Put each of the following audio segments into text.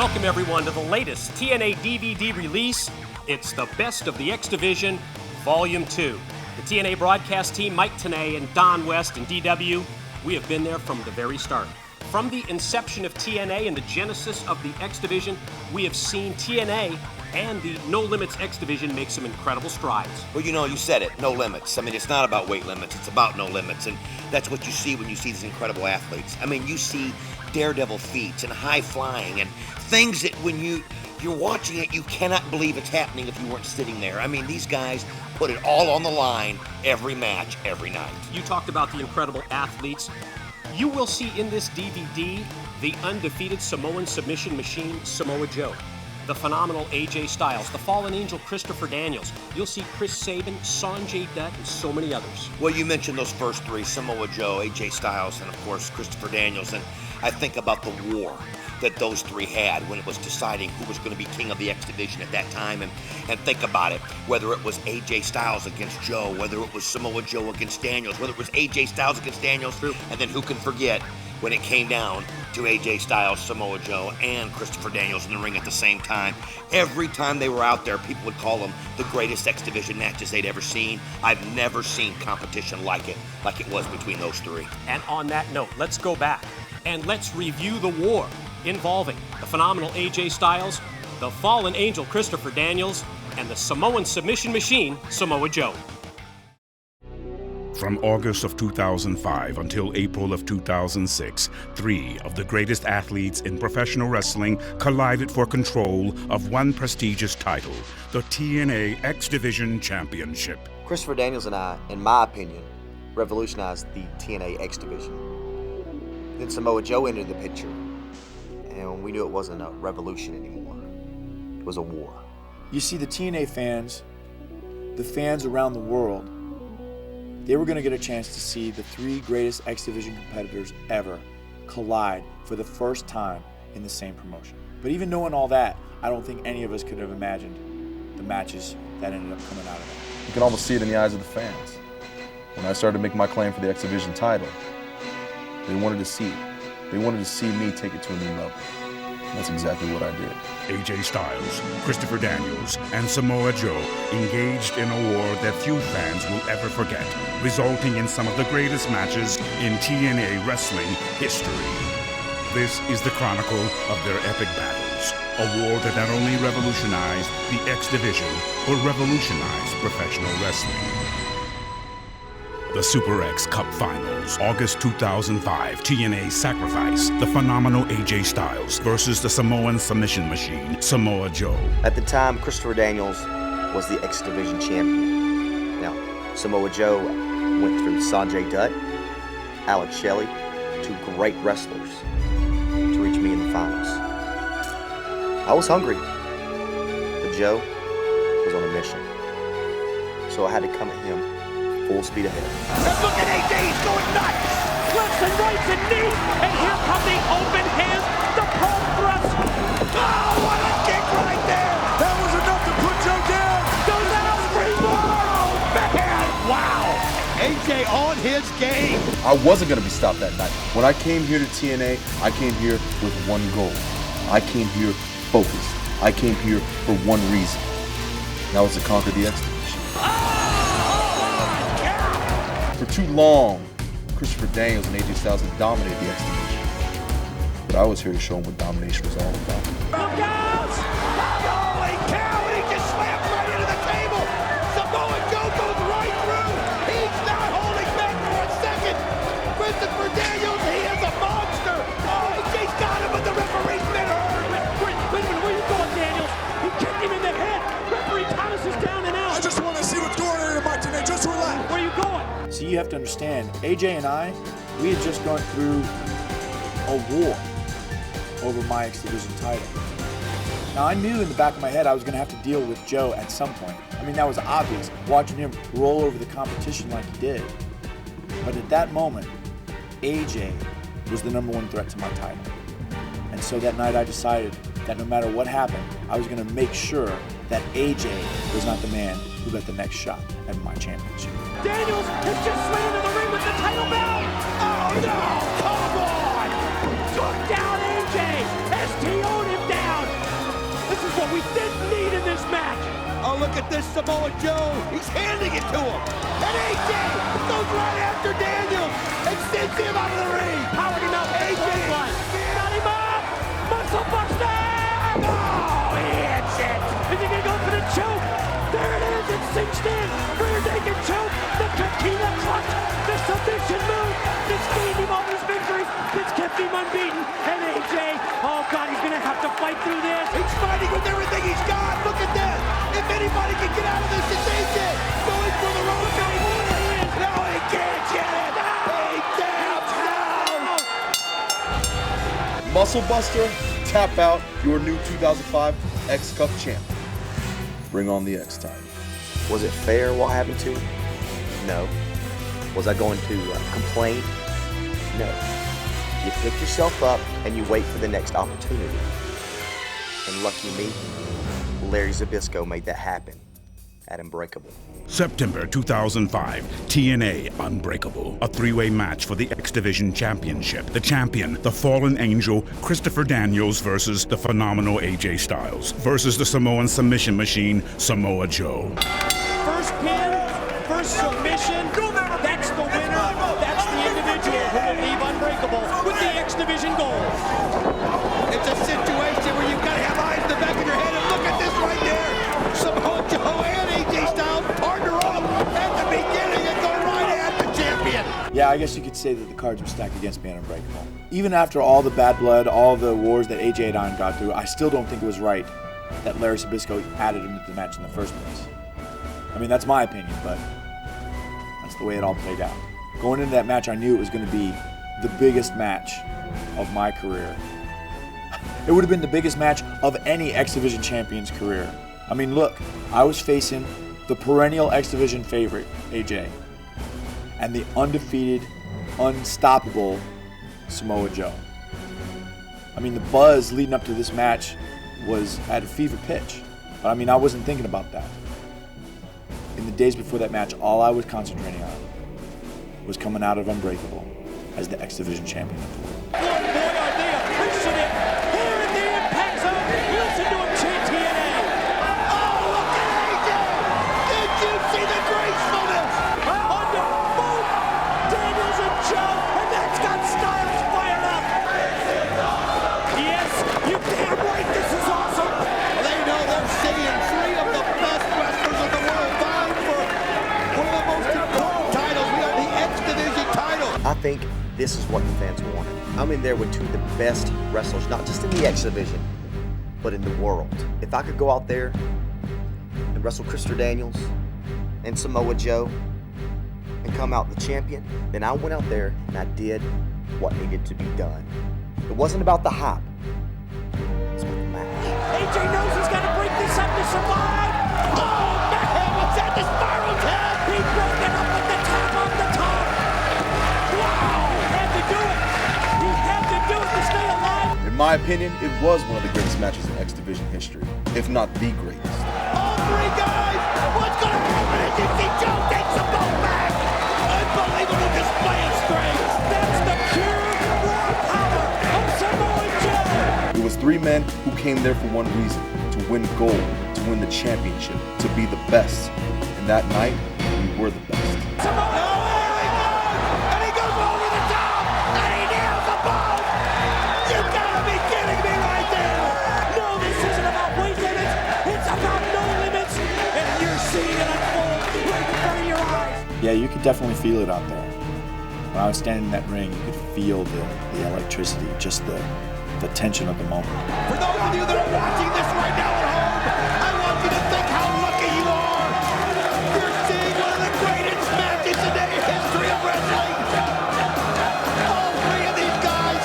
Welcome everyone to the latest TNA DVD release. It's the Best of the X Division, Volume 2. The TNA broadcast team, Mike Tenay and Don West and DW, we have been there from the very start. From the inception of TNA and the genesis of the X Division, we have seen TNA and the No Limits X Division make some incredible strides. Well, you said it, no limits. I mean, it's not about weight limits, it's about no limits. And that's what you see when you see these incredible athletes. I mean, you see daredevil feats and high flying and things that when you're watching it, you cannot believe it's happening if you weren't sitting there. I mean, these guys put it all on the line every match, every night. You talked about the incredible athletes. You will see in this DVD the undefeated Samoan submission machine, Samoa Joe. The phenomenal AJ Styles, the fallen angel Christopher Daniels. You'll see Chris Sabin, Sanjay Dutt, and so many others. Well, you mentioned those first three, Samoa Joe, AJ Styles, and of course Christopher Daniels. And I think about the war that those three had when it was deciding who was going to be king of the X Division at that time. And think about it, whether it was AJ Styles against Joe, whether it was Samoa Joe against Daniels, whether it was AJ Styles against Daniels, and then who can forget when it came down to AJ Styles, Samoa Joe, and Christopher Daniels in the ring at the same time. Every time they were out there, people would call them the greatest X Division matches they'd ever seen. I've never seen competition like it was between those three. And on that note, let's go back and let's review the war involving the phenomenal AJ Styles, the fallen angel Christopher Daniels, and the Samoan submission machine, Samoa Joe. From August of 2005 until April of 2006, three of the greatest athletes in professional wrestling collided for control of one prestigious title, the TNA X Division Championship. Christopher Daniels and I, in my opinion, revolutionized the TNA X Division. Then Samoa Joe entered the picture, and we knew it wasn't a revolution anymore. It was a war. You see, the TNA fans, the fans around the world, they were going to get a chance to see the three greatest X Division competitors ever collide for the first time in the same promotion. But even knowing all that, I don't think any of us could have imagined the matches that ended up coming out of it. You can almost see it in the eyes of the fans. When I started to make my claim for the X Division title, they wanted to see it. They wanted to see me take it to a new level. That's exactly what I did. AJ Styles, Christopher Daniels, and Samoa Joe engaged in a war that few fans will ever forget, resulting in some of the greatest matches in TNA wrestling history. This is the chronicle of their epic battles, a war that not only revolutionized the X Division, but revolutionized professional wrestling. The Super X Cup Finals, August 2005, TNA Sacrifice, the phenomenal AJ Styles versus the Samoan submission machine, Samoa Joe. At the time, Christopher Daniels was the X Division champion. Now, Samoa Joe went through Sanjay Dutt, Alex Shelley, two great wrestlers, to reach me in the finals. I was hungry, but Joe was on a mission. So I had to come at him full speed ahead. And look at AJ, he's going nuts! Lefts and rights and knees, and here come the open hands, the palm thrust. Oh, what a kick right there! That was enough to put Joe down! Goes out, springboard! Oh, man! Wow! AJ on his game! I wasn't going to be stopped that night. When I came here to TNA, I came here with one goal. I came here focused. I came here for one reason. That was to conquer the X Division. For too long, Christopher Daniels and AJ Styles had dominated the X Division. But I was here to show them what domination was all about. Look out! Holy cow! He just slammed right into the table! Samoa Joe goes right through! He's not holding back for a second! Christopher Daniels, he is a monster! Oh, AJ's got him, but the referee's been hurt! Wait, where are you going, Daniels? He kicked him in the head! Referee Thomas is down and out! I just want to see what's going on here, Mike Tenay. Just relax. Where are you going? See, you have to understand, AJ and I, we had just gone through a war over my X Division title. Now, I knew in the back of my head I was going to have to deal with Joe at some point. I mean, that was obvious, watching him roll over the competition like he did. But at that moment, AJ was the number one threat to my title. And so that night I decided that no matter what happened, I was going to make sure that AJ was not the man who got the next shot at my championship. Daniels has just slid into the ring with the title belt! Oh no! Come on! Took down AJ as TO'd him down! Oh, look at this Samoa Joe. He's handing it to him. And AJ goes right after Daniels and sends him out of the ring. Powered him out. AJ Got him up. Muscle buster. Oh, he hits it. Is he going to go for the choke? There it is. It's cinched in. Rear naked choke. The tequila clutch. The submission move. It's gained him all his victories. It's kept him unbeaten. And AJ, oh God, he's going to have to fight through this. He's fighting with everything he's got. Look at this. If anybody can get out of this, it's AJ. Going for the road. No, he can't get it. Muscle Buster, tap out, your new 2005 X Cup champ. Bring on the X title. Was it fair what happened to him? No. Was I going to complain? No. You pick yourself up and you wait for the next opportunity. And lucky me, Larry Zbyszko made that happen at Unbreakable. September 2005, TNA Unbreakable, a three-way match for the X Division Championship. The champion, the Fallen Angel, Christopher Daniels versus the phenomenal AJ Styles versus the Samoan submission machine, Samoa Joe. First pin, first submission. That's the winner. That's the individual who will leave Unbreakable with the X Division gold. It's a situation where you've got to have eyes in the back of your head, and look at this right there. Samoa Joe and AJ Styles partner up at the beginning and go right at the champion. Yeah, I guess you could say that the cards were stacked against me at Unbreakable. Even after all the bad blood, all the wars that AJ and I got through, I still don't think it was right that Larry Zbyszko added him to the match in the first place. I mean, that's my opinion, but that's the way it all played out. Going into that match, I knew it was going to be the biggest match of my career. It would have been the biggest match of any X Division champion's career. I mean, look, I was facing the perennial X Division favorite, AJ, and the undefeated, unstoppable Samoa Joe. I mean, the buzz leading up to this match was at a fever pitch. But I mean, I wasn't thinking about that. In the days before that match, all I was concentrating on was coming out of Unbreakable as the X Division champion of the world. Boy, are they appreciative. Here in the Impact Zone, listen to him chant TNA. Oh, look at AJ! Did you see the gracefulness? Under both Daniels and Joe, and that's got Styles fired up. Yes, you damn right, this is awesome. They know they're seeing three of the best wrestlers of the world vying for one of the most important titles. We are the X Division title. I think this is what the fans wanted. I'm in there with two of the best wrestlers, not just in the X Division, but in the world. If I could go out there and wrestle Christopher Daniels and Samoa Joe and come out the champion, then I went out there and I did what needed to be done. It wasn't about the hype. It's about the match. AJ knows he's got to break this up to survive. Oh, man, what's that? The spiral tap! He broke it up with the tap on the top. Wow, he had to do it. He had to do it to stay alive. In my opinion, it was one of the greatest matches in X Division history, if not the greatest. All three guys! What's going to happen as you see Joe takes them both back? Unbelievable display of strength! That's the pure raw power of Samoa Joe. It was three men who came there for one reason, to win gold, to win the championship, to be the best. And that night, we were the best. Oh, and he goes over the top! And he nails the ball! You gotta be kidding me right there! No, this isn't about weight limits. It's about no limits. And you're seeing it unfold right in front of your eyes. Yeah, you could definitely feel it out there. When I was standing in that ring, you could feel the electricity, just the tension of the moment. For those of you that are watching this right now at home, I want you to think how lucky you are. You're seeing one of the greatest matches in the history of wrestling. All three of these guys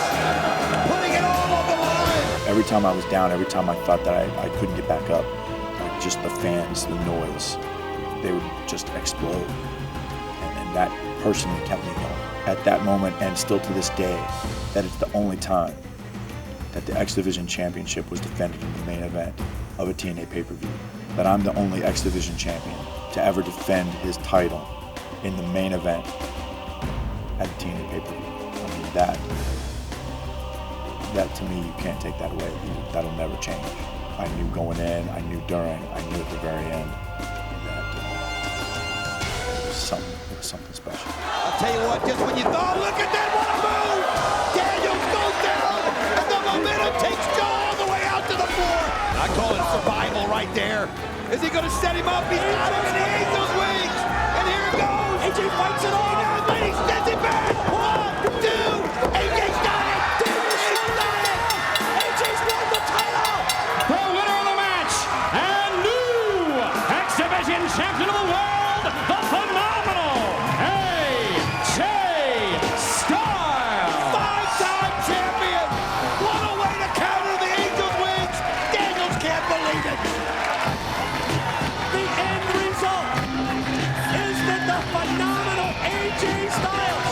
putting it all on the line. Every time I was down, every time I thought that I couldn't get back up, like just the fans, the noise, they would just explode. And that personally kept me going. At that moment, and still to this day, that it's the only time that the X Division Championship was defended in the main event of a TNA pay-per-view. That I'm the only X Division champion to ever defend his title in the main event at a TNA pay-per-view. I mean, that to me, you can't take that away. That'll never change. I knew going in, I knew during, I knew at the very end that it was something special. I'll tell you what, just when you thought, look at that, what a move! Daniels goes down, and the momentum takes Joe all the way out to the floor. I call it survival right there. Is he gonna set him up? He's got him, and he ate those wings. And here it goes. AJ fights it all. And he sends it back. 1, 2, AJ's got it. Daniels got it. AJ's won the title. The winner of the match and new X-Division champion of the world, the phenomenal AJ Styles. 5-time champion. What a way to counter the Angels' wings. Daniels can't believe it. The end result is that the phenomenal AJ Styles,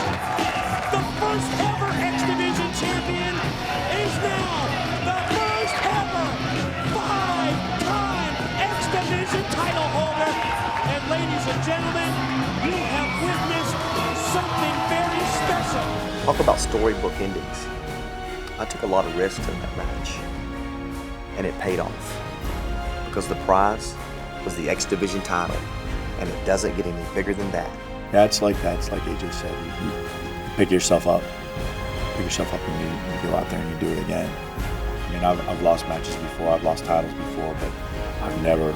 the first ever X Division champion, is now the first ever 5-time X Division title holder. And ladies and gentlemen, you have witnessed something very special. Talk about storybook endings. I took a lot of risks in that match, and it paid off. Because the prize was the X Division title, and it doesn't get any bigger than that. Yeah, it's like that. It's like AJ said. You pick yourself up. Pick yourself up and you go out there and you do it again. I mean, I've lost matches before. I've lost titles before, but I've never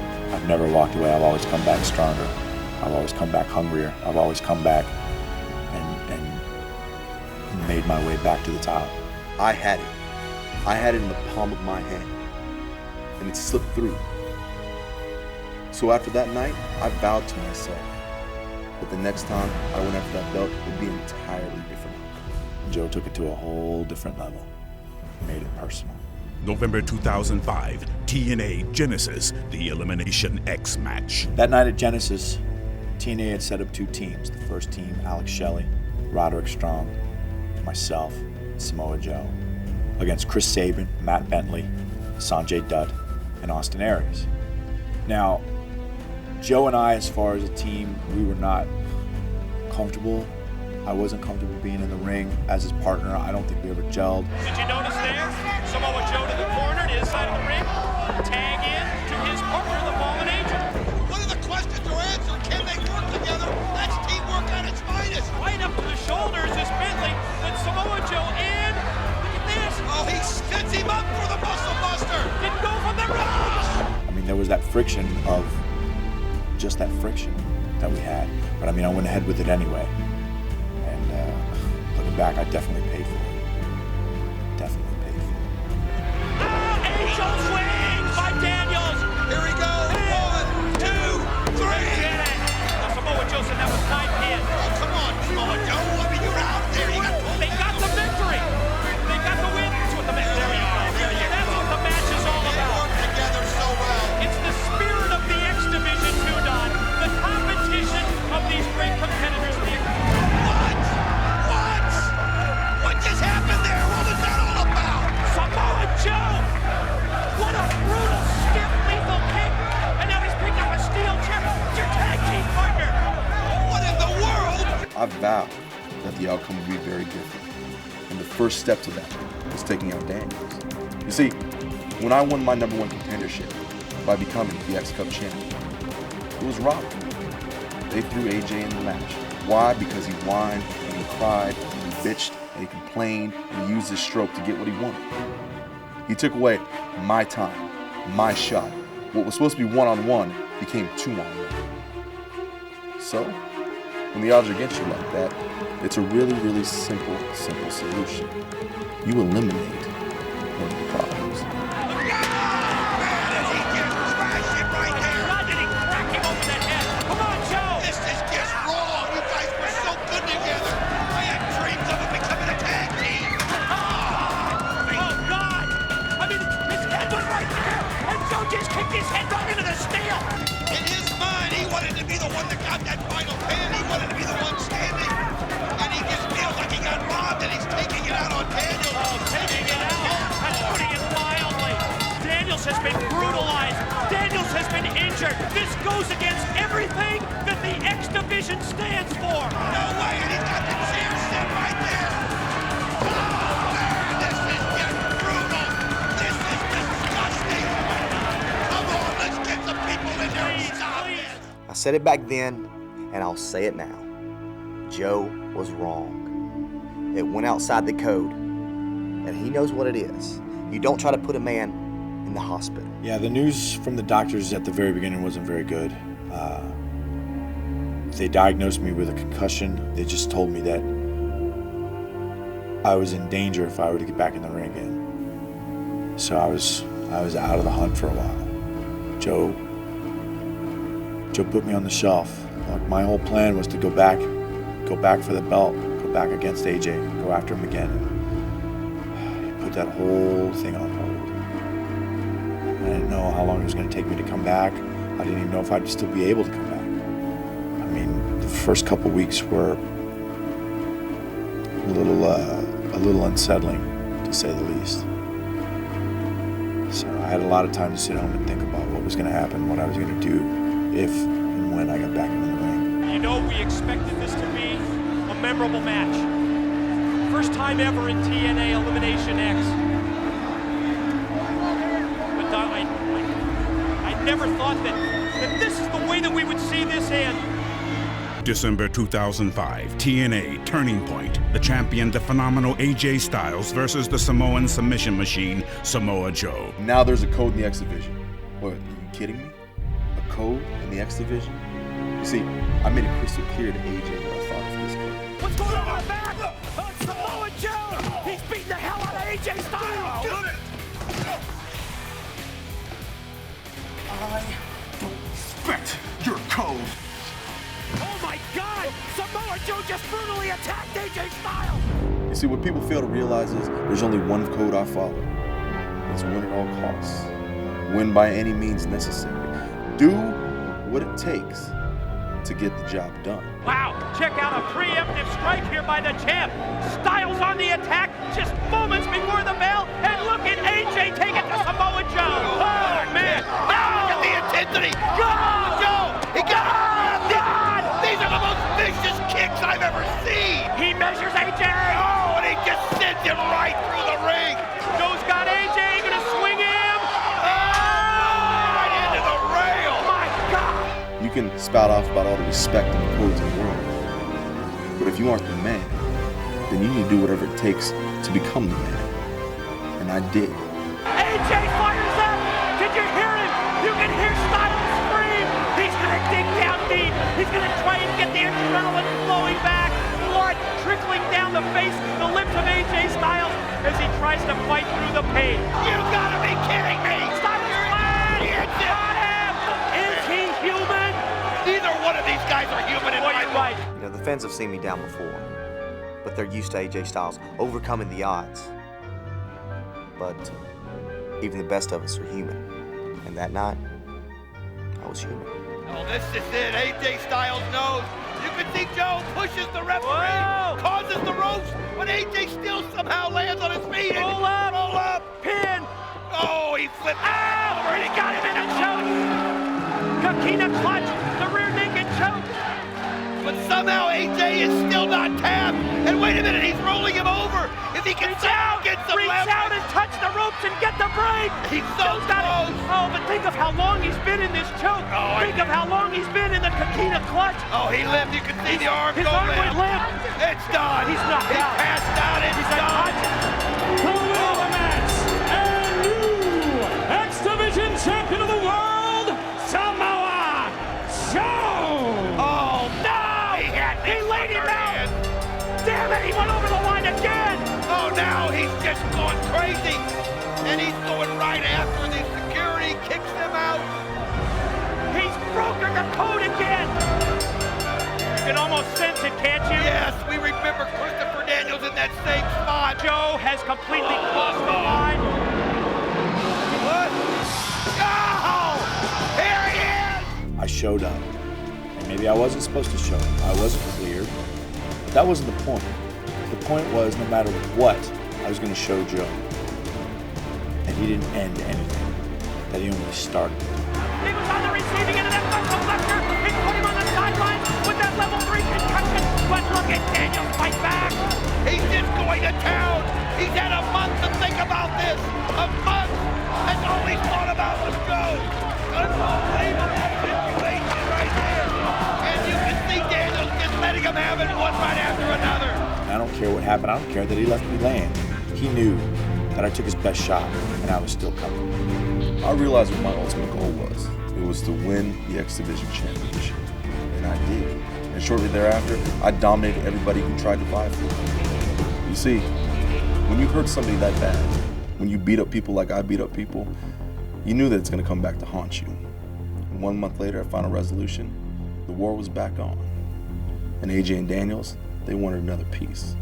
walked away. I've always come back stronger. I've always come back hungrier. I've always come back and made my way back to the top. I had it. I had it in the palm of my hand, and it slipped through. So after that night, I vowed to myself that the next time I went after that belt, it would be entirely different. Joe took it to a whole different level. Made it personal. November 2005, TNA Genesis, the Elimination X match. That night at Genesis, TNA had set up 2 teams. The first team, Alex Shelley, Roderick Strong, myself, Samoa Joe, against Chris Sabin, Matt Bentley, Sanjay Dutt, and Austin Aries. Now, Joe and I, as far as a team, we were not comfortable. I wasn't comfortable being in the ring as his partner. I don't think we ever gelled. Did you notice there? Samoa Joe to the corner, to his side of the ring. Tag in to his partner, the Fallen Angel. What are the questions or answers? Can they work together? That's teamwork at its finest. Right up to the shoulders is Bentley, but Samoa Joe in. Look at this. Oh, he sets him up for the muscle buster. Didn't go from the ropes. I mean, there was that friction of just that friction that we had. But I mean, I went ahead with it anyway. And looking back, I definitely paid for it. Definitely paid for it. Angel's wings by Daniels. Here we go. 1, 2, 3. Did it. Samoa Joe said that was 9 pins. Oh, come on, Samoa Joe. I mean, you're out there. You got They got the victory. They got the win. That's what the match. There you go. That's what the match is all They about. work together so well. It's the spirit of the X Division 2, Don. The competition of these great competitors. What just happened there? What was that all about? Samoa Joe! What a brutal, stiff, lethal kick! And now he's picked up a steel chair. It's your tag team partner! What in the world? I vowed that the outcome would be very different. And the first step to that was taking out Daniels. You see, when I won my #1 contendership by becoming the X-Cup champion, it was robbery. They threw AJ in the match. Why? Because he whined and he cried and he bitched and he complained and he used his stroke to get what he wanted. He took away my time, my shot. What was supposed to be one-on-one became 2-on-1. So, when the odds are against you like that, it's a really, really simple solution. You eliminate one of the problems. This just gets wrong. You guys were so good together. I had dreams of it becoming a tag team. Oh, God! I mean, his head was right there! And Joe just kicked his head right into the steel! In his mind, he wanted to be the one that got that final pin. He wanted to be the one standing. And he just feels like he got robbed and he's taking it out on Daniels. Oh, taking it out! And putting it mildly! Daniels has been brutalized! Daniels has been injured! This goes against everything that the X Division stands for! No way, and he's got the chair set right there. Oh, man, this is just brutal. This is disgusting. said it back then, and I'll say it now. Joe was wrong. It went outside the code, and he knows what it is. You don't try to put a man in the hospital. Yeah, the news from the doctors at the very beginning wasn't very good. They diagnosed me with a concussion. They just told me that I was in danger if I were to get back in the ring again. So I was out of the hunt for a while. Joe put me on the shelf. Like, my whole plan was to go back for the belt, go back against AJ, go after him again. He put that whole thing on hold. I didn't know how long it was going to take me to come back. I didn't even know if I'd still be able to come back. I mean, the first couple weeks were a little unsettling, to say the least. So I had a lot of time to sit home and think about what was going to happen, what I was going to do if and when I got back into the ring. You know, we expected this to be a memorable match. First time ever in TNA Elimination X. But I never thought that this is the way that we would see this end. December 2005, TNA Turning Point. The champion, the phenomenal AJ Styles versus the Samoan submission machine, Samoa Joe. Now there's a code in the X Division. What, are you kidding me? A code in the X Division? You see, I made it crystal clear to AJ what I thought of this code. What's going on in the back? Oh, it's Samoa Joe! He's beating the hell out of AJ Styles! I don't respect your code. Oh my God! Samoa Joe just brutally attacked AJ Styles! You see, what people fail to realize is there's only one code I follow. It's win at all costs. Win by any means necessary. Do what it takes to get the job done. Wow, check out a preemptive strike here by the champ. Styles on the attack just moments before the bell, and look at AJ take it to Samoa Joe. Oh, man. Look at the intensity! Go, Joe! He got it! These are the most vicious kicks I've ever seen! He measures AJ. Oh, and he just sends him right through the ring! Joe's got AJ, gonna swing him. Right into the rail! My God. You can spout off about all the respect and the codes in the world, but if you aren't the man, then you need to do whatever it takes to become the man. And I did. AJ fires up. Did you hear him? You can hear Styles scream. He's gonna dig down deep. He's gonna try and get the adrenaline flowing back. Blood trickling down the face, the lips of AJ Styles as he tries to fight through the pain. You gotta be kidding me! Styles flat. Got him. Is he human? Neither one of these guys are human in my Right. You know, the fans have seen me down before, but they're used to AJ Styles overcoming the odds. But even the best of us are human. And that night, I was human. Oh, this is it. AJ Styles knows. You can see Joe pushes the referee, causes the ropes, but AJ still somehow lands on his feet. Roll up. Roll up. Pin. Oh, he flipped Over. He got him in a choke. Coquina clutch. The rear naked choke. But somehow AJ is still not tapped. And wait a minute, he's rolling him over. If he can somehow get some Reach leverage. out and touch the ropes and get the break. He's so Joe's got it. close. Oh, but think of how long he's been in this choke. Think of how long he's been in the Coquina clutch. Oh, he limped. You can see the arm His go arm went limp. It's done. He's knocked He out. passed out. It's He's done. unconscious. To win the match, and new X Division champion of the world, Samoa Joe! Oh, no! He laid him out. Damn it, he went over the line again. Oh, now he's just going crazy. And he's going right after the security, kicks him out. He's broken the code again. You can almost sense it, can't you? Yes, we remember Christopher Daniels in that same spot. Joe has completely crossed the line. What? Oh! Here he is! I showed up. And maybe I wasn't supposed to show up. I wasn't cleared. But that wasn't the point. The point was, no matter what, I was going to show Joe. And he didn't end anything. That he only started. He was on the receiving end of that muscle lecture. It put him on the sidelines with that level 3 concussion. But look at Daniels fight back. He's just going to town. He's had a month to think about this. A month. That's all he's thought about was Joe. Unbelievable situation right there. letting him have it one right after another. I don't care what happened. I don't care that he left me laying. He knew that I took his best shot, and I was still coming. I realized what my ultimate goal was. It was to win the X Division Championship, and I did. And shortly thereafter, I dominated everybody who tried to vie for it. You see, when you hurt somebody that bad, when you beat up people like I beat up people, you knew that it's going to come back to haunt you. And 1 month later, at Final Resolution, the war was back on. And AJ and Daniels, they wanted another piece.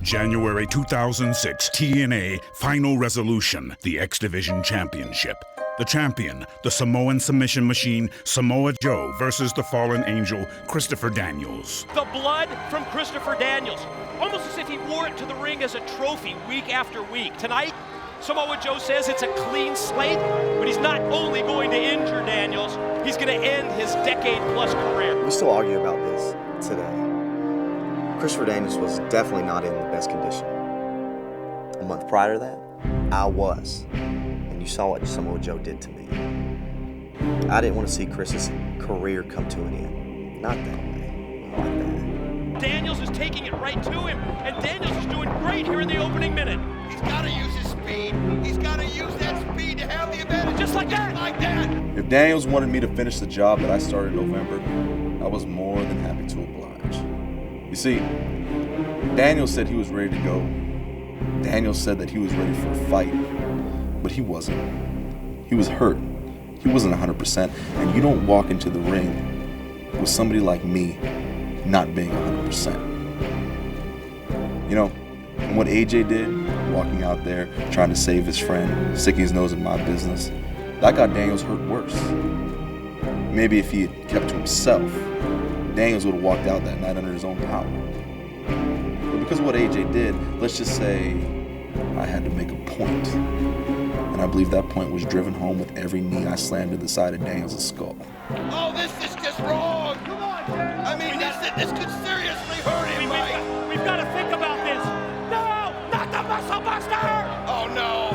January 2006, TNA Final Resolution, the X Division Championship. The champion, the Samoan submission machine, Samoa Joe versus the fallen angel, Christopher Daniels. The blood from Christopher Daniels, almost as if he wore it to the ring as a trophy week after week. Tonight, Samoa Joe says it's a clean slate, but he's not only going to injure Daniels, he's going to end his decade-plus career. We still argue about this today. Christopher Daniels was definitely not in the best condition. A month prior to that, I was. And you saw what Samoa Joe did to me. I didn't want to see Chris's career come to an end. Not that way. Not like that. Daniels is taking it right to him, and Daniels is doing great here in the opening minute. He's got to use his speed. He's got to use that speed to have the advantage. Just like that. Like that. If Daniels wanted me to finish the job that I started in November, I was more than happy to oblige. You see, Daniels said he was ready to go. Daniels said that he was ready for a fight, but he wasn't. He was hurt. He wasn't 100%, and you don't walk into the ring with somebody like me not being 100%. You know, and what AJ did, walking out there, trying to save his friend, sticking his nose in my business, that got Daniels hurt worse. Maybe if he had kept to himself, Daniels would have walked out that night under his own power. But because of what AJ did, let's just say I had to make a point. And I believe that point was driven home with every knee I slammed to the side of Daniels' skull. Oh, this is just wrong. Come on, Daniels. I mean, this could seriously hurt him, Mike. We've got to think about this. No, not the Muscle Buster. Oh, no.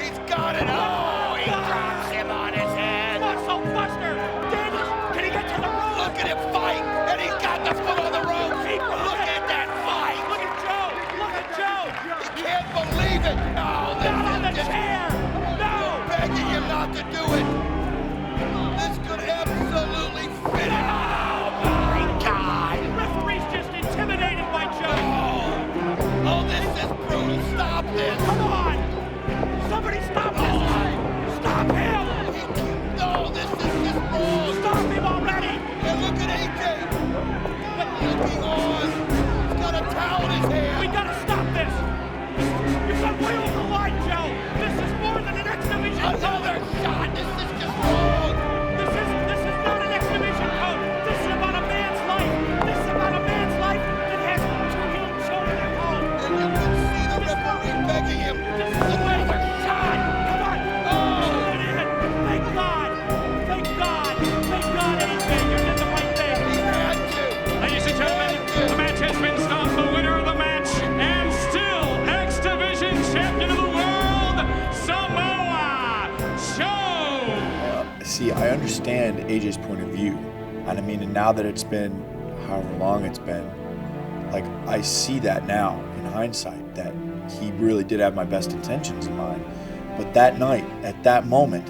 He's got it. Oh, he drops him on his head. Muscle Buster. Daniels, can he get to the rope? Look at him fight, and he's got the foot on the rope. Look at that fight. Look at Joe. Look at Joe. He can't believe it. Oh, this Not on the is just chair. No. begging him not to do it. This could absolutely fit him. Oh, my God. Referee's just intimidated by Joe. Oh, this is brutal. Stop this. Come on. Somebody stop this. Stop him. No, this is just wrong. Stop him already. And look at AJ. Looking on. He's got a towel in his hand. We gotta stop this. You've got way over the line, Joe. This is more than an X Division Another shot. This is just wrong. This is not an X Division code. This is about a man's life. This is about a man's life that has two young children at home. And you can see the referee begging him. This is another shot. Come on. Oh, it is. Thank God. Thank God. Thank God, AJ. You did the right thing. He had to. Ladies and gentlemen, the match has been stopped. The winner of the match, and still X Division champion of the world, Samoa Joe. See, I understand AJ's point of view. And I mean, and now that it's been however long it's been, like, I see that now in hindsight, that he really did have my best intentions in mind. But that night, at that moment,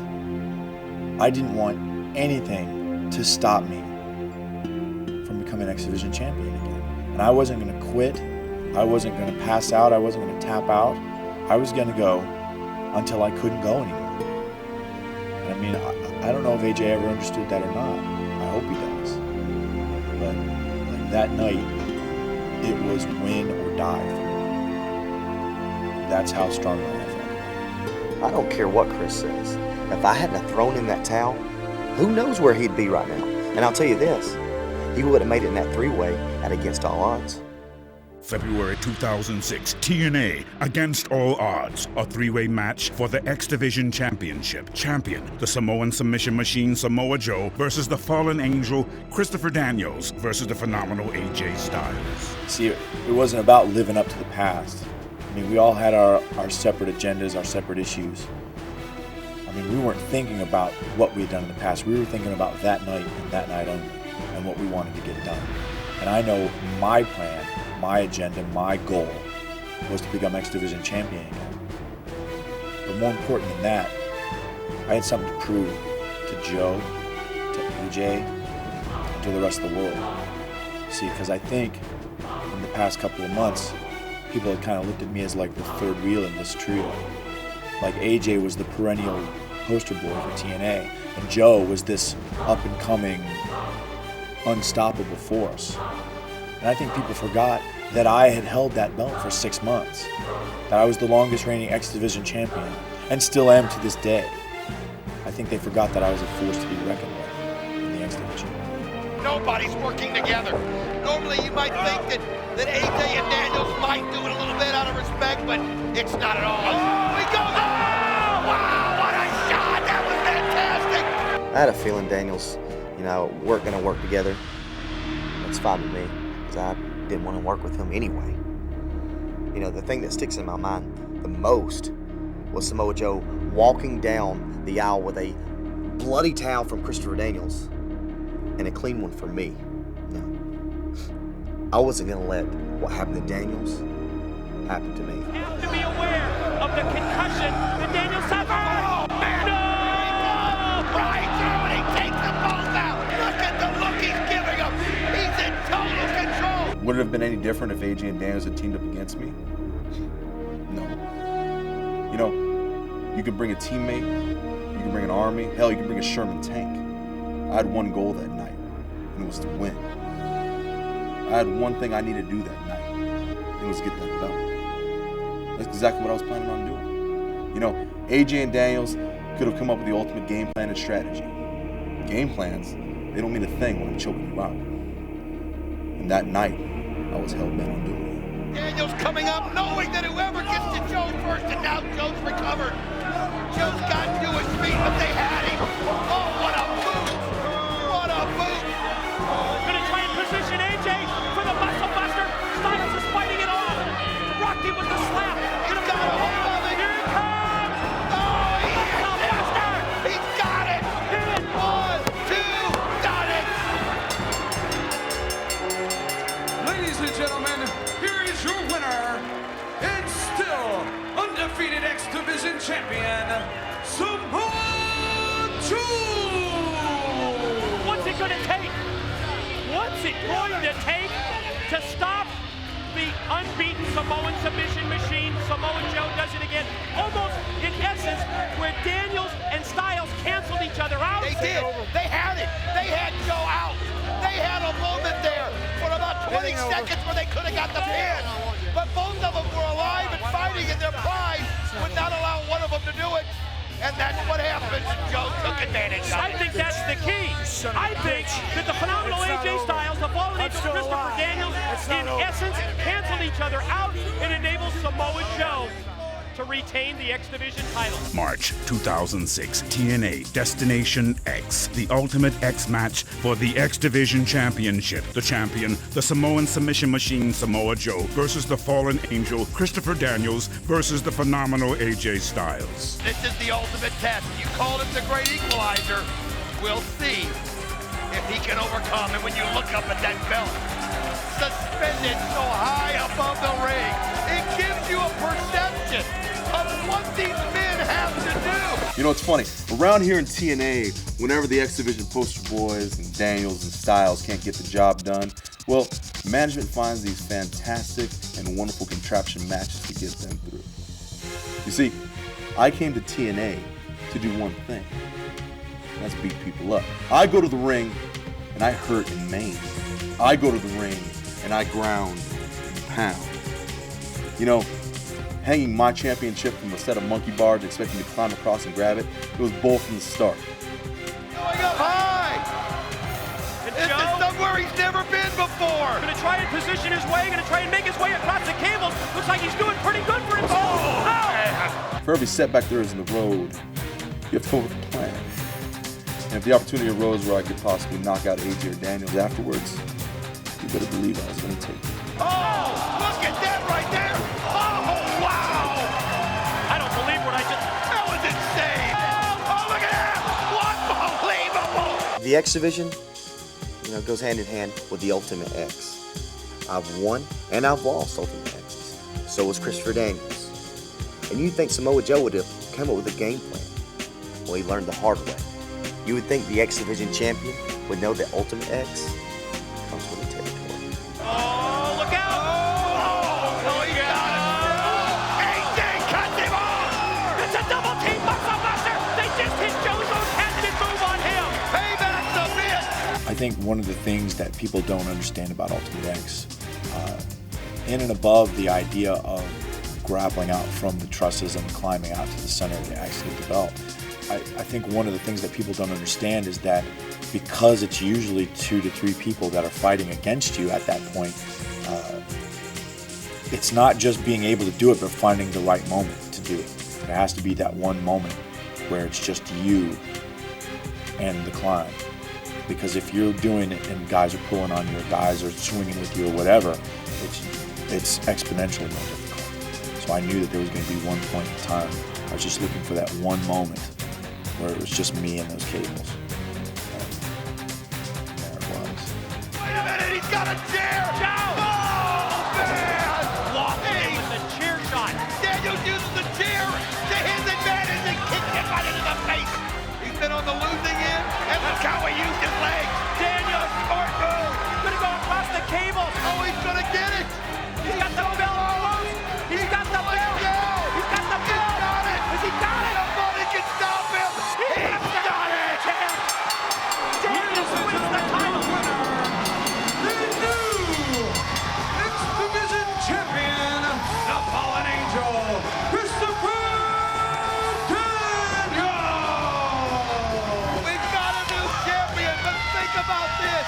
I didn't want anything to stop me from becoming X Division champion again. And I wasn't going to quit. I wasn't going to pass out. I wasn't going to tap out. I was going to go until I couldn't go anymore. And I mean, I don't know if AJ ever understood that or not. I hope he does. But like, that night, it was win or die for me. That's how strongly I felt. I don't care what Chris says. If I hadn't have thrown in that towel, who knows where he'd be right now. And I'll tell you this, he would have made it in that three-way at Against All Odds. February 2006, TNA Against All Odds, a three-way match for the X Division Championship. Champion, the Samoan submission machine Samoa Joe versus the fallen angel Christopher Daniels versus the phenomenal AJ Styles. See, it wasn't about living up to the past. I mean, we all had our separate agendas, our separate issues. I mean, we weren't thinking about what we had done in the past. We were thinking about that night and that night only, and what we wanted to get done. And I know my plan, my agenda, my goal was to become X Division champion again. But more important than that, I had something to prove to Joe, to AJ, and to the rest of the world. See, because I think in the past couple of months, people had kind of looked at me as like the third wheel in this trio. Like AJ was the perennial poster boy for TNA, and Joe was this up-and-coming, unstoppable force. And I think people forgot that I had held that belt for 6 months, that I was the longest reigning X Division champion, and still am to this day. I think they forgot that I was a force to be reckoned with in the X Division. Nobody's working together. Normally you might think that AJ and Daniels might do it a little bit out of respect, but it's not at all. Oh, he goes, oh, wow, what a shot, that was fantastic. I had a feeling Daniels, weren't going to work together. That's fine with me, because I didn't want to work with him anyway. The thing that sticks in my mind the most was Samoa Joe walking down the aisle with a bloody towel from Christopher Daniels and a clean one for me. No, I wasn't going to let what happened to Daniels happen to me. You have to be aware of the concussion that Daniels suffered. Oh, man. No! Right, Germany takes them both out. Look at the look he's giving him. He's in total control. Would it have been any different if AJ and Daniels had teamed up against me? No. You could bring a teammate, you can bring an army, hell, you can bring a Sherman tank. I had one goal that night, and it was to win. I had one thing I needed to do that night, and it was get that belt. That's exactly what I was planning on doing. AJ and Daniels could have come up with the ultimate game plan and strategy. Game plans, they don't mean a thing when I'm choking you out. And that night, I was hell-bent on doing it. Daniels coming up knowing that whoever gets to Joe first, and now Joe's recovered. Joe's gotten to his feet, but they had him. Oh, what a boot! What a boot! Gonna try and position AJ for the muscle buster. Styles is fighting it off. Rocked him with the slap. He's got a hold of it. Here it comes. Oh, he Muscle hit it. buster. He's got it. 1, 2, got it. Ladies and gentlemen, here is your winner, and still undefeated X Division champion, Samoa Joe! What's it gonna take? What's it going to take to stop the unbeaten Samoan submission machine? Samoa Joe does it again, almost in essence, where Daniels and Styles canceled each other out. They did. They had it. They had Joe out. They had a moment there for about 20 seconds where they could have got the pin. But both of them were alive and fighting, and their pride would not allow one of them to do it. And that's what happened. Joe took advantage of it. I think that's the key. I think that the phenomenal AJ Styles, the fallen angel Christopher Daniels, in essence, canceled each other out and enables Samoa Joe to retain the X Division title. March 2006, TNA Destination X, the Ultimate X match for the X Division Championship. The champion, the Samoan submission machine Samoa Joe versus the fallen angel Christopher Daniels versus the phenomenal AJ Styles. This is the ultimate test. You called him the great equalizer. We'll see if he can overcome. And when you look up at that belt, suspended so high above the ring, it gives you a perception of what these men have to do. It's funny. Around here in TNA, whenever the X Division poster boys and Daniels and Styles can't get the job done, well, management finds these fantastic and wonderful contraption matches to get them through. You see, I came to TNA to do one thing. That's beat people up. I go to the ring and I hurt and maim. I go to the ring and I ground and pound. Hanging my championship from a set of monkey bars, expecting to climb across and grab it, it was bull from the start. Going up high. This is somewhere he's never been before. Gonna try and position his way, gonna try and make his way across the cables. Looks like he's doing pretty good for himself. For every setback there is in the road, you have to come up with a plan. And if the opportunity arose where I could possibly knock out AJ or Daniels afterwards, you better believe I was going to take it. Oh, look at that right there. Oh, wow. I don't believe what I just... That was insane. Oh, look at that. Unbelievable. The X Division, goes hand in hand with the Ultimate X. I've won and I've lost Ultimate X's. So was Christopher Daniels. And you'd think Samoa Joe would have come up with a game plan. Well, he learned the hard way. You would think the X Division champion would know that Ultimate X comes with the territory. Oh, look out! Oh, he got him! AJ cuts him off! It's a double team muscle buster! They just hit Joe's own patented move on him! Payback the miss! I think one of the things that people don't understand about Ultimate X, in and above the idea of grappling out from the trusses and climbing out to the center to actually get the belt, I think one of the things that people don't understand is that because it's usually 2 to 3 people that are fighting against you at that point, it's not just being able to do it, but finding the right moment to do it. There has to be that one moment where it's just you and the climb. Because if you're doing it and guys are pulling on you, or guys are swinging with you or whatever, it's exponentially more difficult. So I knew that there was going to be one point in time. I was just looking for that one moment where it was just me and those cables. And there it was. Wait a minute, he's got a chair! Joe! Oh, man! Lost him with the chair shot. Daniels uses the chair to his advantage and kicks him right into the face. He's been on the losing end, and look how he used his legs. Daniels! Smart move. Gonna go across the cables. Oh, he's gonna get it. He's got the belt close. He's got the belt. He's got the belt. Got it. Has he got it? Nobody can stop him. He's got it. Daniels wins the title. The new X Division champion, the Fallen Angel, Christopher Daniels! We've got a new champion, but think about this.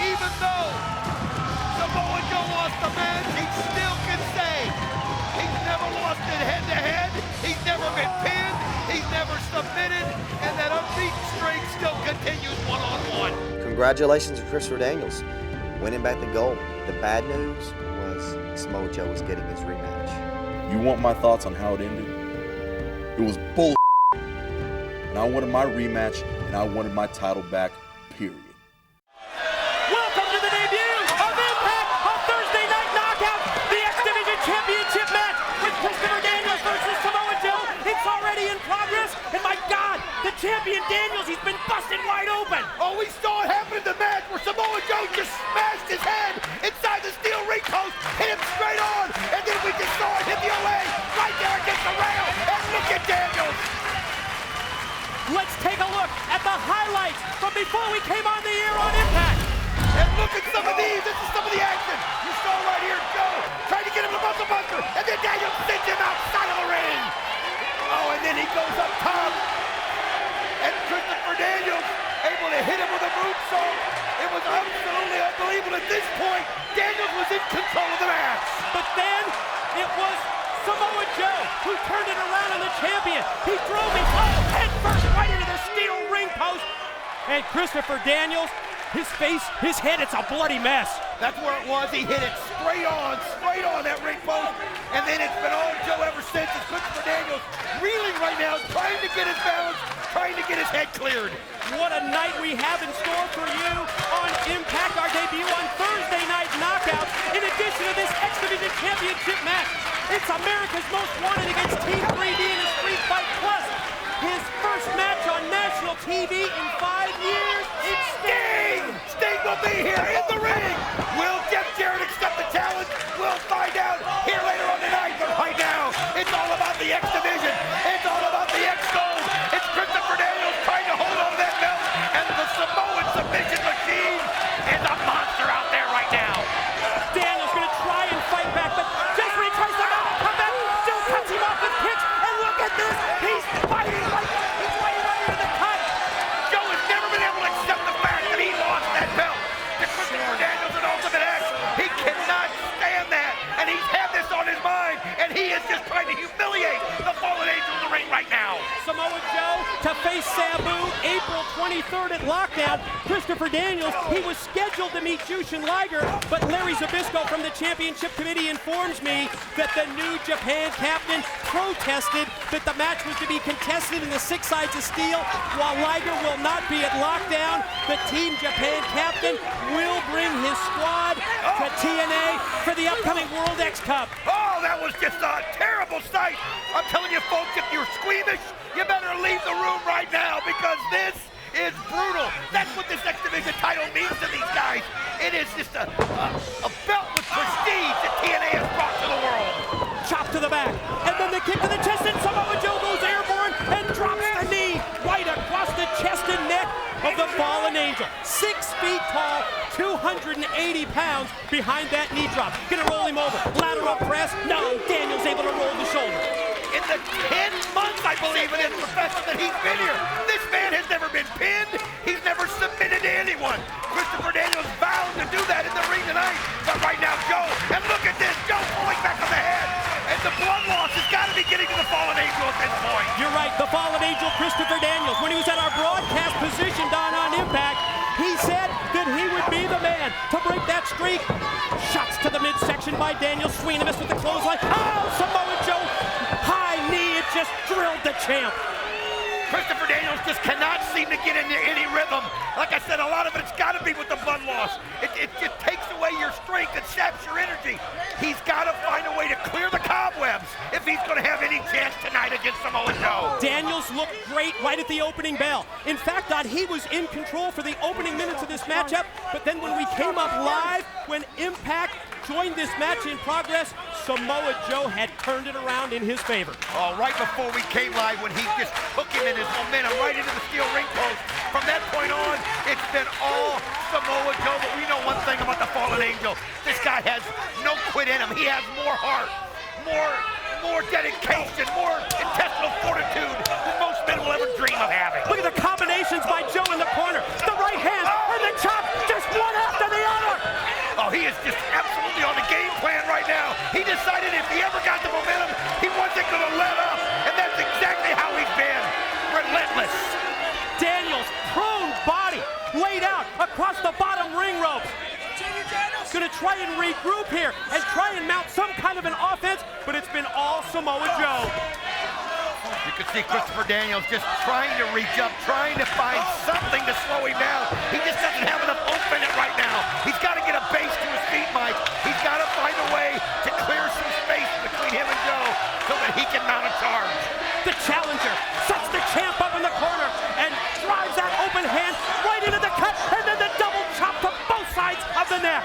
Even though Samoa Joe lost the match, he still can say he's never lost it head-to-head, he's never been pinned, he's never submitted, and that unbeaten streak still continues one-on-one. Congratulations to Christopher Daniels, winning back the gold. The bad news was Samoa Joe was getting his rematch. You want my thoughts on how it ended? It was bull. And I wanted my rematch, and I wanted my title back, period. Welcome to the debut of Impact on Thursday Night Knockout, the X Division Championship match with Christopher Daniels versus Samoa Joe. It's already in progress, and my God, the champion Daniels, he's been busted wide open. Oh, we saw it happen in the match where Samoa Joe just smashed his head inside the steel ring post, hit him straight on, and then we just saw it hit the OA right there against the rail, and look at Daniels. Let's take a look at the highlights from before we came on the air on Impact. And look at some of these. This is some of the action. You saw right here, Joe trying to get him the muscle buster, and then Daniels sends him outside of the ring. Oh, and then he goes up top, and Christopher Daniels able to hit him with a moonsault. It was absolutely unbelievable. At this point, Daniels was in control of the match. But then it was Samoa Joe who turned it around on the champion. He drove him head first right into the steel ring post. And Christopher Daniels, his face, his head, it's a bloody mess. That's where it was. He hit it straight on that ring post. And then it's been on Joe ever since. It's Christopher Daniels reeling right now, trying to get his balance, trying to get his head cleared. What a night we have in store for you on Impact, our debut on Thursday Night Knockout. In addition to this X Division Championship match, it's America's Most Wanted against Team 3D in a Street Fight Plus. His first match on national TV in 5 years. It's Sting! Sting will be here in the ring. Will Jeff Jarrett accept the challenge? We'll find out here later on tonight. But right now, it's all about the X Division. It's all about the X Gold. It's Christopher Daniels trying to hold on to that belt, and the Samoan submission machine is a monster out there right now. Daniels gonna try and fight back, but just when he tries to come back, still cuts him off with kicks. And look at this, he's fighting like he's fighting right into the cut. Joe has never been able to accept the fact that he lost that belt to Christopher Daniels and Ultimate X. He 23rd at Lockdown. Christopher Daniels, he was scheduled to meet Jushin Liger, but Larry Zbyszko from the Championship Committee informs me that the New Japan captain protested that the match was to be contested in the 6 sides of steel. While Liger will not be at Lockdown, the Team Japan captain will bring his squad to TNA for the upcoming World X Cup. Oh, that was just a terrible sight. I'm telling you, folks, if you're squeamish, you better leave the room right now because this is brutal. That's what this X Division title means to these guys. It is just a belt with prestige that TNA has brought to the world. Chop to the back, and then the kick to the chest, and Samoa Joe goes airborne and drops the knee right across the chest and neck of the Fallen Angel. 6 feet tall, 280 pounds behind that knee drop. Gonna roll him over. Lateral press. No, Daniels able to roll the shoulder. In the 10 months, I believe it is, Professor, that he's been here, this man has never been pinned. He's never submitted to anyone. Christopher Daniels vowed to do that in the ring tonight. But right now, Joe, and look at this, Joe pulling back on the head. And the blood loss has got to be getting to the Fallen Angel at this point. You're right, the Fallen Angel, Christopher Daniels, when he was at our broadcast position down on Impact, he said that he would be the man to break that streak. Shots to the midsection by Daniels, swinging a miss with the clothesline. Oh, Samoa Joe, high knee, it just drilled the champ. Christopher Daniels just cannot seem to get into any rhythm. Like I said, a lot of it's got to be with the blood loss. It just takes away your strength. It saps your energy. He's got to find a way to clear the cobwebs if he's going to have any chance tonight against Samoa Joe. Daniels looked great right at the opening bell. In fact, he was in control for the opening minutes of this matchup, but then when we came up live, when Impact joined this match in progress, Samoa Joe had turned it around in his favor. Oh, right before we came live, when he just took him in his momentum right into the steel ring post. From that point on, it's been all Samoa Joe, but we know one thing about the Fallen Angel. This guy has no quit in him. He has more heart, more dedication, more intestinal fortitude than most men will ever dream of having. Look at the combinations by Joe in the corner. The right hand and the chop, just one after the other. Oh, he is just absolutely on the game plan right now. He decided if he ever got the momentum, he wasn't going to let up. And that's exactly how he's been. Relentless. Daniels, prone body, laid out across the bottom ring rope. Gonna try and regroup here and try and mount some kind of an offense, but it's been all Samoa Joe. You can see Christopher Daniels just trying to reach up, trying to find something to slow him down. He just doesn't have enough oomph in it right now. He's got to get a base to his feet, Mike. He's got to find a way to clear some space between him and Joe so that he can mount a charge. The challenger sets the champ up in the corner and drives that open hand right into the cut, and then the double chop to both sides of the neck.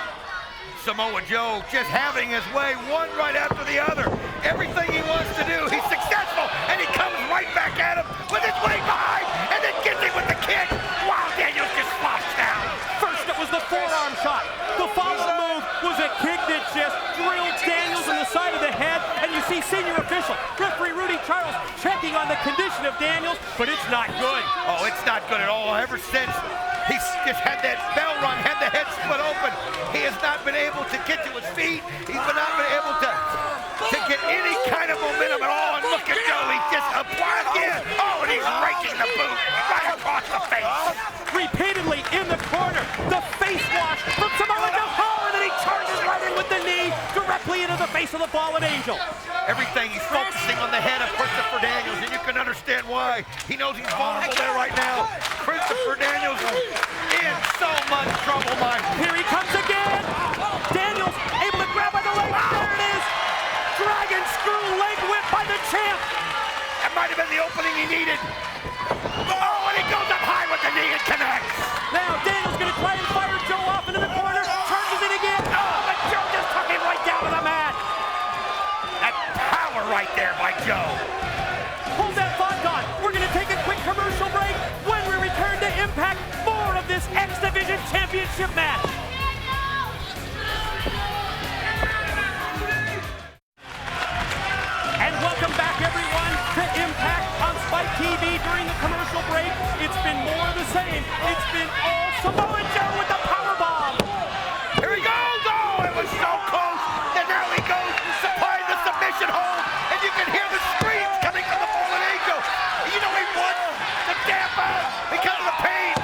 Samoa Joe just having his way, one right after the other. Everything he wants to do, he's successful, and he comes right back at him with his leg behind, and then gets him with the kick. Wow, Daniels just slops down. First it was the forearm shot. The follow move was a kick that just drilled Daniels in the side of the head, and you see senior official, referee Rudy Charles, checking on the condition of Daniels, but it's not good. Oh, it's not good at all. Ever since he's just had that bell rung, had the head split open, he has not been able to get to his feet. He's not been able to get any kind of momentum at all. And look at Joe, he's just applied again. Oh, and he's raking the boot right across the face. Repeatedly in the corner, the face wash from Samoa Joe. Oh, and then he charges right in with the knee directly into the face of the Fallen Angel. Everything he's focusing on the head of Christopher Daniels, and you can understand why. He knows he's vulnerable there right now. Christopher Daniels in so much trouble, Mike. Here he comes again. Daniels able to grab by the leg. There it is. Dragon screw leg whip by the champ. That might have been the opening he needed. Oh, and he goes up high with the knee and connects. Now Daniels going to try and fire Joe off into the corner. Charges it again. Oh, but Joe just took him right down to the mat. That power right there by Joe. Hold that thought, Don. We're going to take a quick commercial break. When we return to Impact, more of this X Division Championship match. And welcome back, everyone, to Impact on Spike TV. During the commercial break, it's been more of the same. It's been all Samoa Joe with the powerbomb. Here he goes. Oh, it was so close. And now he goes and supplies the submission hold. And you can hear the screams coming from the Fallen Angel. You know he wants to tap out because of the pain.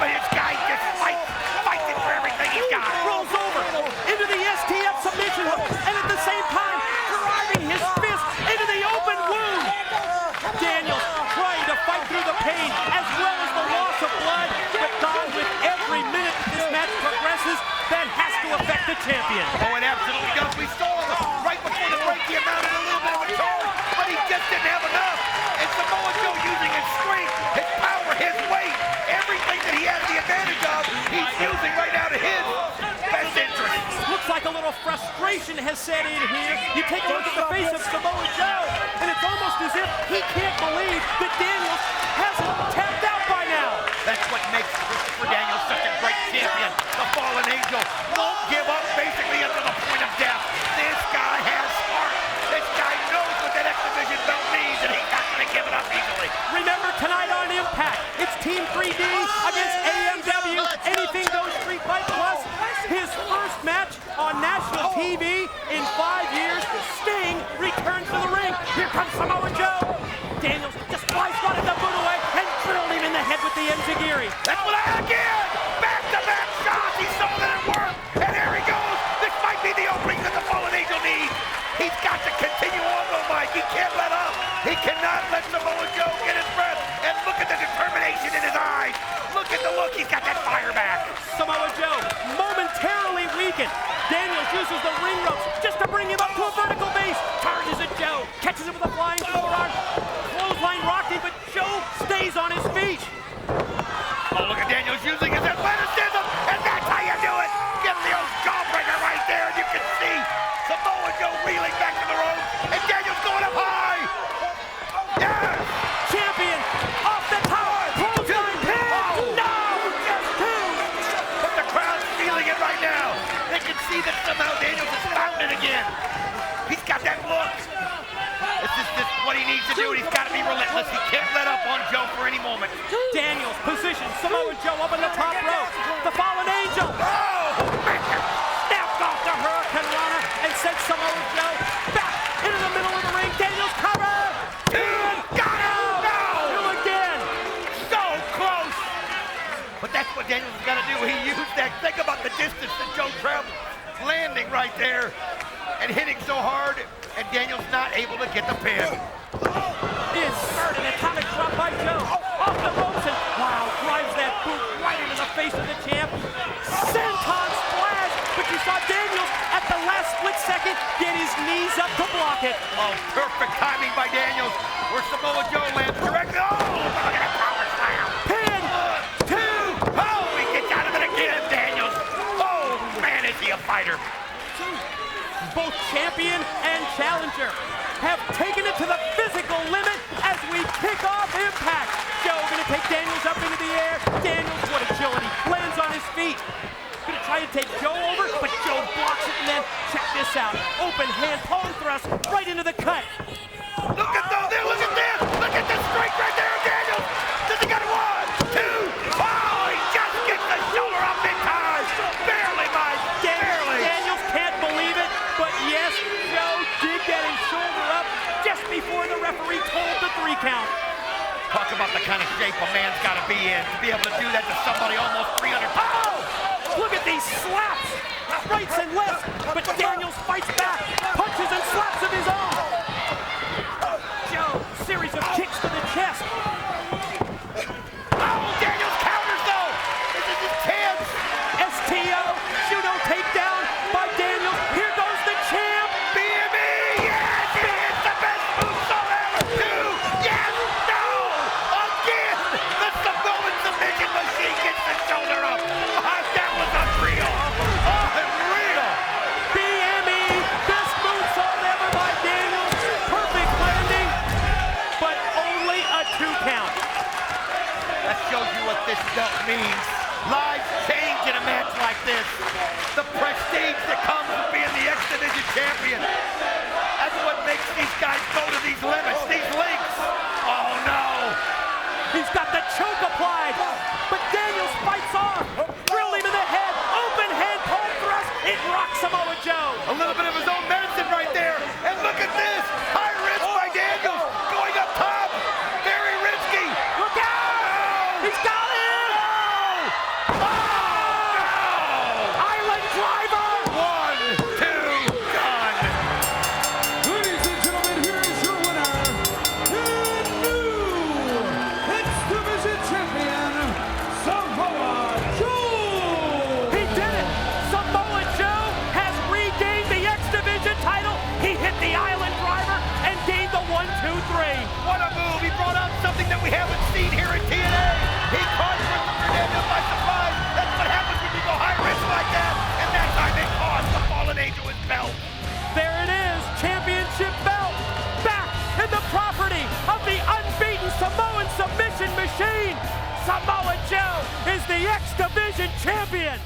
champion. Oh, it absolutely does. We saw him right before the break. He amounted a little bit of a charge, but he just didn't have enough. And Samoa Joe using his strength, his power, his weight, everything that he has the advantage of, he's using right now to his best interest. Looks like a little frustration has set in here. You take a look at the face of Samoa Joe, and it's almost as if he can't believe that Daniels hasn't tapped out by now. That's what makes Christopher Daniels such a great champion. The fallen angel won't give up basically until the point of death. This guy has heart. This guy knows what that X Division belt means, and he's not going to give it up easily. Remember tonight on Impact, it's Team 3D against AMW. Anything Goes Street Fight Plus. His first match on national TV in 5 years. Sting returns to the ring. Here comes Samoa Joe. Daniels just flies one of the boot away and drilled him in the head with the enziguri. That's what I again! Back-to-back shots! He saw that it worked! And there he goes! This might be the opening that the fallen angel needs! He's got to continue on though, Mike. He can't let up. He cannot let Samoa Joe get his breath. And look at the determination in his eyes. Look at the look. He's got that fire back. Samoa Joe momentarily weakened. Daniels uses the ring ropes just to bring him up to a vertical base. Charges at Joe. Catches him with a flying forearm. Clothesline rocked him, but Joe stays on his feet. Oh, look at Daniels using his athleticism. And that's how you do it. Get the old jawbreaker right there. And you can see Samoa Joe reeling back to the rope. And Daniels going up high. Yes! Champion off the top. Clothesline pin. No! Just two. But the crowd's feeling it right now. They can see that somehow Daniels has found it again. He's got that look. This is what he needs to do, and he's got to be relentless. He can't let up on Joe for any moment. Daniels positions Samoa Joe up on the top rope. The fallen angel. Oh! Snapped off the Hurricane Rana and sent Samoa Joe back into the middle of the ring. Daniels cover. Got him! No! Two again. So close! But that's what Daniels has got to do. He used that. Think about the distance that Joe traveled. Landing right there and hitting so hard, and Daniels not able to get the pin. Inserted atomic drop by Joe. Off the ropes and wow, drives that boot right into the face of the champ. Senton splash, but you saw Daniels at the last split second get his knees up to block it. Oh, perfect timing by Daniels. Where Samoa Joe lands directly. Oh, look at that power slam. Pin. 2. Oh, he gets out of it again, Daniels. Oh, man, is he a fighter. Both champion and challenger have taken it to the physical limit as we kick off Impact. Joe gonna take Daniels up into the air. Daniels, what agility, lands on his feet. Gonna try to take Joe over, but Joe blocks it, and then check this out. Open hand palm thrust right into the cut. Look at those there, look at this. Look at this strike right there, Daniels. Does he got 1, 2. Oh, he just gets the shoulder up in time. Barely, Mike, barely. Daniels can't believe it, but yes, Joe did get his shoulder up just before the referee told the 3 count. Talk about the kind of shape a man's got to be in to be able to do that to somebody almost 300 pounds. Look at these slaps, rights and lefts, but Daniels fights back, punches and slaps of his own. Joe, series of kicks to the chest. Oh, Daniels counters though. This is his chance. STO, judo takedown by Daniels. Here goes the champ. BME, yes, he hits the best moonsault ever. 2, yes, no, again. The Samoan submission machine gets the shoulder up. That was unreal. Unreal. BME, best moonsault ever by Daniels. Perfect landing, but only a 2 count. That shows you what this belt means. Lives change in a match like this. The prestige that comes with being the X Division champion. That's what makes these guys go to these limits, these lengths. Oh no. He's got the choke applied, but Daniels fights off. Drill him in the head. Open hand palm thrust. It rocks Samoa Joe. A little bit of his own medicine right there. And look at this. High risk by Daniels. Going up top. Very risky. Look out. He's got it. Oh, no. Island driver. 1, 2, done. that we haven't seen here in TNA. He caught Christopher Daniels by surprise. That's what happens when you go high risk like that. And that time they cost the Fallen Angel his belt. There it is, championship belt, back in the property of the unbeaten Samoan submission machine. Samoa Joe is the X Division champion.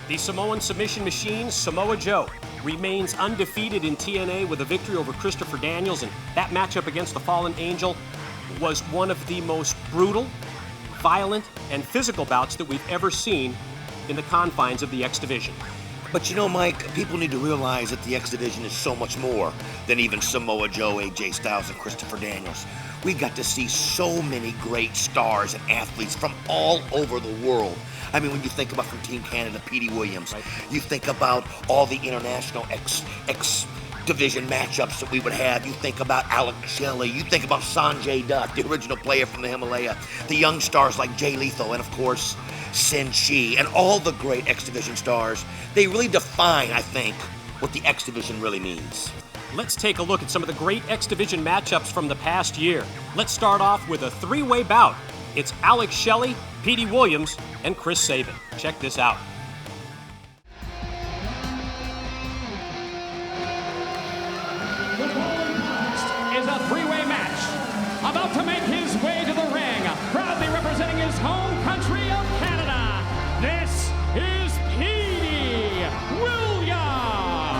The Samoan submission machine, Samoa Joe, remains undefeated in TNA with a victory over Christopher Daniels, and that matchup against the Fallen Angel was one of the most brutal, violent, and physical bouts that we've ever seen in the confines of the X Division. But you know, Mike, people need to realize that the X Division is so much more than even Samoa Joe, AJ Styles, and Christopher Daniels. We got to see so many great stars and athletes from all over the world. I mean, when you think about from Team Canada, Petey Williams, right? You think about all the international X Division matchups that we would have. You think about Alex Shelley. You think about Sanjay Dutt, the original player from the Himalaya. The young stars like Jay Lethal and, of course, Sin Chi, and all the great X Division stars. They really define, I think, what the X Division really means. Let's take a look at some of the great X Division matchups from the past year. Let's start off with a three-way bout. It's Alex Shelley, Petey Williams, and Chris Sabin. Check this out. The following contest is a three-way match. About to make his way to the ring, proudly representing his home country of Canada, this is Petey Williams.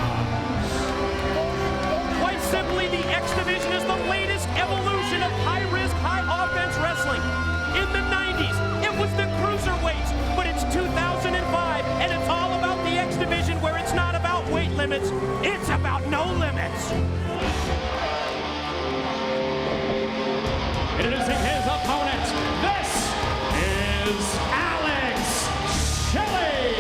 Quite simply, the X Division is the latest evolution of high-risk, high-offense wrestling. In the 90s, it was the cruiserweights, but it's 2005, and it's all about the X Division, where it's not about weight limits, it's about no limits. Introducing his opponent, this is Alex Shelley.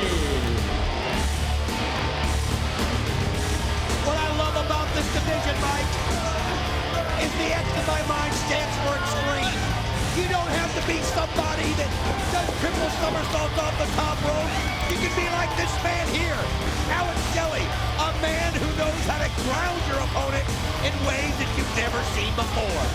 What I love about this division, Mike, is the X in my mind stands for extreme. You don't have to be somebody that does triple somersaults off the top rope. You can be like this man here, Alex Shelley, a man who knows how to ground your opponent in ways that you've never seen before.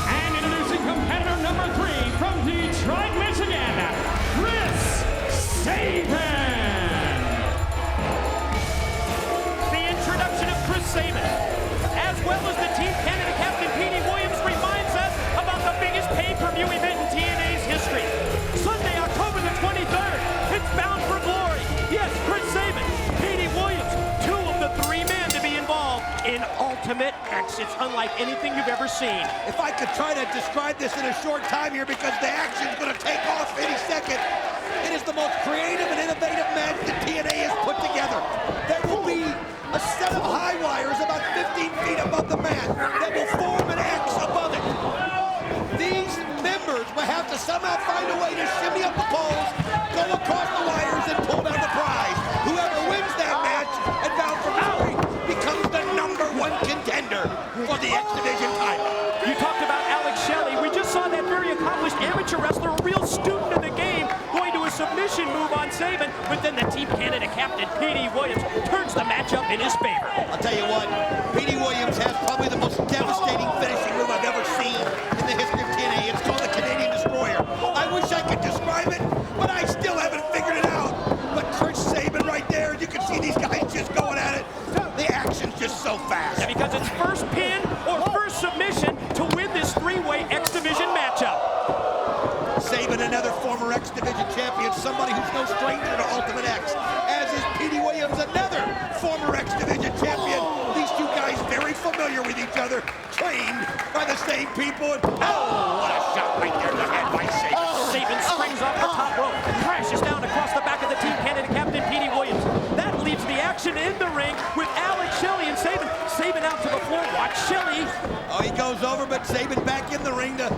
And introducing competitor number 3 from Detroit, Michigan, Chris Sabin. The introduction of Chris Sabin, as well as the Team Canada captain Petey Williams, reminds us about the biggest pay-per-view event in TNA's history. Sunday, October the 23rd, it's Bound for Glory. Yes, Chris Sabin, Petey Williams, 2 of the 3 men to be involved in Ultimate X. It's unlike anything you've ever seen. If I could try to describe this in a short time here, because the action's going to take off any second, it is the most creative and innovative match that TNA has put together. There will be a set of high wires about 15 feet above the mat that will form an X above it. These members will have to somehow find a way to shimmy up the poles, go across the wires, and pull down the prize. Whoever wins that match and Bound for Glory becomes the #1 contender for the X Division title. You talked about Alex Shelley. We just saw that very accomplished amateur wrestler, a real student of the game, going to a submission move on Sabin, but then the Team Canada captain, Petey Williams, turns the matchup in his favor. I'll tell you what, Petey Williams has probably the most devastating finishing move I've ever seen in the history of TNA. It's called the Canadian Destroyer. I wish I could describe it, but I still haven't figured it out. But Chris Sabin right there, you can see these guys just going at it. The action's just so fast. Yeah, because it's first pin or first submission to win this 3-way X Division matchup. Sabin, another former X Division champion, somebody who's no stranger to Ultimate X, as is Petey Williams, another former X Division champion. These two guys very familiar with each other, trained by the same people. Oh, what a shot right there in the head by Sabin. Sabin springs off the top rope, crashes down across the back of the Team Canada captain, Petey Williams. That leaves the action in the ring with Alex Shelley and Sabin. Sabin out to the floor, watch Shelley. Oh, he goes over, but Sabin back in the ring to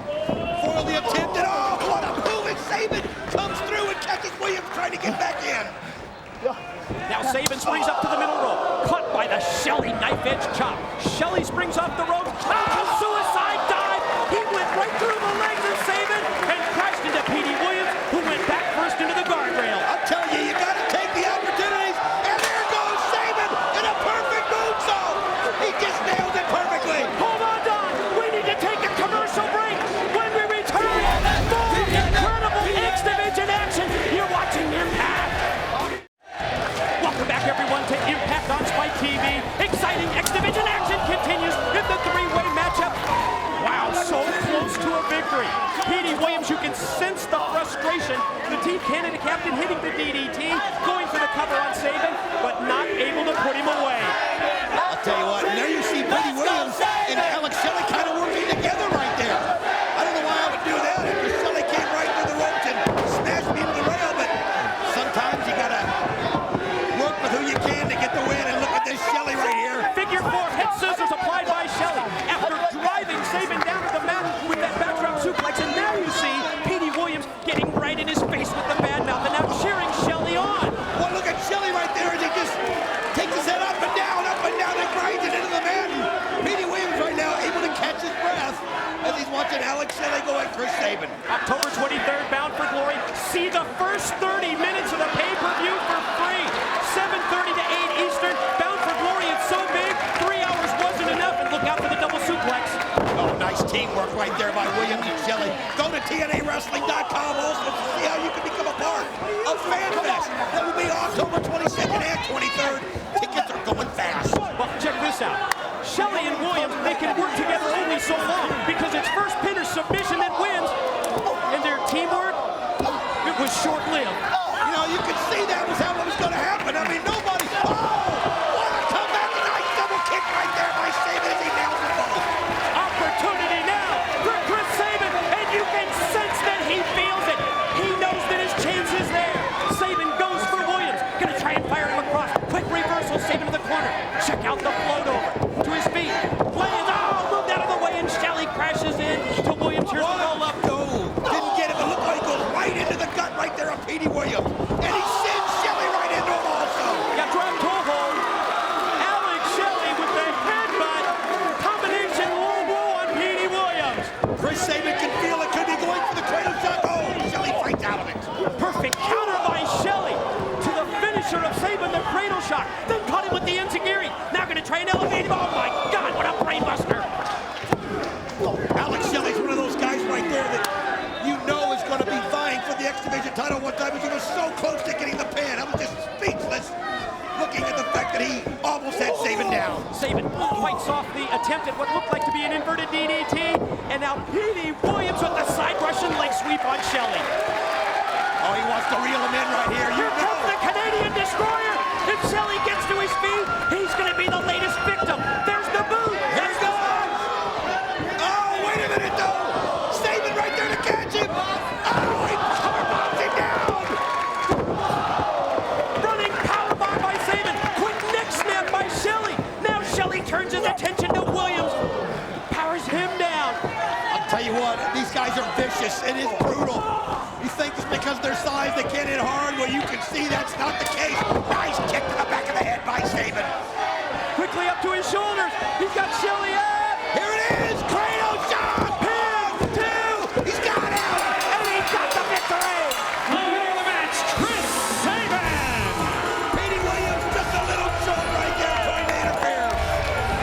foil the attempt. And oh, what a move! And Sabin comes through and catches Williams trying to get back in. Now Sabin springs up to the middle rope, caught by the Shelley knife-edge chop. Shelley springs off the rope, suicide dive. He went right through the legs of Sabin and crashed into Petey Williams, who went back first into the guardrail. I'll tell you, you got to take the opportunities. And there goes Sabin in a perfect moonsault. and hitting the DDT, going for the cover on Sabin, but not able to put him away. I'll tell you what, now you see Petey Williams and Alex Shelley kind of working together right there. I don't know why I would do that if Shelley came right through the ropes and smashed me into the rail, but sometimes you gotta work with who you can to get the win, and look at this Shelley right here. Figure 4 head scissors applied by Shelley after driving Sabin down to the mat with that backdrop suplex, and now you see Petey Williams getting right in his face with the bad mouth and now cheering Shelley on. Well, look at Shelley right there as he just takes his head up and down, and grinds it into the mat. Petey Williams right now able to catch his breath as he's watching Alex Shelley go at Chris Sabin. October 23rd, Bound for Glory. See the first 30 minutes of the pay-per-view for free. 7:30 to 8 Eastern. Bound for Glory, it's so big, 3 hours wasn't enough. And look out for the double suplex. Oh, nice teamwork right there by Williams and Shelley. Go to TNAWrestling.com also to see how you can become a part of FanFest. That will be October 22nd and 23rd. Tickets are going fast. Well, check this out. Shelley and Williams, they can work together only so long because it's first pin or submission that wins. And their teamwork, it was short-lived. You know, you could see that was how it was going to happen. I mean, nobody. Oh, what a comeback. Nice double kick right there by Sabin as he nails them both. Opportunity now for Chris Sabin, and you can sense that he feels it. He knows that his chance is there. Sabin goes for Williams. Gonna try and fire him across. Quick reversal, Sabin to the corner. Check out the float over to his feet. Lands, moved out of the way, and Shelley crashes in to Williams. Here's the roll up. Didn't get it, but look like he goes right into the gut right there of Petey Williams. And he sends Shelley right into him also. Got drop toe hold. Alex Shelley with the headbutt. Combination low blow on Petey Williams. Chris Sabin can feel it. Could be going for the cradle shot. Oh, Shelley fights out of it. Perfect counter by Shelley to the finisher of Sabin, the cradle shot. Then caught him with the enziguri. Now going to try and elevate him. Oh my God, what a brainbuster. Alex Shelley's one of those guys right there that you know is going to be vying for the X Division title one time. He was so close to getting the pin. I was just speechless looking at the fact that he almost had Sabin down. Sabin fights off the attempt at what looked like to be an inverted DDT. And now Petey Williams with the side Russian leg sweep on Shelley. Oh, he wants to reel him in right here. Here comes the Canadian Destroyer. If Shelley gets to his feet, he's going to be the latest victim. There's the boot. There's the one. Oh, wait a minute, though. Sabin right there to catch him. Oh, he powerbombs him down. Running powerbomb by Sabin. Quick neck snap by Shelley. Now Shelley turns his attention to Williams. Powers him down. I'll tell you what, these guys are vicious. It is brutal. You think it's because of their size they can't hit hard? Well, you can see that's not the case. Nice kick to the back of the head by Sabin. Quickly up to his shoulders. He's got Shelley up. Here it is. Cradle shot. Pin. 2. He's got him. And he got the victory. The winner of the match, Chris Sabin. Petey Williams just a little short right there trying to interfere.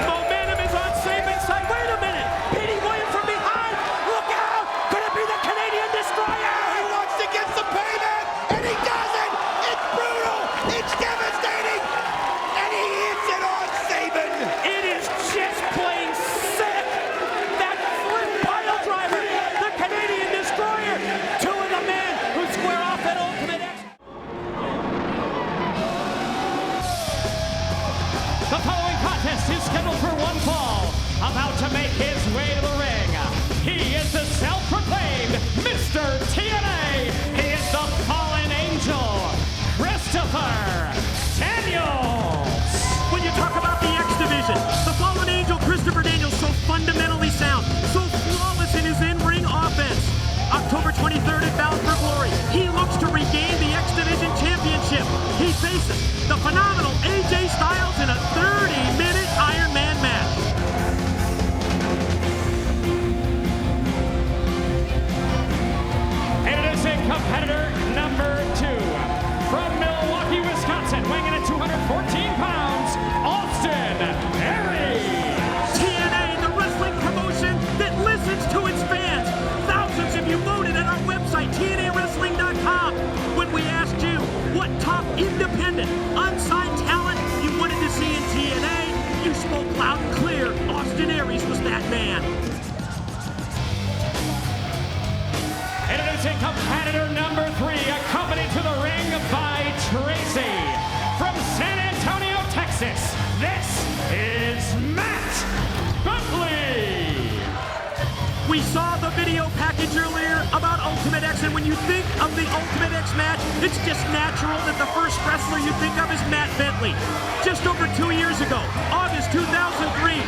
Momentum is on Sabin's side. Wait a minute. Petey Williams from behind. Look out. Could it be the Canadian Destroyer? He wants to get some payback, and he does it. It's brutal. It's devastating. And he hits it on Sabin. It is just plain sick. That flip pile driver, the Canadian Destroyer. 2 of the men who square off at Ultimate X. The following contest is scheduled for one fall. About to make his way to the ring, he is the self-proclaimed Mr. TNA. He is the fallen angel, Christopher Daniels. When you talk about the X Division, the fallen angel Christopher Daniels so fundamentally sound, so flawless in his in-ring offense. October 23rd at Bound for Glory, he looks to regain the X Division Championship. He faces the phenomenal AJ Styles in a 30-minute Iron Man match. And it is in competitor number 2 from Milwaukee, Wisconsin, weighing in at 214 pounds, Austin Aries. TNA, the wrestling promotion that listens to its fans. Thousands of you voted at our website, TNAWrestling.com, when we asked you what top independent, unsigned talent you wanted to Ultimate X match, it's just natural that the first wrestler you think of is Matt Bentley. Just over 2 years ago, August 2003,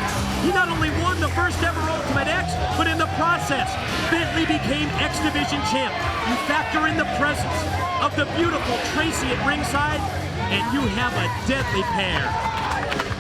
he not only won the first ever Ultimate X, but in the process, Bentley became X Division champ. You factor in the presence of the beautiful Tracy at ringside, and you have a deadly pair.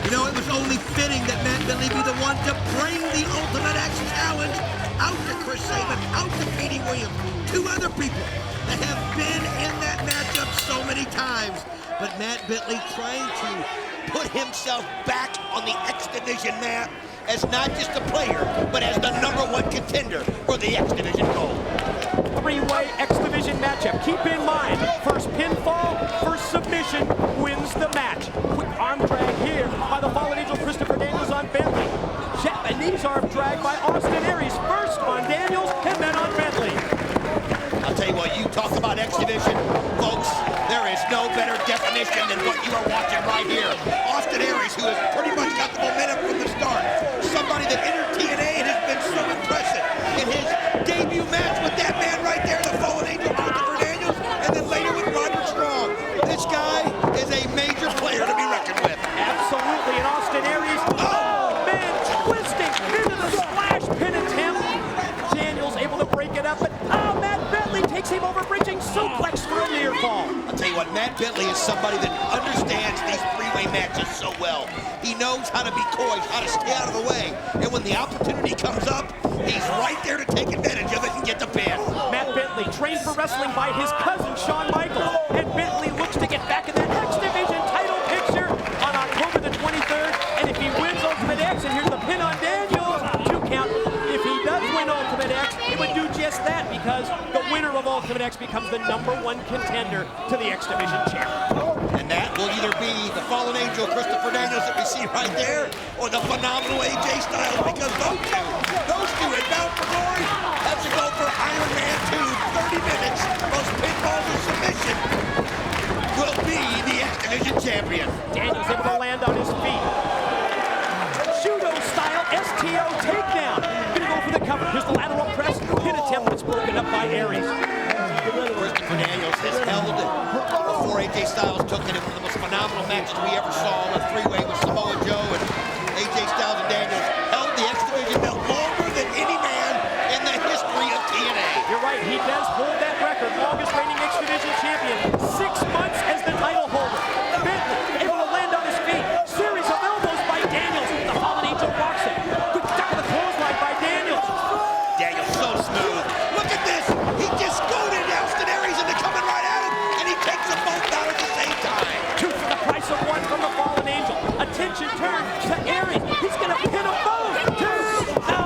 You know, it was only fitting that Matt Bentley be the one to bring the Ultimate X Challenge out to Chris Sabin, out to Petey Williams, two other people that have been in that matchup so many times. But Matt Bentley trying to put himself back on the X Division map as not just a player, but as the #1 contender for the X Division gold. Three-way X Division matchup. Keep in mind, first pinfall, first submission wins the match. Quick arm drag here by the Fallen Angel Christopher Daniels on Bentley. Japanese arm drag by Austin Aries, first on Daniels and then on Bentley. I'll tell you what, you talk about X Division, folks, there is no better definition than what you are watching right here. Austin Aries, who has pretty much got the momentum from the start. Somebody that entered TNA and has been so impressive in his debut match with that man right there, the Fallen Angel Christopher Daniels, and then later with Roderick Strong. This guy is a major player to be reckoned with. Absolutely, and Austin Aries, oh man, twisting into the splash pin attempt. Daniels able to break it up, but Matt Bentley takes him over, bridging suplex for a near fall. I'll tell you what, Matt Bentley is somebody that understands these three-way matches so well. He knows how to be coy, how to stay out of the way, and when the opportunity comes up, he's right there to take advantage of it and get the pin. Matt Bentley, trained for wrestling by his cousin Shawn Michaels, and Bentley looks to get back in that X Division title picture on October the 23rd, and if he wins Ultimate X, and here's the pin on Daniels, 2 count. If he does win Ultimate X, it would do just that, because the winner of Ultimate X becomes the #1 contender to the X Division champ. And that will either be the Fallen Angel Christopher Daniels that we see right there, or the phenomenal AJ Styles, because those two in Bound for Glory have to go for Iron Man 2, 30 minutes, most pinfalls and submission, will be the X Division champion. Daniels able to land on his feet. Judo style STO takedown. Gonna go for the cover. Here's the lateral press. Pin attempt that's broken up by Aries. Christopher Daniels has held, before AJ Styles took it, in one of the most phenomenal matches we ever saw, a three-way with Samoa Joe and AJ Styles and Daniels, held the X Division belt longer than any man in the history of TNA. You're right, he does hold that record, longest reigning X Division champion, 6 months as the title holder. Bentley able to land on his feet, series of elbows by Daniels. The Fallen Angel walks it. Good duck of the clothesline by Daniels. Daniels so smooth. Look at this. He just goaded Austin Aries into coming right at him, and he takes them both out at the same time. 2 for the price of 1 from the Fallen Angel. Attention turn to Aries. He's going to pin them both. 2. No.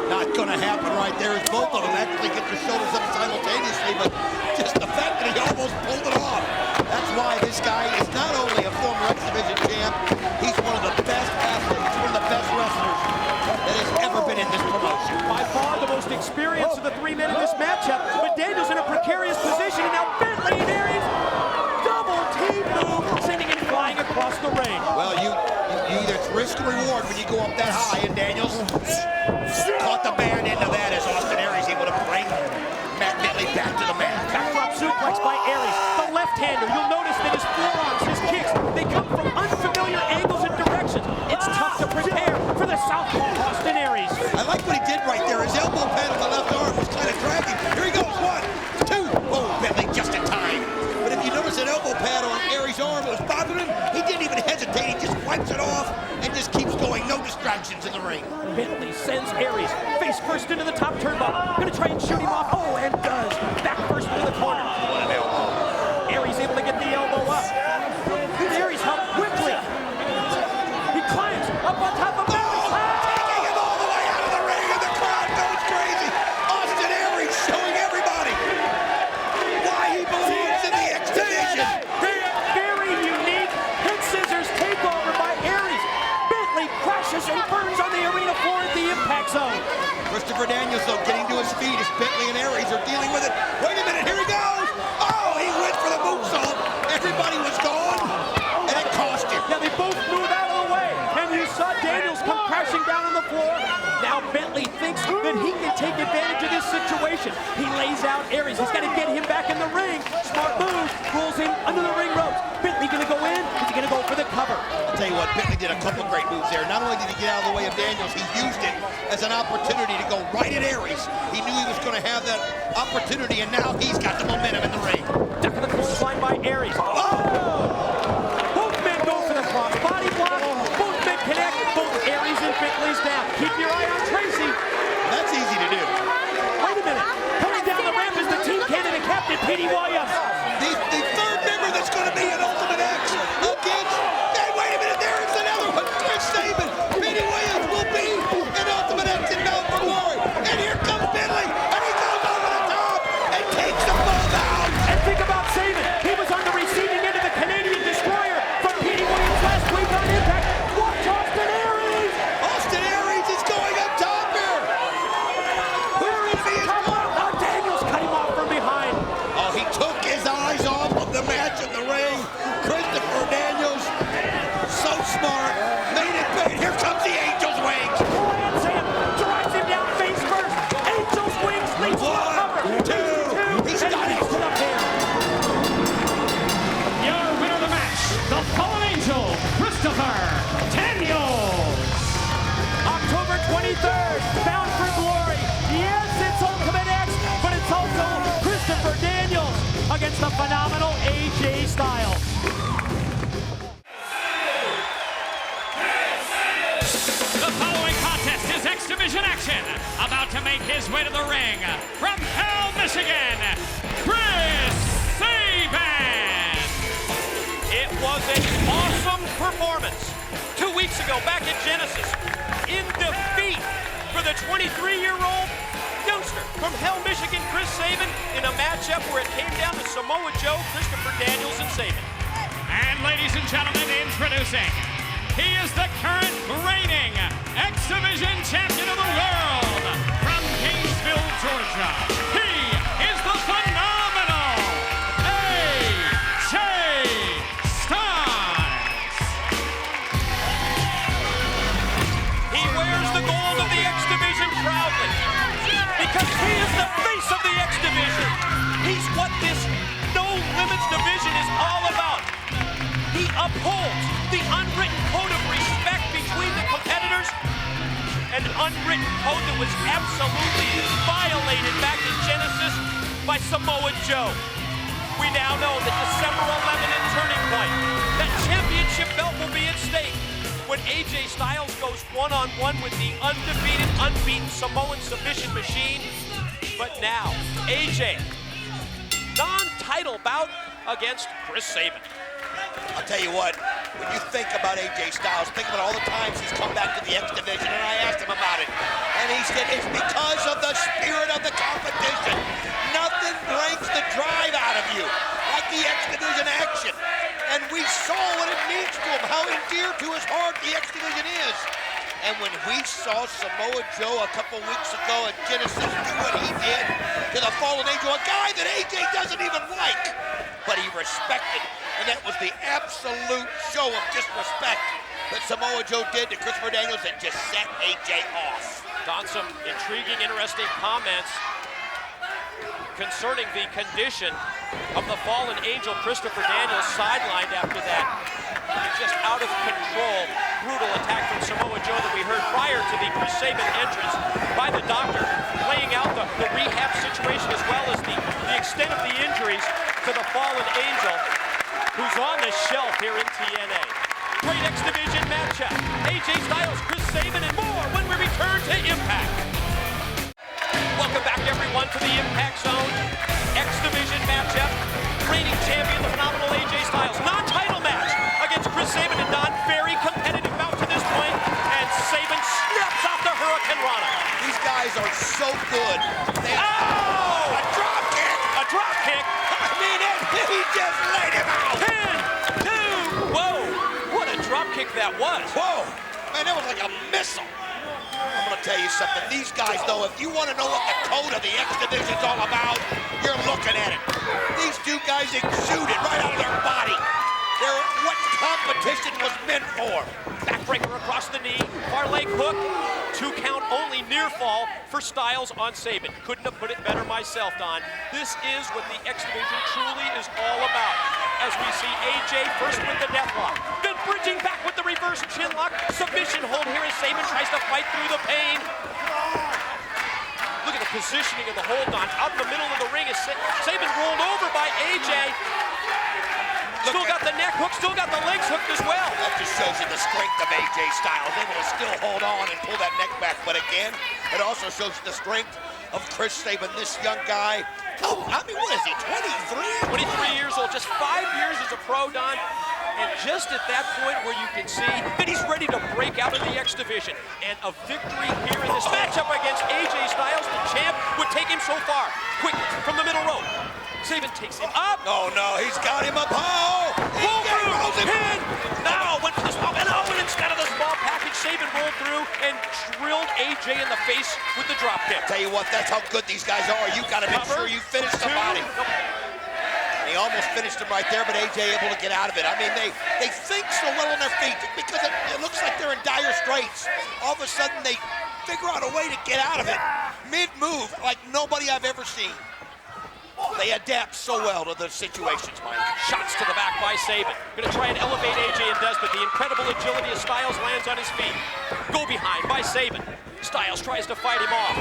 Not going to happen right there as both of them actually get their shoulders up simultaneously, but just the fact that he almost pulled it off. That's why this guy is not only a former X Division champ, he's one of the best athletes, one of the best wrestlers that has ever been in this promotion. By far the most experienced of the 3 men in this matchup, but Daniels in a precarious position, and now Bentley and Aries double team move, sending him flying across the ring. Well, you either it's risk or reward when you go up that high, and Daniels caught the band end of that as Austin Aries able to bring Matt Bentley back to the mat. Backdrop suplex by Aries, the left-hander. You'll notice that his forearms, his kicks, they come from unfamiliar angles and directions. It's tough to prepare for the southpaw Austin Aries. I like what he did right there. His elbow pad on the left arm was kind of dragging. Here he goes, 1, 2. Oh, Bentley just in time. But if you notice that elbow pad on Aries' arm was bothering him, he didn't even hesitate. He just wipes it off and just keeps going. No distractions in the ring. Bentley sends Aries face first into the top turnbuckle. Gonna try and shoot him off. Oh, and does. Back first into the corner. What an elbow. Aries able to get the elbow up. Aries helped quickly. He climbs up on top of Bentley. Taking him all the way out of the ring, and the crowd goes crazy. Austin Aries showing everybody why he belongs in the X Division. Very unique hit scissors takeover by Aries. Bentley crashes and burns on the arena floor at the impact zone. Christopher Daniels, though, getting to his feet as Bentley and Aries are dealing with it. Wait a minute, here he goes. Oh, he went for the moonsault. Everybody was gone, and it cost him. Yeah, they both move out of the way, and you saw Daniels come crashing down on the floor. Now Bentley thinks that he can take advantage of this situation. He lays out Aries. He's got to get him back in the ring. Smart move. Rolls him under the ring ropes. Bentley going to go in. Is he going to go for the cover? I'll tell you what, Bentley did a couple great moves there. Not only did he get out of the way of Daniels, he used it as an opportunity to go right at Aries. He knew he was going to have that opportunity, and now he's got the momentum in the ring. Duck in the clothesline by Aries. Both men go for the cross body block. Both men connect. Both Aries and Bentley's down. Keep your eye on Tracy. That's easy to do. Wait a minute. Coming down the ramp is the Team Canada captain, Petey Williams. The third member that's going to be an Ultimate X against... Hey, wait a minute, there's another one. Chris Sabin. Petey Williams will be an Ultimate X in Bound for Glory. And here comes Bentley, and he goes over the top and takes them both out. And think about Sabin. He was on the receiving end of the Canadian Destroyer from Petey Williams last week on Impact. Watch Austin Aries. Austin Aries is going up top here. Who's going to be his partner? Now Daniels cut him off from behind. Oh, he took his eyes off of the match in the ring. Christopher Daniels, so smart, made it big. Here comes the Angel's Wings. Lands him, drives him down face first. Angel's Wings leads to the cover. 1, 2, he's got it. Up there. Your winner of the match, the Fallen Angel, Christopher Daniels. October 23rd, Bound for Glory. Yes, it's Ultimate X, but it's also Christopher Daniels against the phenomenal AJ Styles. The following contest is X Division action. About to make his way to the ring, from Hell, Michigan, Chris Sabin. It was an awesome performance 2 weeks ago back at Genesis in defeat for the 23-year-old youngster from Hell, Michigan, Chris Sabin, in a matchup where it came down to Samoa Joe, Christopher Daniels, and Sabin. And ladies and gentlemen, introducing, he is the current reigning X Division champion of the world from Gainesville, Georgia. He is the phenomenal AJ Styles. He wears the gold of the X Division proudly because he is the face of the X Division. He's what this No Limits division is all about. He upholds the unwritten code of respect between the competitors, an unwritten code that was absolutely violated back in Genesis by Samoa Joe. We now know that December 11 is turning point. That championship belt will be at stake when AJ Styles goes one-on-one with the undefeated, unbeaten Samoan submission machine. But now, AJ, non-title bout against Chris Sabin. I'll tell you what, when you think about AJ Styles, think about all the times he's come back to the X Division, and I asked him about it. And he said it's because of the spirit of the competition. Nothing breaks the drive out of you like the X Division action. And we saw what it means to him, how endeared to his heart the X Division is. And when we saw Samoa Joe a couple weeks ago at Genesis do what he did to the Fallen Angel, a guy that AJ doesn't even like, but he respected. And that was the absolute show of disrespect that Samoa Joe did to Christopher Daniels that just set AJ off. Don, some intriguing, interesting comments concerning the condition of the fallen angel Christopher Daniels, sidelined after that just out of control brutal attack from Samoa Joe that we heard prior to the Chris Sabin entrance by the doctor, laying out the rehab situation as well as the extent of the injuries to the fallen angel, who's on the shelf here in TNA. Great X Division matchup. AJ Styles, Chris Sabin, and more when we return to Impact. Welcome back, everyone, to the Impact Zone. X Division matchup. Reigning champion, the phenomenal AJ Styles. Non-title match against Chris Sabin and Don. Very competitive bout to this point. And Sabin snaps off the Hurricane Rana. These guys are so good. Oh! A drop kick! A drop kick! I mean it! He just laid him out! 10, 2, whoa! What a drop kick that was! Whoa! Man, that was like a missile. I'm gonna tell you something. These guys, though, if you want to know what the code of the X Division's all about, you're looking at it. These two guys exude it right out of their body. They're what competition was meant for. Backbreaker across the knee, far leg hook, 2 count only near fall for Styles on Sabin. Couldn't have put it better myself, Don. This is what the X Division truly is all about. As we see AJ first with the deathlock, then bridging back with the reverse chinlock. Submission hold here as Sabin tries to fight through the pain. Look at the positioning of the hold on. Out in the middle of the ring is Sabin rolled over by AJ. Still got the neck hook, still got the legs hooked as well. That just shows you the strength of AJ Styles, able to still hold on and pull that neck back. But again, it also shows you the strength of Chris Sabin, this young guy. Oh, I mean, what is he, 23? 23 years old, just 5 years as a pro, Don. And just at that point where you can see that he's ready to break out of the X Division. And a victory here in this matchup against AJ Styles, the champ, would take him so far. Quickly, from the middle rope. Sabin takes him up. Oh, no, he's got him up. Oh! Roll through, pin! Now went for the small, and instead of the small package, Sabin rolled through and drilled AJ in the face with the drop kick. Tell you what, that's how good these guys are. You got to make sure you finish somebody. He almost finished him right there, but AJ able to get out of it. I mean, they think so well on their feet because it looks like they're in dire straits. All of a sudden, they figure out a way to get out of it mid-move like nobody I've ever seen. They adapt so well to the situations, Mike. Shots to the back by Sabin. Gonna try and elevate AJ and does, but the incredible agility of Styles lands on his feet. Go behind by Sabin. Styles tries to fight him off.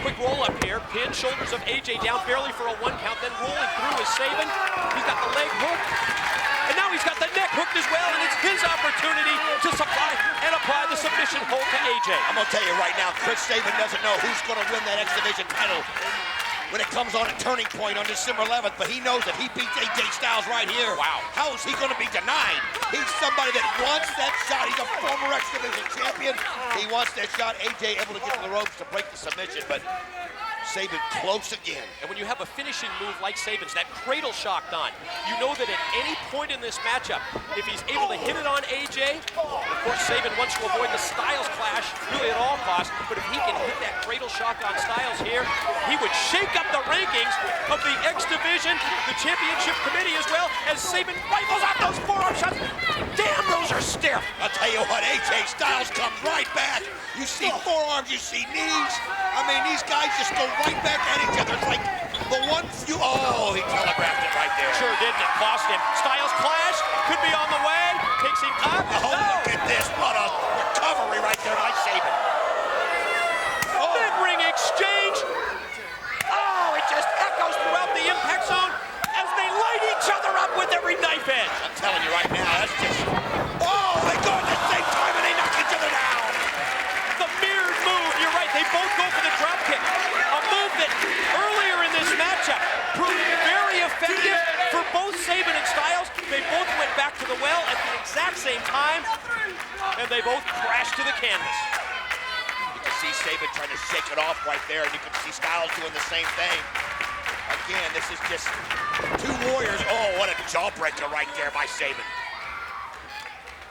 Quick roll up here, pin, shoulders of AJ down barely for a 1 count, then rolling through is Sabin. He's got the leg hook, and now he's got the neck hooked as well, and it's his opportunity to supply and apply the submission hold to AJ. I'm gonna tell you right now, Chris Sabin doesn't know who's gonna win that X Division title when it comes on a turning point on December 11th, but he knows that he beats AJ Styles right here. Wow. How is he going to be denied? He's somebody that wants that shot. He's a former X Division champion. He wants that shot. AJ able to get to the ropes to break the submission, but Sabin close again. And when you have a finishing move like Sabin's, that cradle shock, Don, you know that at any point in this matchup, if he's able to hit it on AJ, of course Sabin wants to avoid the Styles clash really at all costs, but if he can hit that cradle shock on Styles here, he would shake up the rankings of the X Division, the championship committee as well, as Sabin rifles out those forearm shots. Damn, those are stiff. I'll tell you what, AJ Styles comes right back. You see forearms, you see knees. I mean, these guys just go right back at each other. It's like the one few, oh, he telegraphed it right there. Sure did, and it cost him. Styles clash, could be on the way, takes him up. Oh, look at this, what a recovery right there by Sabin. Oh. Mid-ring exchange. Oh, it just echoes throughout the impact zone as they light each other up with every knife edge. I'm telling you right now, that's just, oh, they go at the same time and they knock each other down. The mirrored move, you're right, they both go for the drop kick. A move that earlier in this matchup proved very effective for both Sabin and Styles. They both went back to the well at the exact same time, and they both crashed to the canvas. You can see Sabin trying to shake it off right there, and you can see Styles doing the same thing. Again, this is just two warriors. Oh, what a jawbreaker right there by Sabin.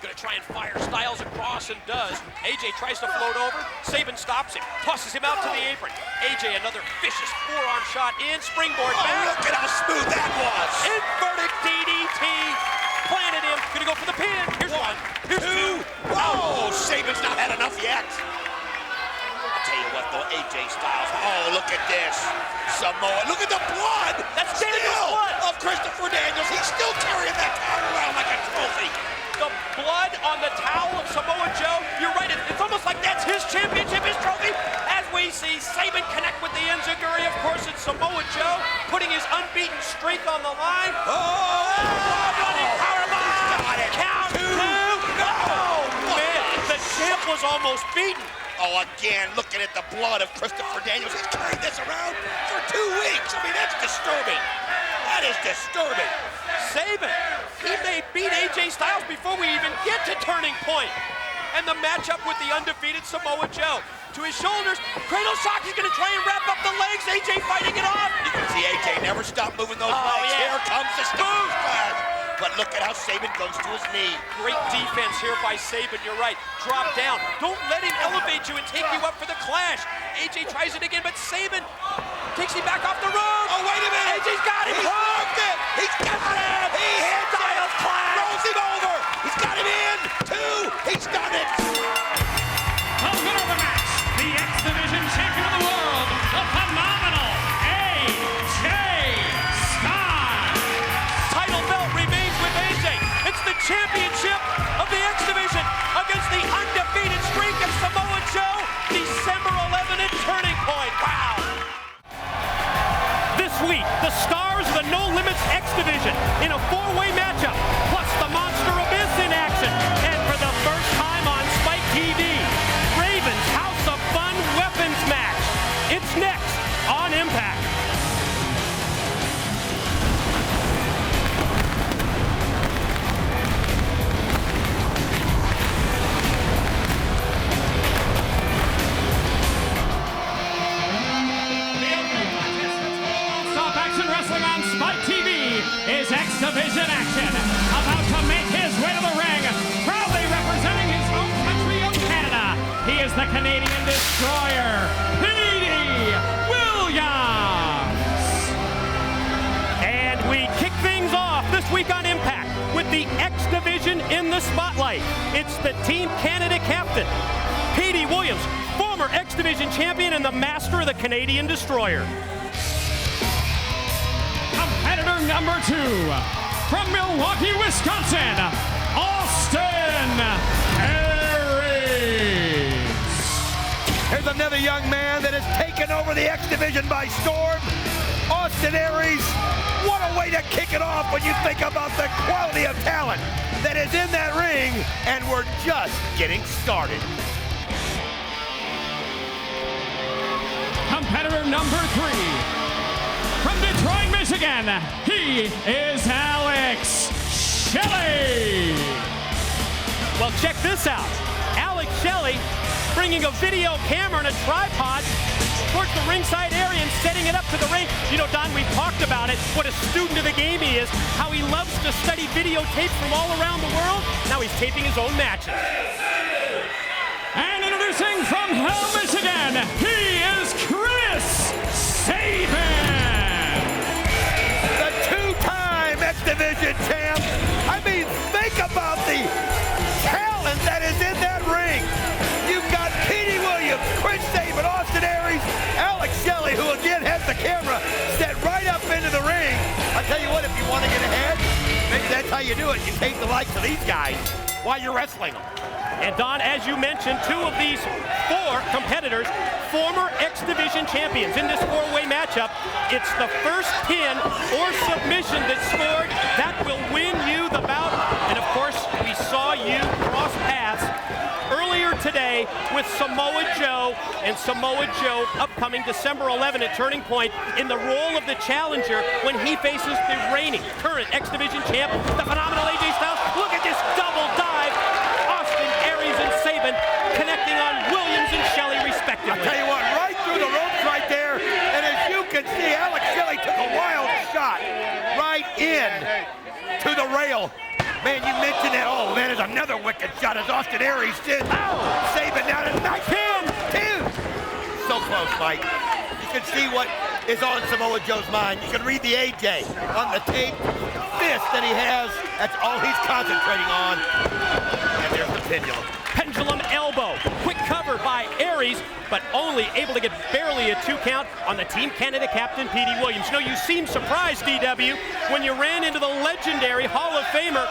Gonna try and fire Styles across and does. AJ tries to float over. Sabin stops him, tosses him out to the apron. AJ another vicious forearm shot in, springboard back. Look at how smooth that was. Inverted DDT. Planted him. Gonna go for the pin. Here's one. Here's two. Oh, Sabin's not had enough yet. I'll tell you what though, AJ Styles. Oh, look at this. Samoa. Look at the blood. That's Daniel's blood. Of Christopher Daniels. He's still carrying that towel around like a trophy. The blood on the towel of Samoa Joe. You're right, it's almost like that's his championship, his trophy. As we see Sabin connect with the Enziguri, of course, it's Samoa Joe putting his unbeaten streak on the line. Running powerbomb. Count two. Oh, man, the champ was almost beaten. Oh, again, looking at the blood of Christopher Daniels. He's carried this around for 2 weeks. I mean, that's disturbing. That is disturbing. Sabin, he may beat AJ Styles before we even get to turning point. And the matchup with the undefeated Samoa Joe. To his shoulders, cradle shock, he's gonna try and wrap up the legs. AJ fighting it off. You can see AJ never stop moving those legs. Yeah. Here comes the smooth splash. But look at how Sabin goes to his knee. Great defense here by Sabin, you're right. Drop down. Don't let him elevate you and take you up for the clash. AJ tries it again, but Sabin takes him back off the road. Oh, wait a minute. AJ's got him. He's hooked it. He's got him. He hits Styles clash. Rolls him over. He's got him in. Two. He's done it. The winner of the match championship of the X Division against the undefeated streak of Samoa Joe, December 11 at Turning Point. Wow! This week, the stars of the No Limits X Division in a four-way matchup, plus the Monster Abyss in action. And for the first time on Spike TV, Raven's House of Fun Weapons match. It's next on Impact. Is X Division action, about to make his way to the ring, proudly representing his home country of Canada. He is the Canadian Destroyer, Petey Williams. And we kick things off this week on Impact with the X Division in the spotlight. It's the Team Canada captain, Petey Williams, former X Division champion and the master of the Canadian Destroyer. Competitor number 2, from Milwaukee, Wisconsin, Austin Aries. Here's another young man that has taken over the X Division by storm. Austin Aries, what a way to kick it off when you think about the quality of talent that is in that ring, and we're just getting started. Competitor number 3, from Detroit, Michigan, he is Alex Shelley. Well, check this out. Alex Shelley bringing a video camera and a tripod towards the ringside area and setting it up to the ring. You know, Don, we've talked about it, what a student of the game he is, how he loves to study videotapes from all around the world. Now he's taping his own matches. And introducing from Hell, Michigan, he is Chris Sabin. X Division champ. I mean, think about the talent that is in that ring. You've got Petey Williams, Chris Sabin, Austin Aries, Alex Shelley, who again has the camera set right up into the ring. I tell you what, if you want to get ahead, maybe that's how you do it. You take the likes of these guys while you're wrestling them. And Don, as you mentioned, 2 of these 4 competitors, former X Division champions in this 4-way matchup. It's the first pin or submission that's scored that will win you the bout. And of course, we saw you cross paths earlier today with Samoa Joe, and Samoa Joe upcoming December 11 at Turning Point in the role of the challenger when he faces the reigning current X Division champ, the phenomenal AJ Styles. Look at this double dive. Sabin connecting on Williams and Shelley respectively. I'll tell you what, right through the ropes right there, and as you can see, Alex Shelley took a wild shot right in to the rail. Man, you mentioned that. Oh, man, there's another wicked shot as Austin Aries did. Oh, Sabin down at 10. So close, Mike. You can see what is on Samoa Joe's mind. You can read the AJ on the tape fist that he has. That's all he's concentrating on. And there's the pendulum. Pendulum elbow, quick cover by Aries, but only able to get barely a 2 count on the Team Canada captain, Petey Williams. You know, you seemed surprised, DW, when you ran into the legendary Hall of Famer,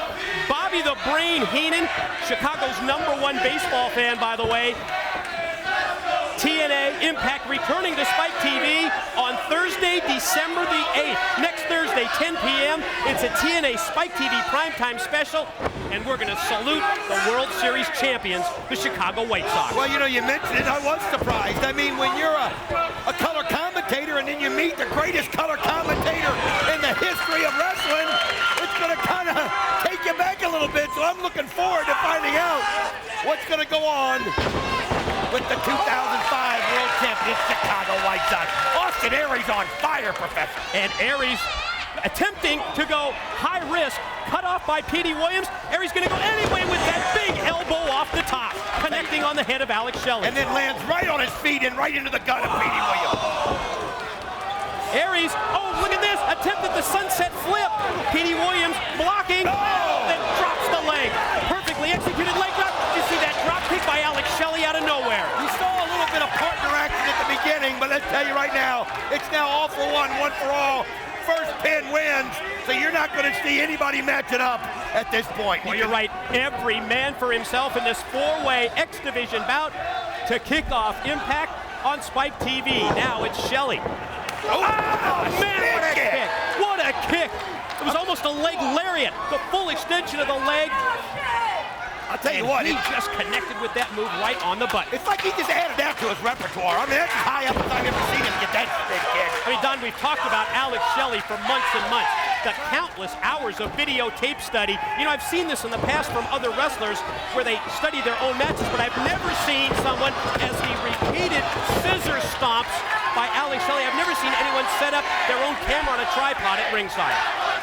Bobby the Brain Heenan, Chicago's #1 baseball fan, by the way. TNA Impact returning to Spike TV on Thursday, December the 8th. Next Thursday, 10 p.m. It's a TNA Spike TV primetime special, and we're going to salute the World Series champions, the Chicago White Sox. Well, you know, you mentioned it. I was surprised. I mean, when you're a color commentator and then you meet the greatest color commentator in the history of wrestling, it's going to kind of take you back a little bit. So I'm looking forward to finding out what's going to go on with the 2005 World Champion Chicago White Sox. Austin Aries on fire, Professor. And Aries attempting to go high risk, cut off by Petey Williams. Aries going to go anyway with that big elbow off the top, connecting on the head of Alex Shelley. And then lands right on his feet and right into the gut of Petey Williams. Aries, oh, look at this, attempted the sunset flip. Petey Williams blocking, then drops the leg. Perfectly executed leg drop. You see that drop kick by Alex Shelley out of nowhere. We saw a little bit of partner action at the beginning, but let's tell you right now, it's now all for one for all. First pin wins, so you're not going to see anybody matching up at this point. Well, you're right. Every man for himself in this four-way X Division bout to kick off Impact on Spike TV. Now it's Shelley. Oh, man, what a kick! What a kick! It was almost a leg lariat, the full extension of the leg. I'll tell you what, he just connected with that move right on the butt. It's like he just added that to his repertoire. I mean, that's as high up as I've ever seen him get that big kick. I mean, Don, we've talked about Alex Shelley for months and months. The countless hours of videotape study. You know, I've seen this in the past from other wrestlers where they study their own matches, but I've never seen someone as the repeated scissor stomps by Alex Shelley. I've never seen anyone set up their own camera on a tripod at ringside.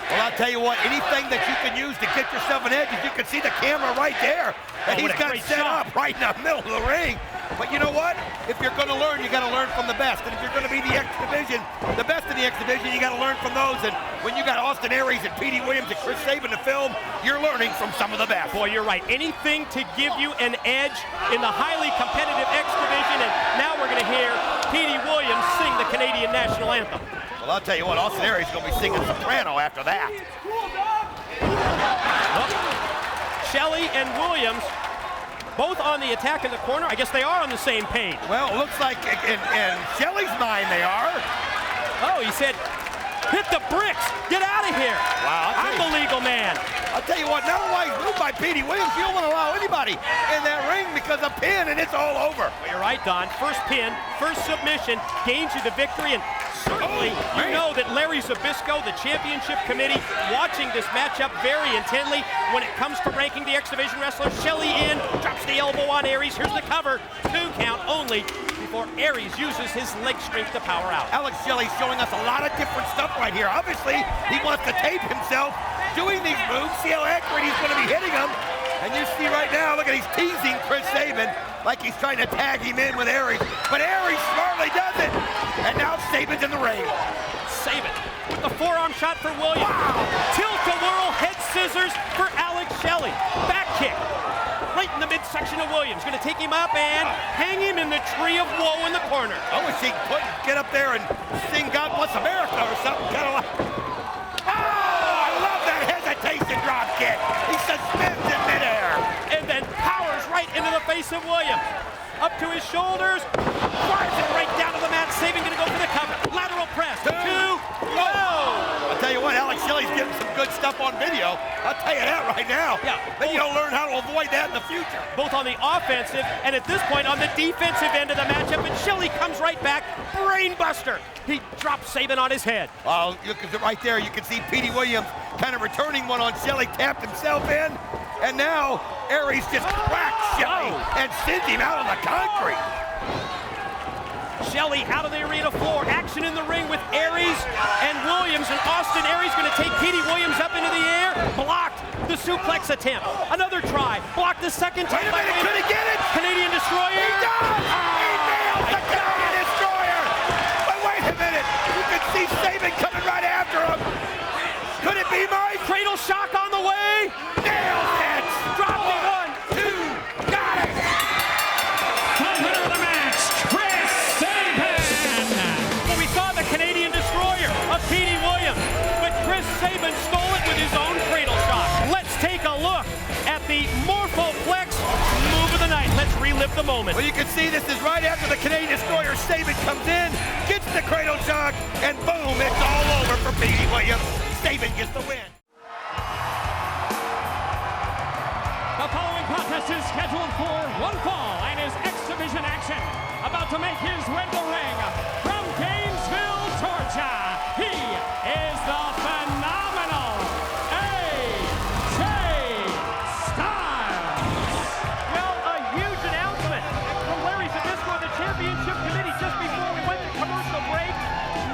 Well, I'll tell you what, anything that you can use to get yourself an edge, you can see the camera right there. And he's got it set up right in the middle of the ring. But you know what? If you're going to learn, you got to learn from the best. And if you're going to be the X Division, the best in the X Division, you got to learn from those. And when you got Austin Aries and Petey Williams and Chris Sabin to film, you're learning from some of the best. Boy, you're right. Anything to give you an edge in the highly competitive X Division. And now we're going to hear Petey Williams sing the Canadian National Anthem. Well, I'll tell you what, Austin Aries is going to be singing soprano after that. Shelley and Williams both on the attack in the corner. I guess they are on the same page. Well, it looks like in Shelley's mind they are. Oh, he said, hit the bricks. Get out of here. Wow. I'm the legal man. I'll tell you what, now why he's moved by Petey Williams, you don't want to allow anybody in that ring because a pin and it's all over. Well, you're right, Don. First pin, first submission, gains you the victory, and certainly you know that Larry Zbyszko, the championship committee, watching this matchup very intently when it comes to ranking the X Division wrestlers. Shelley in, drops the elbow on Aries. Here's the cover, 2 count only before Aries uses his leg strength to power out. Alex Shelley showing us a lot of different stuff right here. Obviously, he wants to tape himself doing these moves, see how accurate he's going to be hitting them. And you see right now, look at he's teasing Chris Sabin like he's trying to tag him in with Aries. But Aries smartly does it. And now Sabin's in the ring. Sabin with the forearm shot for Williams. Wow. Tilt-a-whirl head scissors for Alex Shelley. Back kick right in the midsection of Williams. Going to take him up and hang him in the tree of woe in the corner. I wish he could get up there and sing God Bless America or something. Kind of like, oh, I love that hesitation drop kick. He suspends in midair. And then powers right into the face of Williams. Up to his shoulders, fires it right down to the mat. Sabin going to go for the cover. Lateral press. 2, I'll tell you what, Alex Shelley's getting some good stuff on video. I'll tell you that right now. Yeah. Then you'll learn how to avoid that in the future. Both on the offensive and at this point on the defensive end of the matchup. And Shelley comes right back. Brainbuster. He drops Sabin on his head. Oh, look at it right there. You can see Petey Williams kind of returning one on Shelley, tapped himself in. And now Aries just cracks Shelley and sends him out on the concrete. Shelley out of the arena floor. Action in the ring with Aries and Williams. And Austin Aries going to take Petey Williams up into the air. Blocked the suplex attempt. Another try. Blocked the second time. Wait a minute, could he get it? Canadian Destroyer. He does! He nails the Canadian Destroyer! But wait a minute, you can see Sabin coming right after him. Could it be Mike? Cradle shock on the way. Nails it! Drop it. 1, 2, got it! The winner of the match, Chris Sabin. Well, we saw the Canadian Destroyer of Petey Williams, but Chris Sabin stole it with his own cradle shock. Let's take a look at the Morphoplex move of the night. Let's relive the moment. Well, you can see this is right after the Canadian Destroyer. Sabin comes in, gets the cradle shock, and boom, it's all over for Petey Williams. Sabin gets the win. The following contest is scheduled for one fall and is X Division action. About to make his way to the ring from Gainesville, Georgia. He is the phenomenal AJ Styles. Well, a huge announcement from Larry Zbyszko of the championship committee just before we went to commercial break.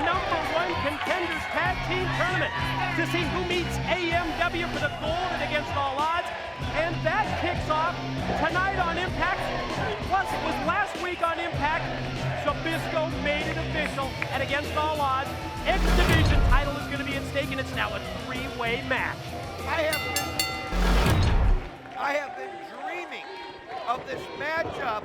#1 contenders tag team tournament to see who meets AMW for the gold and against all odds. And that kicks off tonight on Impact. Plus, it was last week on Impact. Zbyszko made it official, and against all odds, X Division title is going to be at stake, and it's now a 3-way match. I have been dreaming of this matchup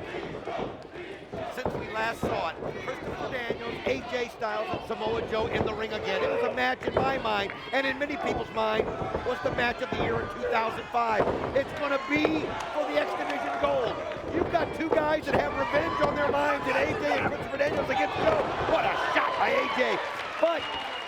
since we last saw it. Christopher Daniels, AJ Styles, and Samoa Joe in the ring again. It was a match in my mind, and in many people's mind, was the match of the year in 2005. It's going to be for the X Division gold. You've got two guys that have revenge on their minds, and AJ and Christopher Daniels against Joe. What a shot by AJ. But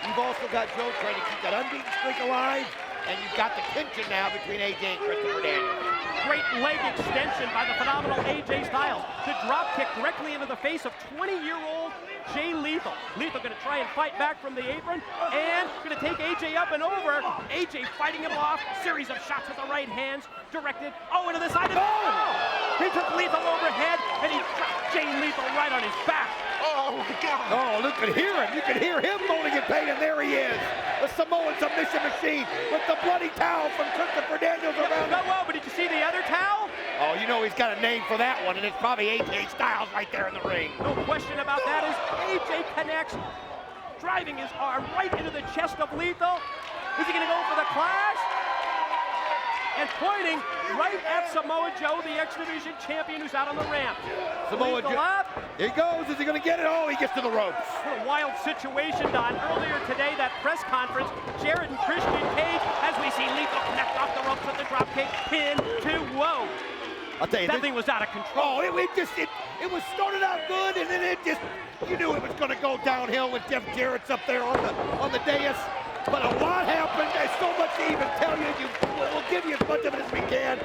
you've also got Joe trying to keep that unbeaten streak alive, and you've got the tension now between AJ and Christopher Daniels. Great leg extension by the phenomenal AJ Styles. The drop kick directly into the face of 20-year-old Jay Lethal. Lethal gonna try and fight back from the apron and gonna take AJ up and over. AJ fighting him off. Series of shots with the right hands directed. Oh, into the side of the... Oh! He took Lethal overhead and he dropped Jay Lethal right on his back. Oh, my God. Oh, look at him. You can hear him moaning in pain, and there he is. The Samoan submission machine with the bloody towel from Christopher Daniels around him. Well, but did you see the other towel? Oh, you know he's got a name for that one, and it's probably AJ Styles right there in the ring. No question about that as AJ connects, driving his arm right into the chest of Lethal. Is he going to go for the clash? And pointing right at Samoa Joe, the X Division champion who's out on the ramp. Samoa Joe up. Here he goes. Is he going to get it? Oh, he gets to the ropes. What a wild situation, Don. Earlier today, that press conference, Jarrett and Christian Cage, as we see Lethal connect off the ropes with the dropkick pin to whoa. I'll tell you, that thing was out of control. Oh, it was started out good, and then it just, you knew it was going to go downhill with Jeff Jarrett's up there on the dais. But a lot happened. There's so much to even tell you. We'll give you as much of it as we can.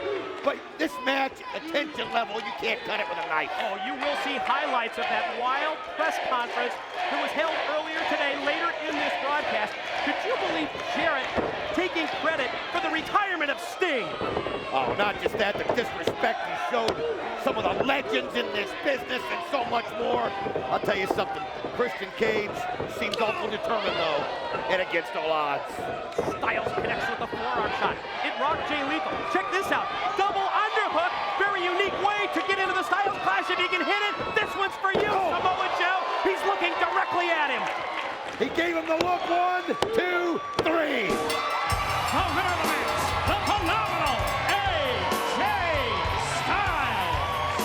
But this match, attention level, you can't cut it with a knife. Oh, you will see highlights of that wild press conference that was held earlier today, later in this broadcast. Could you believe Jarrett taking credit for the retirement of Sting? Oh, not just that, the disrespect he showed some of the legends in this business and so much more. I'll tell you something, Christian Cage seems awful determined though, and against all odds. Styles connects with the forearm shot. It rocked Jay Lethal. Check this out, double underhook, very unique way to get into the Styles Clash. If he can hit it, this one's for you, Samoa Joe. He's looking directly at him. He gave him the look, 1, 2, 3. The winner of the match, the phenomenal AJ Styles.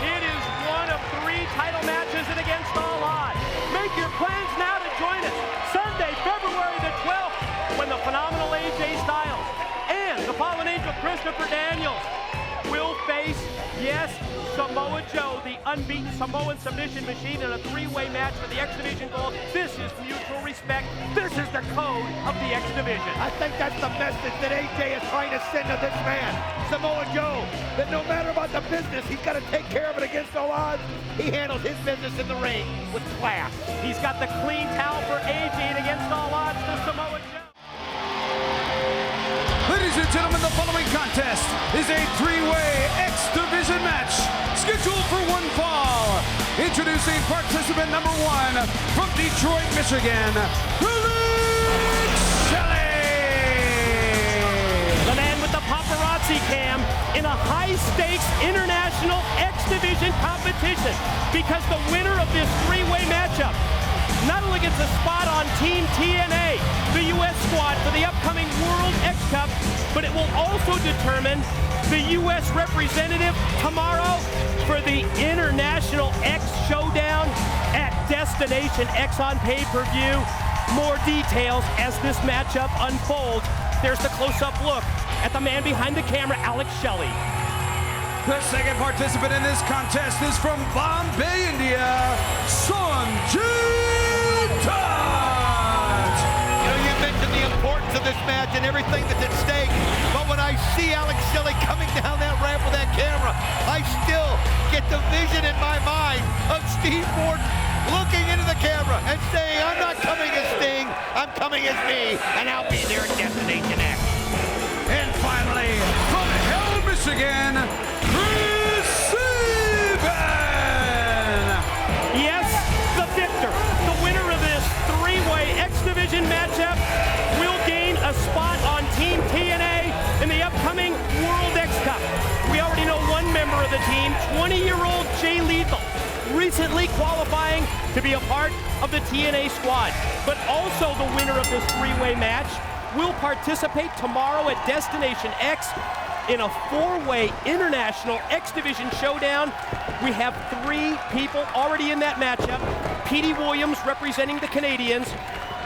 It is one of 3 title matches in Against All Odds. Make your plans now to join us Sunday, February the 12th, when the phenomenal AJ Styles and the fallen angel Christopher Daniels will face, yes, Samoa Joe, the unbeaten Samoan submission machine, in a 3-way match for the X Division gold. This is mutual respect. This is the code of the X Division. I think that's the message that AJ is trying to send to this man, Samoa Joe, that no matter about the business, he's got to take care of it against all odds. He handles his business in the ring with class. He's got the clean towel for AJ, and against all odds to Samoa Joe. Ladies and gentlemen, the following contest is a 3-way X Division match scheduled for one fall. Introducing participant number 1 from Detroit, Michigan, Alex Shelley. The man with the paparazzi cam in a high-stakes international X Division competition, because the winner of this 3-way matchup not only gets a spot on Team TNA, the U.S. squad for the upcoming World X Cup, but it will also determine the U.S. representative tomorrow for the International X Showdown at Destination X on pay-per-view. More details as this matchup unfolds. There's the close-up look at the man behind the camera, Alex Shelley. The second participant in this contest is from Bombay, India, Sanjay Dutt. You know, you mentioned the importance of this match and everything that's at stake, but when I see Alex Shelley coming down that ramp with that camera, I still get the vision in my mind of Steve Morton looking into the camera and saying, I'm not coming as Sting, I'm coming as me, and I'll be there at Destination X. And finally, from Hell, Michigan, Chris Sabin. Yes, the victor, the winner of this 3-way X Division matchup, will gain a spot on Team TNA in the upcoming World X Cup. We already know one member of the team, 20-year-old Jay Lethal, recently qualifying to be a part of the TNA squad. But also the winner of this 3-way match will participate tomorrow at Destination X in a four-way international X Division showdown. We have three people already in that matchup. Petey Williams representing the Canadians.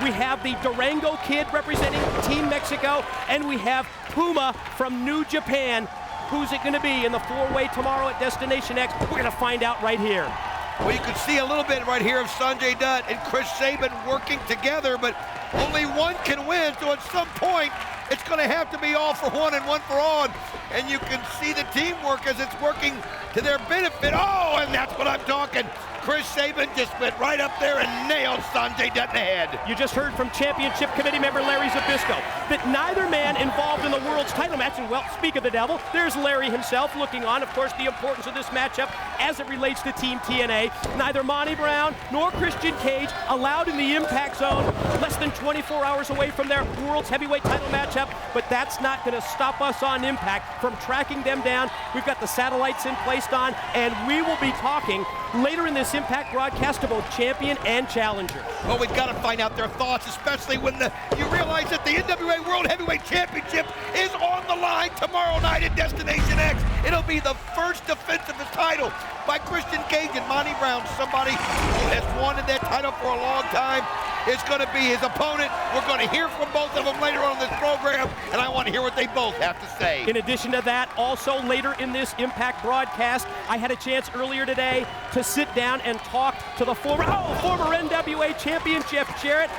We have the Durango Kid representing Team Mexico. And we have Puma from New Japan. Who's it going to be in the four-way tomorrow at Destination X? We're going to find out right here. Well, you can see a little bit right here of Sanjay Dutt and Chris Sabin working together, but only one can win, so at some point, it's going to have to be all for one and one for all. And you can see the teamwork as it's working to their benefit. Oh, and that's what I'm talking. Chris Sabin just went right up there and nailed Sanjay Dutt in the head. You just heard from Championship Committee member Larry Zbyszko that neither man involved in the world's title match, and well, speak of the devil, there's Larry himself looking on, of course, the importance of this matchup as it relates to Team TNA. Neither Monty Brown nor Christian Cage allowed in the Impact Zone, less than 24 hours away from their world's heavyweight title matchup, but that's not going to stop us on Impact from tracking them down. We've got the satellites in placed on, and we will be talking later in this Impact broadcast to both champion and challenger. Well, we've got to find out their thoughts, especially when you realize that the NWA World Heavyweight Championship is on the line tomorrow night at Destination X. It'll be the first defense of the title by Christian Cage, and Monty Brown, somebody who has wanted that title for a long time, is going to be his opponent. We're going to hear from both of them later on in this program, and I want to hear what they both have to say. In addition to that, also later in this Impact broadcast, I had a chance earlier today to sit down and talk to the former NWA champion, Jeff Jarrett.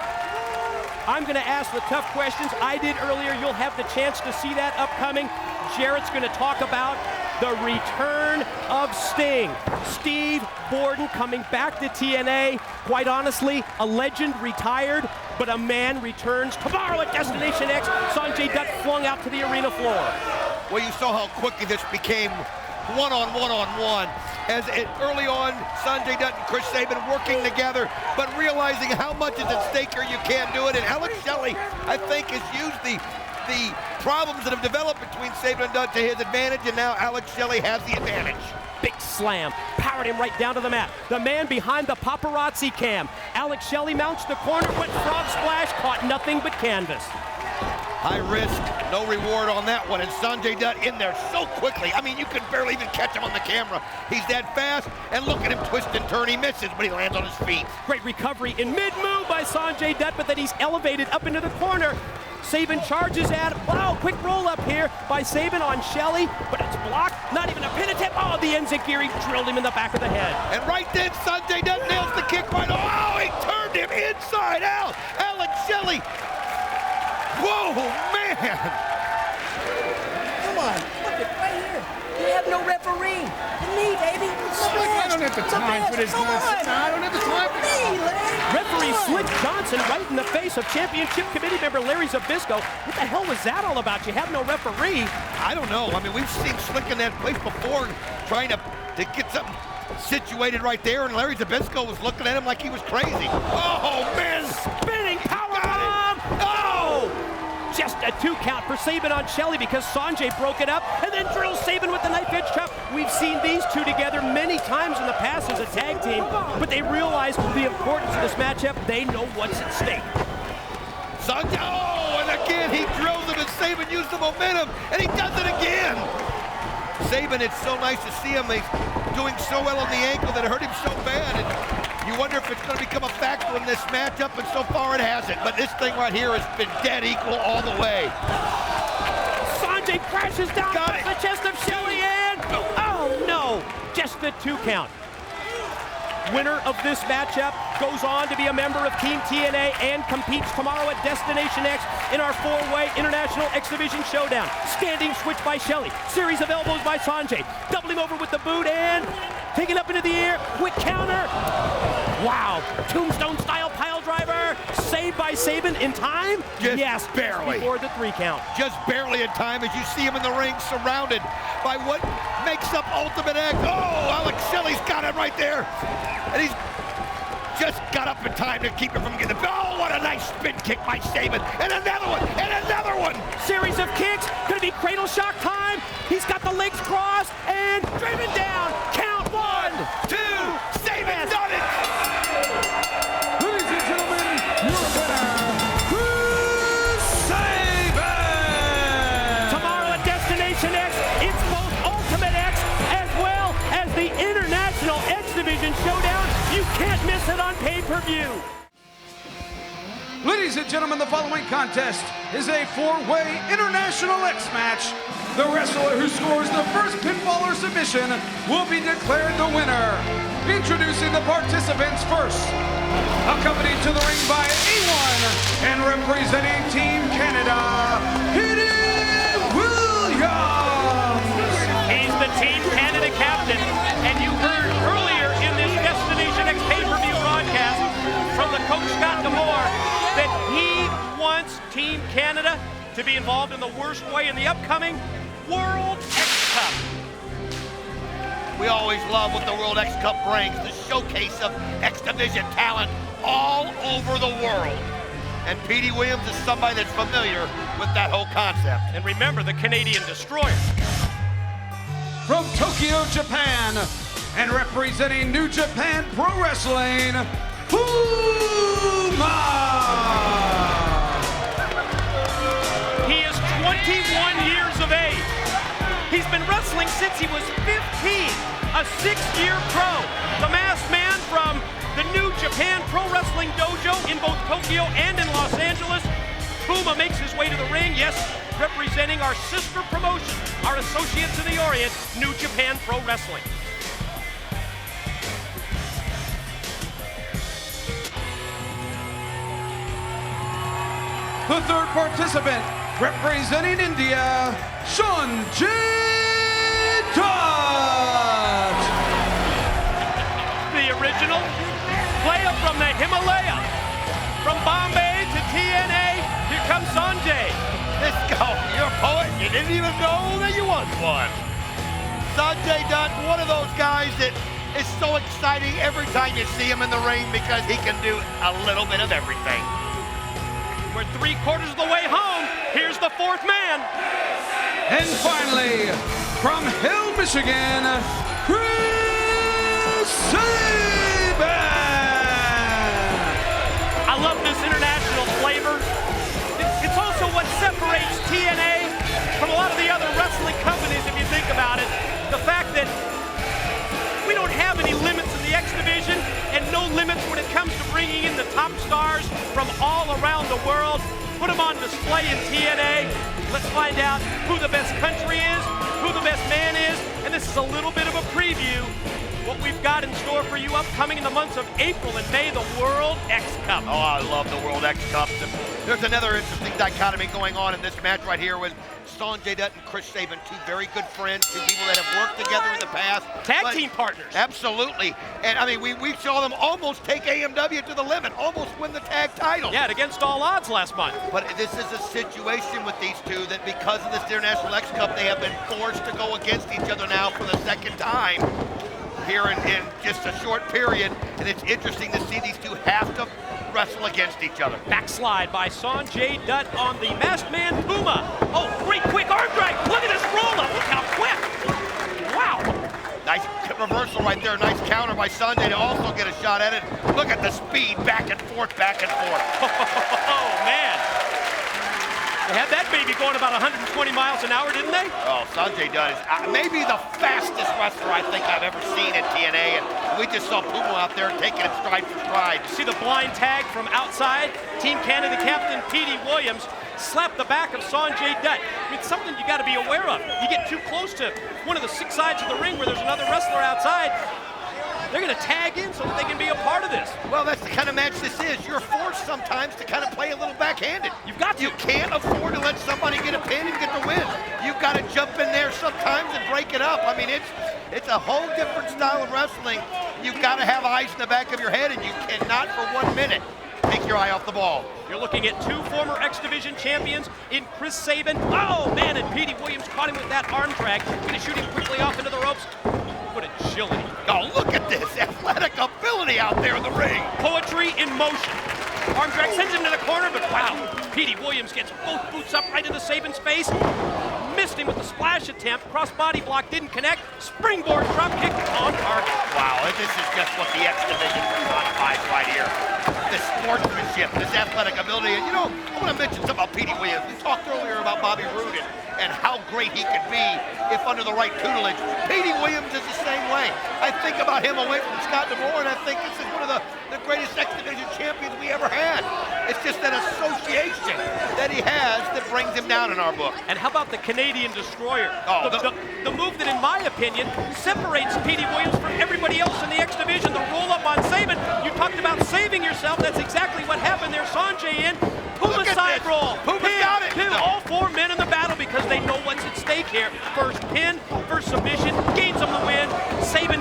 I'm going to ask the tough questions. I did earlier. You'll have the chance to see that upcoming. Jarrett's going to talk about the return of Sting. Steve Borden coming back to TNA. Quite honestly, a legend retired, but a man returns tomorrow at Destination X. Sanjay Dutt flung out to the arena floor. Well, you saw how quickly this became one-on-one. As early on, Sanjay Dutt and Chris Sabin working together, but realizing how much is at stake here, you can't do it. And Alex Shelley, I think, has used the problems that have developed between Sabin and Dutt to his advantage, and now Alex Shelley has the advantage. Big slam, powered him right down to the mat. The man behind the paparazzi cam. Alex Shelley mounts the corner, went frog splash, caught nothing but canvas. High risk, no reward on that one, and Sanjay Dutt in there so quickly. I mean, you could barely even catch him on the camera. He's that fast, and look at him twist and turn. He misses, but he lands on his feet. Great recovery in mid-move by Sanjay Dutt, but then he's elevated up into the corner. Sabin charges at him. Wow, quick roll up here by Sabin on Shelley, but it's blocked. Not even a pin attempt. Oh, the Enziguri drilled him in the back of the head. And right then, Sanjay Dutt nails the kick right. Oh, he turned him inside out. Alex Shelley. Whoa, man! Come on, look it right here. We have no referee. Me, baby. I don't have the time for this nonsense. I don't have the time for this. Referee Slick Johnson right in the face of Championship Committee member Larry Zbyszko. What the hell was that all about? You have no referee. I don't know. I mean, we've seen Slick in that place before trying to get something situated right there, and Larry Zbyszko was looking at him like he was crazy. Oh, man! Spinning power bomb! Oh! Just a 2 count for Sabin on Shelley because Sanjay broke it up and then drills Sabin with the knife edge chop. We've seen these two together many times in the past as a tag team, but they realize the importance of this matchup. They know what's at stake. Sanjay, oh, and again he drills him, and Sabin used the momentum, and he does it again. Sabin, it's so nice to see him. He's doing so well on the ankle that it hurt him so bad. And you wonder if it's going to become a factor in this matchup, and so far it hasn't. But this thing right here has been dead equal all the way. Sanjay crashes down off the chest of Shelley, and oh no, just the 2 count. Winner of this matchup goes on to be a member of Team TNA and competes tomorrow at Destination X in our 4-way International X Division Showdown. Standing switch by Shelley. Series of elbows by Sanjay. Doubling over with the boot and taking up into the air. Quick counter. Wow. Tombstone style pile driver. Saved by Sabin in time? Yes, barely. Before the 3 count. Just barely in time as you see him in the ring surrounded by what makes up Ultimate X. Oh, Alex Shelley's got him right there. And he's just got up in time to keep him from getting the ball. Oh, what a nice spin kick by Sabin. And another one, and another one. Series of kicks. Gonna be cradle shock time. He's got the legs crossed and driven down. Count 1, 2. Sabin done it. Ladies and gentlemen, your winner, Chris Sabin. Tomorrow at Destination Generation X. It's both Ultimate X as well as the International X Division Showdown. You can't miss it on pay-per-view. Ladies and gentlemen, the following contest is a four-way International X match. The wrestler who scores the first pinfall or submission will be declared the winner. Introducing the participants first. Accompanied to the ring by A1 and representing Team Canada, Petey Williams. He's the Team Canada captain, and you heard earlier in this Destination X pay-per-view broadcast from the coach Scott D'Amore that he wants Team Canada to be involved in the worst way in the upcoming World X Cup. We always love what the World X Cup brings, the showcase of X Division talent all over the world. And Petey Williams is somebody that's familiar with that whole concept. And remember, the Canadian Destroyer. From Tokyo, Japan, and representing New Japan Pro Wrestling, Puma! He is 21 years of age. He's been wrestling since he was 15, a 6-year pro. The masked man from the New Japan Pro Wrestling Dojo in both Tokyo and in Los Angeles. Puma makes his way to the ring, yes, representing our sister promotion, our associates in the Orient, New Japan Pro Wrestling. The third participant, representing India, Sanjay Dutt. The original player from the Himalaya. From Bombay to TNA, here comes Sanjay. Let's go. You're a poet. You didn't even know that you was one. Sanjay Dutt, one of those guys that is so exciting every time you see him in the ring because he can do a little bit of everything. We're 3/4 of the way home. Here's the fourth man. And finally, from Hill, Michigan, Chris Sabin. I love this international flavor. It's also what separates TNA from a lot of the other wrestling companies, if you think about it. The fact that we don't have any limits in the X Division and no limits when it comes to bringing in the top stars from all around the world. Put them on display in TNA. Let's find out who the best country is, who the best man is, and this is a little bit of a preview. What we've got in store for you upcoming in the months of April and May, the World X Cup. Oh, I love the World X Cups. And there's another interesting dichotomy going on in this match right here with Sanjay Dutt and Chris Sabin, two very good friends, two people that have worked together in the past. Tag team partners. Absolutely. And I mean, we saw them almost take AMW to the limit, almost win the tag title. Yeah, against all odds last month. But this is a situation with these two that because of this International X Cup, they have been forced to go against each other now for the second time here in just a short period. And it's interesting to see these two have to wrestle against each other. Backslide by Sanjay Dutt on the masked man Puma. Oh, great quick arm drag. Look at this roll up. Look how quick. Wow. Nice reversal right there. Nice counter by Sanjay to also get a shot at it. Look at the speed, back and forth, back and forth. Oh, man. They had that baby going about 120 miles an hour, didn't they? Oh, Sanjay Dutt is maybe the fastest wrestler I think I've ever seen at TNA, and we just saw Puma out there taking it stride for stride. See the blind tag from outside? Team Canada captain Petey Williams slapped the back of Sanjay Dutt. I mean, it's something you got to be aware of. You get too close to one of the 6 sides of the ring where there's another wrestler outside, they're going to tag in so that they can be a part of this. Well, that's the kind of match this is. You're forced sometimes to kind of play a little backhanded. You've got to. You can't afford to let somebody get a pin and get the win. You've got to jump in there sometimes and break it up. I mean, it's a whole different style of wrestling. You've got to have eyes in the back of your head, and you cannot for 1 minute take your eye off the ball. You're looking at 2 former X Division champions in Chris Sabin. Oh, man, and Petey Williams caught him with that arm drag. Going to shoot him quickly off into the ropes. What agility. Oh, look at this athletic ability out there in the ring. Poetry in motion. Arm drag sends him to the corner, but wow. Petey Williams gets both boots up right into Sabin's face. Missed him with the splash attempt. Cross body block didn't connect. Springboard drop kick on target. Wow, this is just what the X Division personifies right here. This sportsmanship, this athletic ability. And you know, I want to mention something about Petey Williams. We talked earlier about Bobby Roode and how great he could be if under the right tutelage. Petey Williams is the same way. I think about him away from Scott D'Amore, and I think this is one of the greatest X Division champions we ever had. It's just that association that he has that brings him down in our book. And how about the Canadian Destroyer? Oh, the move that, in my opinion, separates Petey Williams from everybody else in the X Division, the roll-up on Sabin. You talked about saving yourself. That's exactly what happened there. Sanjay in. Puma side roll. Puma got it. Pin all 4 men in the battle because they know what's at stake here. First pin, first submission, gains them the win. Sabin,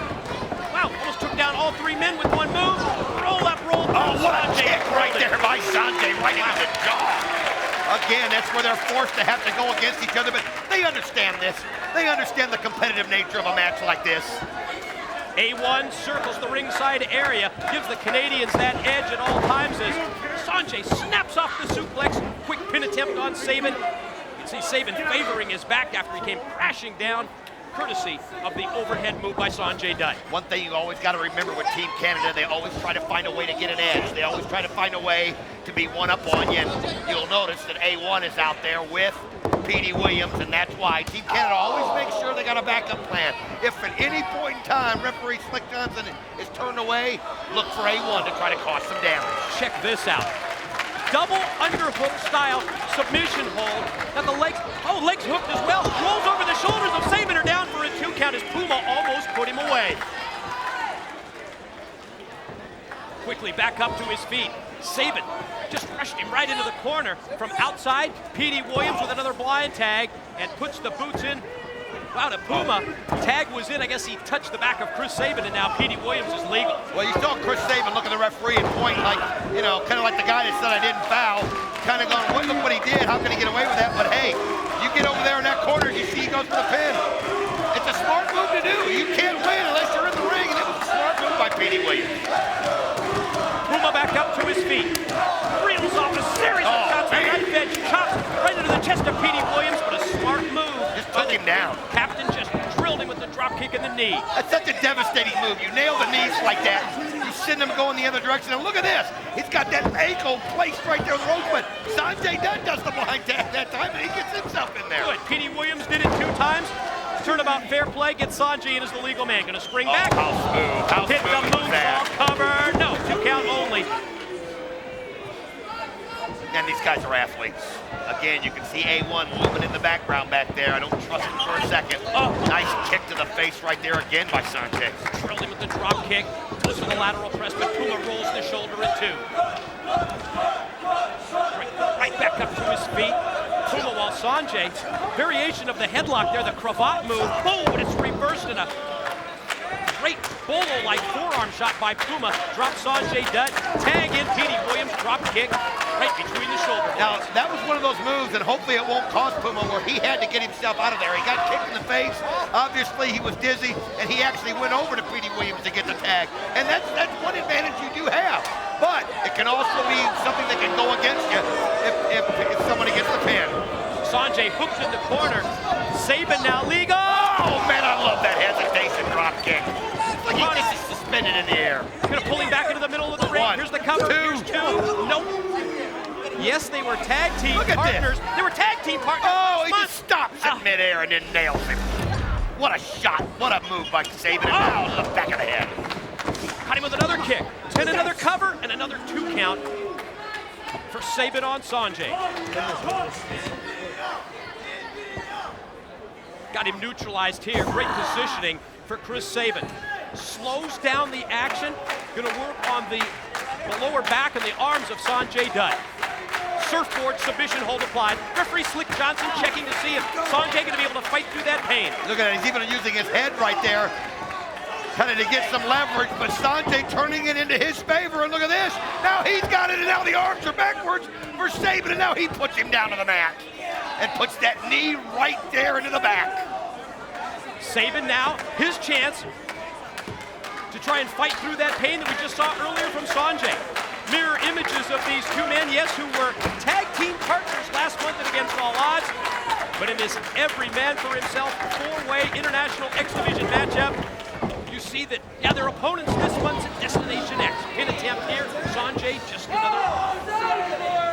wow, almost took down all 3 men with 1 move. Roll up, roll. Oh, what a kick right there by Sanjay, right into the jaw. Again, that's where they're forced to have to go against each other, but they understand this. They understand the competitive nature of a match like this. A1 circles the ringside area, gives the Canadians that edge at all times as Sanjay snaps off the suplex. Quick pin attempt on Sabin. You can see Sabin favoring his back after he came crashing down, courtesy of the overhead move by Sanjay Dutt. One thing you always got to remember with Team Canada, they always try to find a way to get an edge. They always try to find a way to be one up on you. And you'll notice that A1 is out there with Petey Williams, and that's why Team Canada always makes sure they got a backup plan. If at any point in time referee Slick Johnson is turned away, look for A1 to try to cause some damage. Check this out. Double underhook style submission hold. Now the legs, legs hooked as well. Rolls over the shoulders of Sabin, are down for a 2 count as Puma almost put him away. Quickly back up to his feet. Sabin just rushed him right into the corner. From outside, Petey Williams with another blind tag and puts the boots in. Wow, to Puma. Tag was in. I guess he touched the back of Chris Sabin, and now Petey Williams is legal. Well, you saw Chris Sabin look at the referee and point like, you know, kind of like the guy that said I didn't foul. Kind of going, look what he did. How can he get away with that? But hey, you get over there in that corner, you see he goes for the pin. It's a smart move to do. You can't win unless you're in the ring, and it was a smart move by Petey Williams. Puma back up to his feet. Reels off a series of shots. Knife edge chops right into the chest of Petey Williams, but a smart move. Just took him down. Captain just drilled him with the drop kick in the knee. That's such a devastating move. You nail the knees like that. You send him going the other direction. And look at this. He's got that ankle placed right there with the ropes, but Sanjay Dutt does the blind tag that time, and he gets himself in there. Good. Petey Williams did it 2 times. Turnabout fair play, gets Sanjay in as the legal man. Gonna spring back. How smooth. How hit smooth the moonsault cover. No, 2 count only. And these guys are athletes. Again, you can see A1 moving in the background back there. I don't trust him for a second. Oh, nice kick to the face right there again by Sanjay. Drilled him with the drop kick. Goes for the lateral press, but Puma rolls the shoulder at 2. Right back up to his feet. Puma, while Sanjay, variation of the headlock there, the cravat move. Boom, but it's reversed in a great bolo-like forearm shot by Puma. Drops Sanjay Dutt. Tag in Petey Williams. Drop kick right between the shoulders. Now, that was one of those moves, and hopefully it won't cost Puma, where he had to get himself out of there. He got kicked in the face. Obviously, he was dizzy, and he actually went over to Petey Williams to get the tag. And that's one advantage you do have. But it can also be something that can go against you if somebody gets the pin. Sanjay hooked in the corner. Sabin now legal. Oh, man, I love that hesitation drop kick. It's like he's just suspended in the air. Gonna pull him back into the middle of the ring. Here's the cover. 2. Here's 2. Nope. Yes, they were tag team partners. This. They were tag team partners. Oh, he just stops in midair and then nails him. What a shot. What a move by Sabin. And now the back of the head. Caught him with another kick. And another cover and another 2 count for Sabin on Sanjay. Got him neutralized here. Great positioning for Chris Sabin. Slows down the action. Gonna work on the lower back and the arms of Sanjay Dutt. Surfboard submission hold applied. Referee Slick Johnson checking to see if Sanjay gonna be able to fight through that pain. Look at it, he's even using his head right there, kind of to get some leverage, but Sanjay turning it into his favor, and look at this. Now he's got it, and now the arms are backwards for Sabin, and now he puts him down to the mat and puts that knee right there into the back. Sabin now, his chance to try and fight through that pain that we just saw earlier from Sanjay. Mirror images of these 2 men, yes, who were tag team partners last month at Against All Odds. But in this every man for himself 4-way international X Division matchup, you see that, yeah, their opponents this month's at Destination X. Pin attempt here, Sanjay just another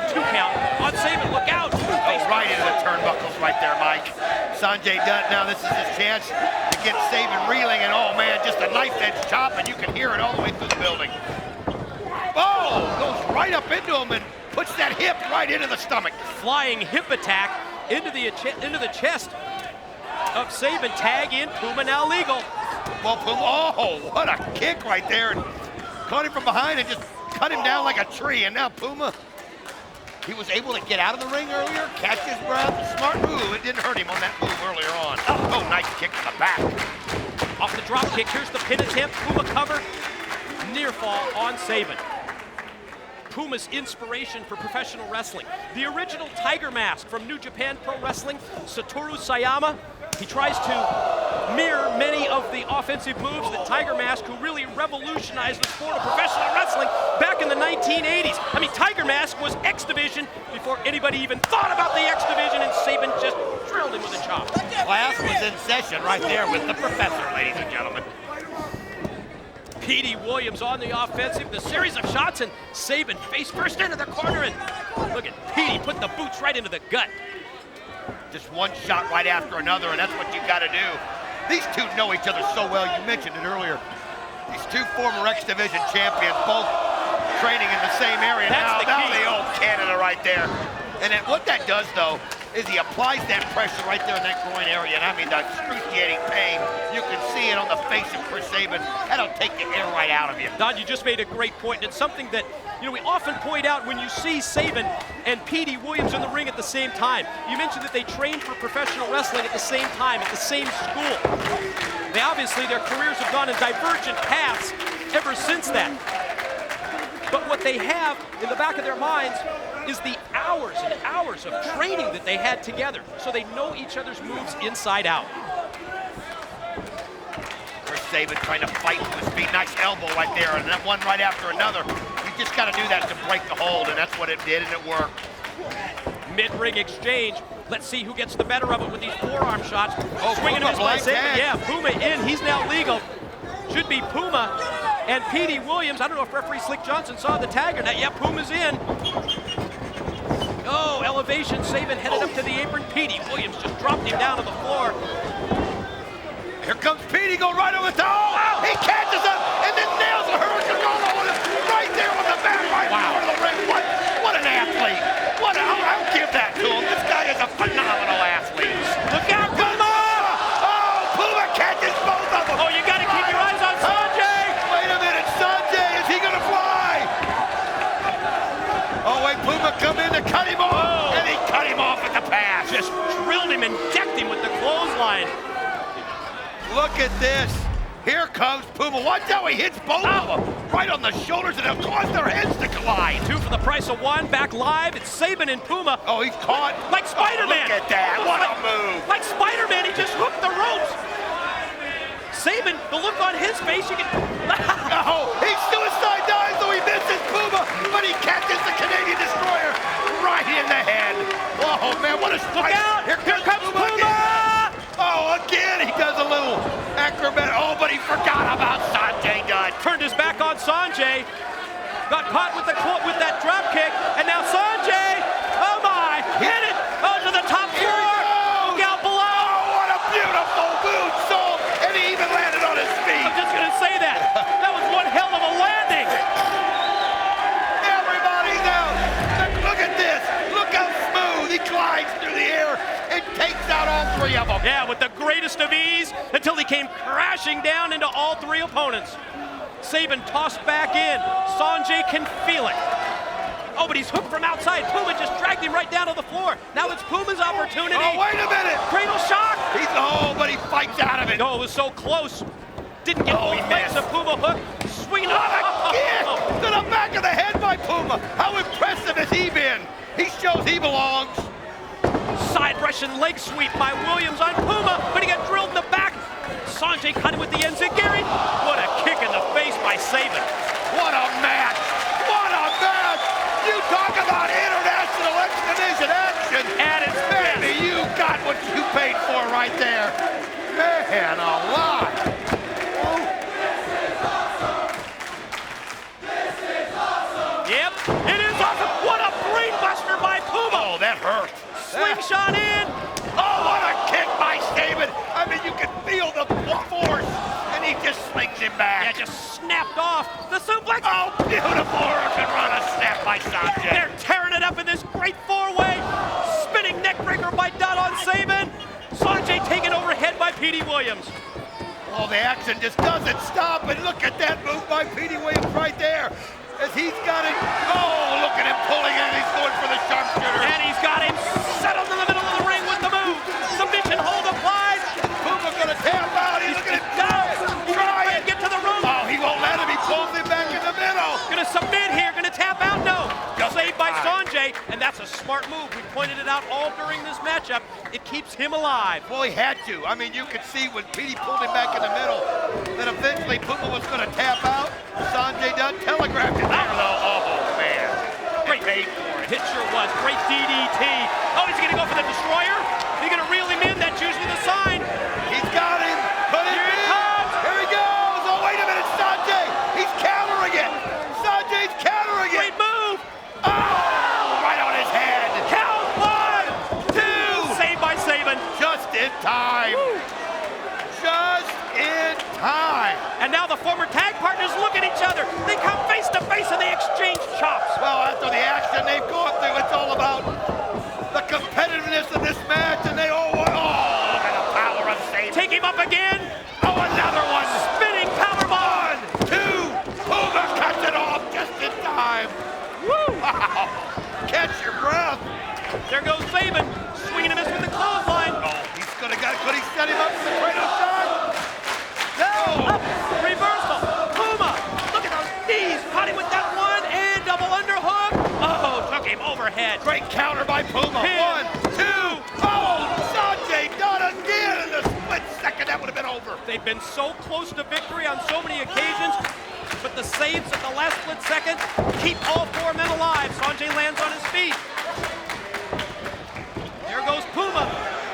2 count on Sabin. Look out. Oh, right into the turnbuckles right there, Mike. Sanjay Dutt, now this is his chance to get Sabin reeling, and oh man, just a knife edge chop, and you can hear it all the way through the building. Oh, goes right up into him and puts that hip right into the stomach. Flying hip attack into the chest of Sabin. Tag in, Puma now legal. Well, Puma, oh, what a kick right there. And caught him from behind and just cut him down like a tree. And now Puma, he was able to get out of the ring earlier, catch his breath. Smart move. It didn't hurt him on that move earlier on. Oh, nice kick to the back. Off the drop kick, here's the pin attempt. Puma cover, near fall on Sabin. Puma's inspiration for professional wrestling. The original Tiger Mask from New Japan Pro Wrestling, Satoru Sayama. He tries to mirror many of the offensive moves that Tiger Mask, who really revolutionized the sport of professional wrestling back in the 1980s. I mean, Tiger Mask was X Division before anybody even thought about the X Division, and Sabin just drilled him with a chop. Class was in session right there with the professor, ladies and gentlemen. Petey Williams on the offensive, the series of shots, and Sabin face first into the corner, and look at Petey put the boots right into the gut. Just one shot right after another, and that's what you got to do. These two know each other so well. You mentioned it earlier. These two former X Division champions, both training in the same area. That's now the old Canada right there. And then what that does, though, is he applies that pressure right there in that groin area. And I mean, the excruciating pain. You can see it on the face of Chris Sabin. That'll take the air right out of you. Don, you just made a great point, and it's something that, you know, we often point out when you see Sabin and Petey Williams in the ring at the same time. You mentioned that they trained for professional wrestling at the same time, at the same school. They obviously, their careers have gone in divergent paths ever since that. But what they have in the back of their minds is the hours and hours of training that they had together, so they know each other's moves inside out. Chris Sabin trying to fight to his feet. Nice elbow right there, and that one right after another. You just got to do that to break the hold, and that's what it did, and it worked. Mid-ring exchange. Let's see who gets the better of it with these forearm shots. Oh, swinging Puma his by Sabin. tag. Yeah, Puma in. He's now legal. Should be Puma and Petey Williams. I don't know if referee Slick Johnson saw the tag or not. Yeah, Puma's in. Oh, elevation. Sabin headed up to the apron. Petey Williams just dropped him down to the floor. Here comes Petey, go right over the top. Oh, he catches him and then nails a Hurricane right there on the mat, right in front of the ring. What an athlete. I'll give that to him. This guy is a phenomenal athlete. Look out, Puma! Oh, Puma catches both of them. Oh, you got to keep your eyes on Sanjay. Wait a minute, Sanjay, is he going to fly? Oh, wait, Puma come in to cut him off, and he cut him off at the pass. Just drilled him and decked him with the clothesline. Look at this. Here comes Puma. Watch how he hits both of them. Right on the shoulders, and it'll cause their heads to collide. Two for the price of one. Back live. It's Sabin and Puma. Oh, he's caught. Like Spider-Man. Look at that. What a move. Like Spider-Man, he just hooked the ropes. Sabin, the look on his face, you can... Oh, he suicide dives, though he misses Puma, but he catches the Canadian Destroyer right in the head. Oh, man, what a strike. Look out. Here comes Puma. Oh, again, he does a little acrobat. Oh, but he forgot about Sanjay Dutt. Turned his back on Sanjay. Got caught with that drop kick, and now Sanjay, oh my, hit it, oh, to the top floor. Look out below. Oh, what a beautiful moonsault, and he even landed on his feet. I'm just gonna say that. That was one hell of a landing. Everybody's out. Look at this. Look how smooth he glides through the air and takes out all three of them. Yeah, with the greatest of ease until he came crashing down into all three opponents. Sabin tossed back in. Sanjay can feel it. Oh, but he's hooked from outside. Puma just dragged him right down to the floor. Now it's Puma's opportunity. Oh, wait a minute. Cradle shock. But he fights out of it. No, it was so close. Didn't get both legs of Puma hook. Swinging What a kick to the back of the head by Puma. How impressive has he been? He shows he belongs. Side Russian leg sweep by Williams on Puma, but he got drilled in the back. Sanjay cut him with the enziguri. What a kick in the face by Sabin. What a match. What a match. You talk about international X Division action. At its Baby, you got what you paid for right there. Man alive. Yep, it is awesome. What a brainbuster just snapped off. The suplex. Oh, beautiful Hurricane Rana snap by Sanjay. They're tearing it up in this great four-way. Spinning neckbreaker by Dunn on Sabin. Sanjay taken overhead by Petey Williams. Oh, the action just doesn't stop, and look at that move by Petey Williams right there. As he's got it. Oh, look at him pulling it. He's going for the sharpshooter. And he's got him settled in the middle of the ring with the move. Submission hold applied. Puma gonna tap out. He's looking at Try it. Get to the rope. Oh, he won't let him. He pulls him back in the middle. Gonna submit here. Gonna tap out. No. Saved by Sanjay, and that's a smart move. We pointed it out all during this matchup. It keeps him alive. Well, he had to. I mean, you could see when Petey pulled him back in the middle that eventually Puma was going to tap out. Sanjay Dutt telegraphed it there, though. Oh, man. Great. Paid for it. It sure was. Great DDT. Oh, he's going to go for the destroyer. He's going to reel him in. That's usually the sign. He's got him. Put him in. Here he goes. Oh, wait a minute, Sanjay. He's countering it. Sanjay's countering it. Great move. Oh, right on his head. Count 1, 2. Saved by Sabin. Just in time. Woo. Just in time. And now the former tag partners look at each other. They come face to face and they exchange chops. Well, after the action they've gone through, it's all about the competitiveness of this match, and they all want. Oh, look at the power of Sabin. Take him up again. Oh, another one. Spinning powerbomb. 1, 2. Puma cuts it off just in time. Woo! Wow. Catch your breath. There goes Sabin, swinging a miss with the clothesline. Oh, he's gonna get. Could he set him up for the Kratos shot? No. Up. Reversal. Puma. Look at those knees. Caught him with that one and double underhook. Oh, took him overhead. Great counter by Puma. Pin. 1, 2. Oh, Sanjay done again in the split second. That would have been over. They've been so close to victory on so many occasions. But the saves at the last split second keep all four men alive. Sanjay lands on his feet. There goes Puma.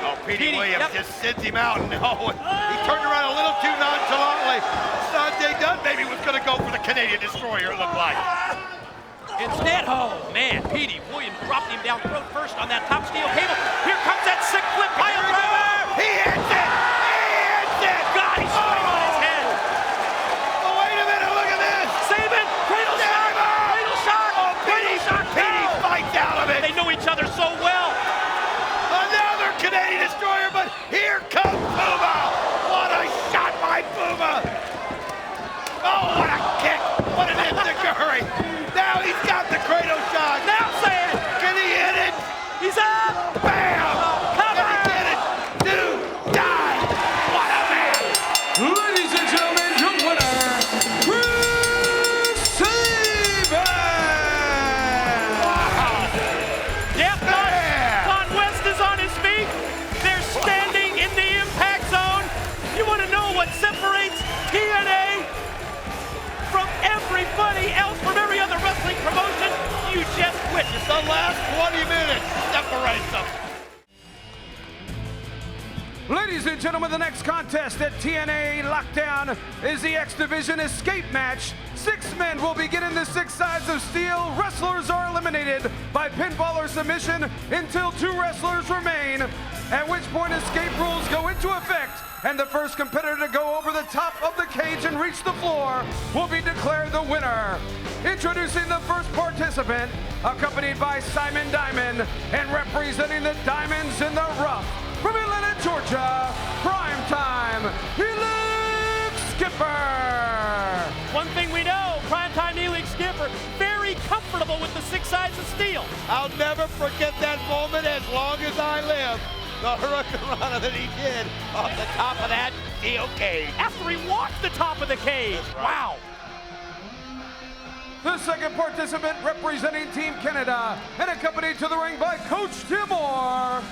Oh, Petey Williams just sends him out. No, he turned around a little too nonchalantly. Sanjay Dutt maybe was going to go for the Canadian Destroyer, it looked like. Instead, oh man, Petey Williams dropped him down throat first on that top steel cable. Here comes that sick flip pile driver. He hits it! He hits it! God, he's swinging on his head. Oh, wait a minute, look at this! Sabin, cradle shock! Cradle shock! Oh, Cradle shock! Petey fights out of it! They know each other so well. Another Canadian Destroyer, but here comes Puma! What a shot by Puma! Oh, what a kick! What an enziguri! Now he's got the Kratos shot! Now say it! Can he hit it? He's up! Bam! Cover! Can he get it? Do, die! What a man! Ladies and gentlemen, your winner, Chris Sabin! Wow! Yep, Don West is on his feet. They're standing in the impact zone. You want to know what separates TNA from everybody else, from every other wrestling promotion? You just witnessed The last 20 minutes separates them. Ladies and gentlemen, the next contest at TNA Lockdown is the X Division Escape Match. 6 men will begin in the 6 sides of steel. Wrestlers are eliminated by pinfall or submission until 2 wrestlers remain, at which point escape rules go into effect, and the first competitor to go over the top of the cage and reach the floor will be declared the winner. Introducing the first participant, accompanied by Simon Diamond, and representing the Diamonds in the Rough, from Atlanta, Georgia, Primetime, Elix Skipper. one thing we know, Primetime Elix Skipper, very comfortable with the 6 sides of steel. I'll never forget that moment as long as I live. The Hurricane Rana that he did off the top of that steel cage. After he walked the top of the cage. Wow. The second participant, representing Team Canada, and accompanied to the ring by Coach Tim Moore,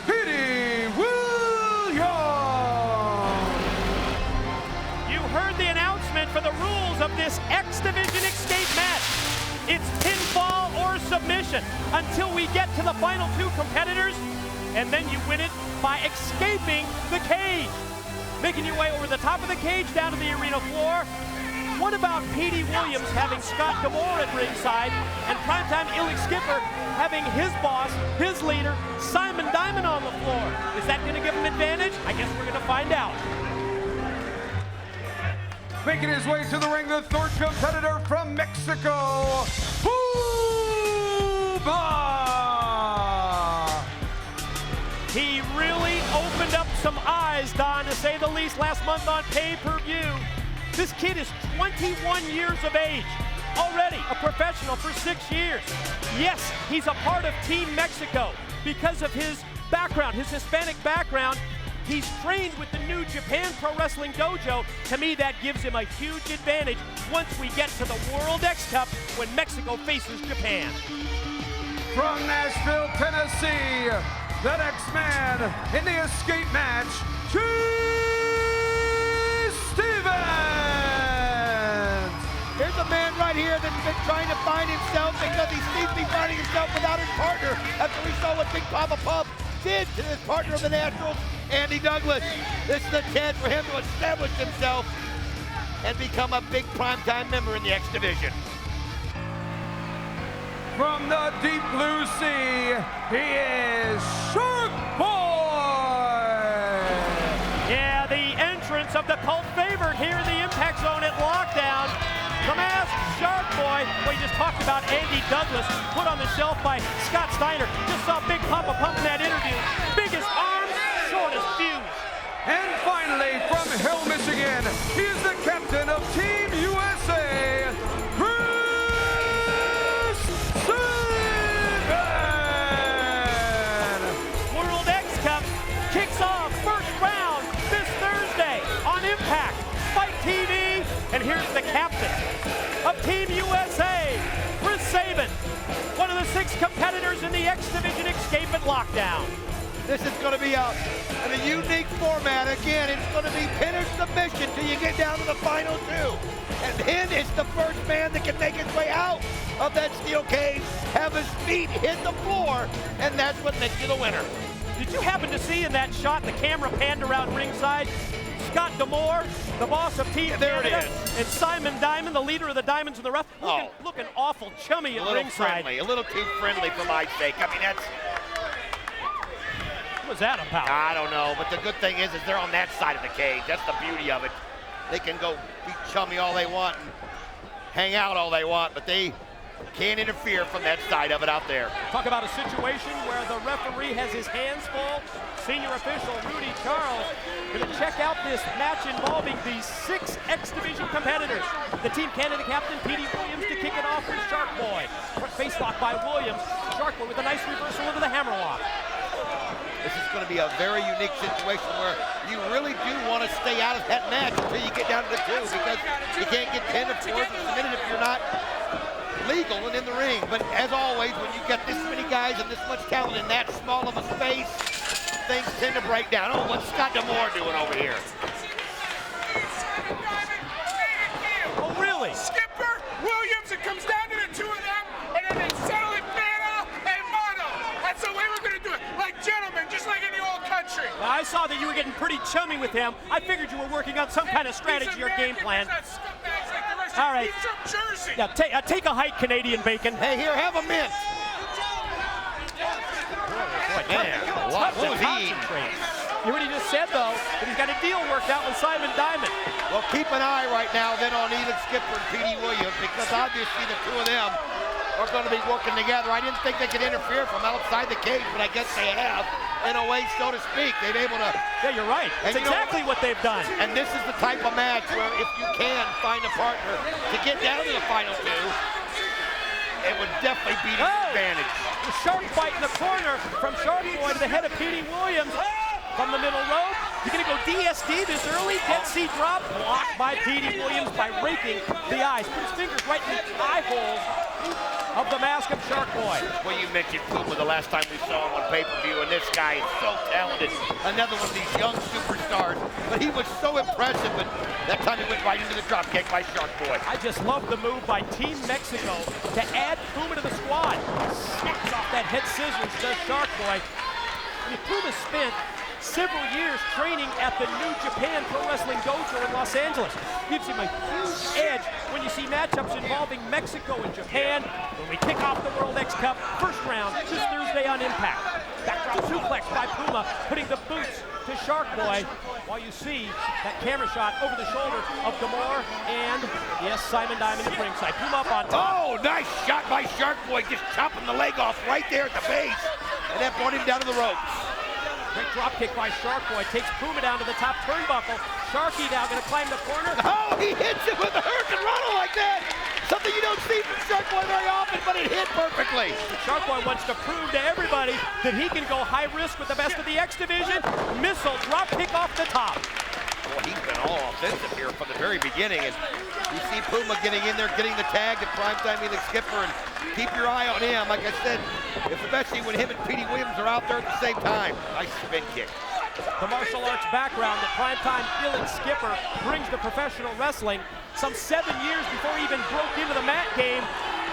Petey Williams. You heard the announcement for the rules of this X Division Escape match. It's pinfall or submission until we get to the final 2 competitors, and then you win it by escaping the cage. Making your way over the top of the cage down to the arena floor. What about Petey Williams having Scott D'Amore at ringside and Primetime Elix Skipper having his boss, his leader, Simon Diamond on the floor? Is that going to give him advantage? I guess we're going to find out. Making his way to the ring, the third competitor from Mexico, Puma! He really opened up some eyes, Don, to say the least, last month on pay-per-view. This kid is 21 years of age, already a professional for 6 years. Yes, he's a part of Team Mexico because of his background, his Hispanic background. He's trained with the New Japan Pro Wrestling Dojo. To me, that gives him a huge advantage once we get to the World X Cup when Mexico faces Japan. From Nashville, Tennessee, the next man in the escape match, Chase Stevens! Here's a man right here that's been trying to find himself because he seems to be finding himself without his partner after we saw what Big Papa Pump did to his partner of the Naturals, Andy Douglas. This is a chance for him to establish himself and become a big primetime member in the X Division. From the deep blue sea, he is Shark Boy! Yeah, the entrance of the cult favorite here in the Impact Zone at Lockdown. The masked Shark Boy. We just talked about Andy Douglas, put on the shelf by Scott Steiner. Just saw Big Papa Pump in that interview. Biggest arms, shortest fuse. And finally, from Hill, Michigan, he is the captain of Team USA, Chris Sabin! World X Cup kicks off first round this Thursday on Impact Fight TV. And here's the captain of Team USA, Chris Sabin, one of the 6 competitors in the X Division Escape at Lockdown. This is going to be a unique format. Again, it's going to be pin or submission till you get down to the final 2. And then it's the first man that can make his way out of that steel cage, have his feet hit the floor, and that's what makes you the winner. Did you happen to see in that shot the camera panned around ringside? Scott D'Amore, the boss of Team Canada, and Simon Diamond, the leader of the Diamonds in the Rough, looking awful chummy at ringside. A little too friendly for my sake. I mean, that's... What was that about? I don't know, but the good thing is they're on that side of the cage. That's the beauty of it. They can go be chummy all they want and hang out all they want, but they can't interfere from that side of it out there. Talk about a situation where the referee has his hands full. Senior official Rudy Charles going to check out this match involving these 6 X Division competitors. The Team Canada captain, Petey Williams, to kick it off with Shark Boy. Front face lock by Williams. Shark Boy with a nice reversal into the hammerlock. This is going to be a very unique situation where you really do want to stay out of that match until you get down to the 2, because you can't get pinned, of course, in a minute if you're not legal and in the ring. But as always, when you've got this many guys and this much talent in that small of a space, things tend to break down. Oh, what's Scott D'Amore doing over here? Oh, really? Skipper, Williams, it comes down to the 2 of them, and then they settle it mano and mono. That's the way we're going to do it. Like gentlemen, just like in the old country. Well, I saw that you were getting pretty chummy with him. I figured you were working on some kind of strategy or game plan. All right. He's from Jersey. Yeah, take a hike, Canadian Bacon. Hey, here, have a mint. Man, what was he? You already just said, though, that he's got a deal worked out with Simon Diamond. Well, keep an eye right now then on Elix Skipper and Petey Williams, because obviously the 2 of them are going to be working together. I didn't think they could interfere from outside the cage, but I guess they have, in a way, so to speak. They've able to... Yeah, you're right. That's exactly what they've done. And this is the type of match where if you can find a partner to get down to the final 2, it would definitely be the advantage. The shark fight in the corner from Shark Boy to the head of Petey Williams. From the middle rope, you're going to go DSD this early. Dead Sea drop, blocked by Petey Williams by raking the eyes. Put his fingers right in the eye holes of the mask of Shark Boy. Well, you mentioned Puma the last time we saw him on pay-per-view, and this guy is so talented. Another one of these young superstars, but he was so impressive, but that time he went right into the drop kick by Shark Boy. I just love the move by Team Mexico to add Puma to the squad. Snaps off that head scissors, does Shark Boy. I mean, Puma spent several years training at the New Japan Pro Wrestling Dojo in Los Angeles. Gives him a huge edge when you see matchups involving Mexico and Japan when we kick off the World X Cup first round this Thursday on Impact. Backdrop suplex by Puma, putting the boots to Shark Boy, while you see that camera shot over the shoulder of D'Amore and, yes, Simon Diamond at ringside. Puma up on top. Oh, nice shot by Shark Boy, just chopping the leg off right there at the base. And that brought him down to the ropes. Great drop kick by Shark Boy, takes Puma down to the top turnbuckle. Sharky now gonna climb the corner. Oh, he hits him with a Hurricane Rana like that. Something you don't see from Shark Boy very often, but it hit perfectly. Shark Boy wants to prove to everybody that he can go high risk with the best of the X Division. Missile drop kick off the top. Well, he's been all offensive here from the very beginning, and you see Puma getting in there, getting the tag to Primetime Elix Skipper, and keep your eye on him. Like I said, especially when him and Petey Williams are out there at the same time. Nice spin kick. The martial arts background that Primetime Elix Skipper brings to professional wrestling. Some 7 years before he even broke into the mat game,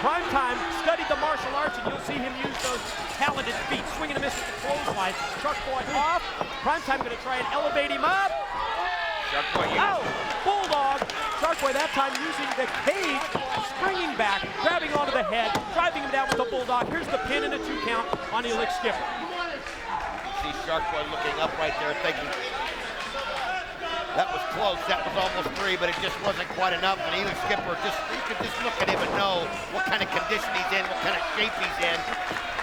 Primetime studied the martial arts, and you'll see him use those talented feet. Swinging a miss at the clothesline. Shark Boy off. Primetime going to try and elevate him up. Shark Boy, oh, Bulldog. Shark Boy that time using the cage, springing back, grabbing onto the head, driving him down with the Bulldog. Here's the pin and a 2 count on Elix Skipper. You see Shark Boy looking up right there thinking, that was close, that was almost 3, but it just wasn't quite enough. And Elix Skipper, you could just look at him and know what kind of condition he's in, what kind of shape he's in.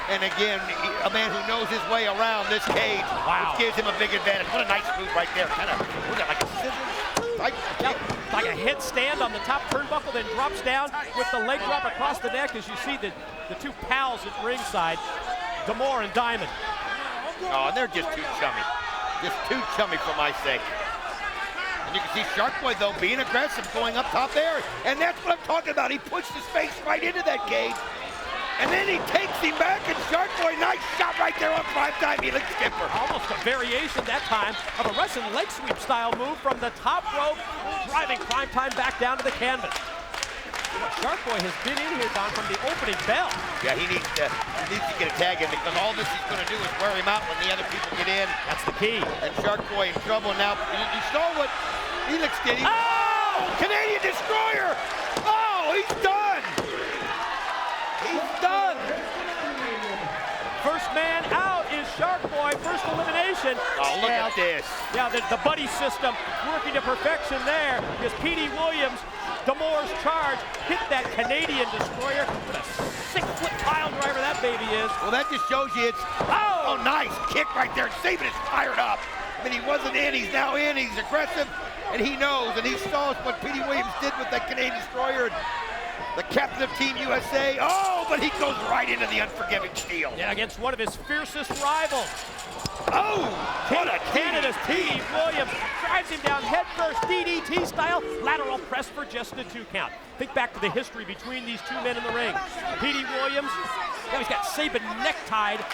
And again, a man who knows his way around this cage, which gives him a big advantage. What a nice move right there. Kind of, was that like a scissors? Like a headstand on the top turnbuckle, then drops down with the leg drop across the neck as you see the 2 pals at ringside, D'Amore and Diamond. Oh, and they're just too chummy. Just too chummy for my sake. And you can see Shark Boy, though, being aggressive, going up top there. And that's what I'm talking about. He pushed his face right into that cage. And then he takes him back, and Shark Boy, nice shot right there on Primetime Elix Skipper. Almost a variation that time of a Russian leg sweep style move from the top rope, driving Primetime back down to the canvas. Shark Boy has been in here, Don, from the opening bell. Yeah, he needs to get a tag in, because all this he's going to do is wear him out when the other people get in. That's the key. And Shark Boy in trouble now. You saw what Elix did. Oh! Canadian Destroyer! Oh, he's done! He's done! First man out is Shark Boy, first elimination. Oh, look at this. Yeah, the buddy system working to perfection there because Petey Williams, D'Amore's charge, hit that Canadian Destroyer with a 6-foot pile driver that baby is. Well, that just shows you it's, oh, nice kick right there. Saban is fired up. I mean, he wasn't in, he's now in, he's aggressive, and he knows, and he saw what Petey Williams did with that Canadian Destroyer. The captain of Team USA, oh, but he goes right into the unforgiving steel. Yeah, against one of his fiercest rivals. Oh, what a Canada's Petey Williams drives him down headfirst, DDT style, lateral press for just a 2 count. Think back to the history between these 2 men in the ring. Petey Williams, yeah, he's got Saban necktied.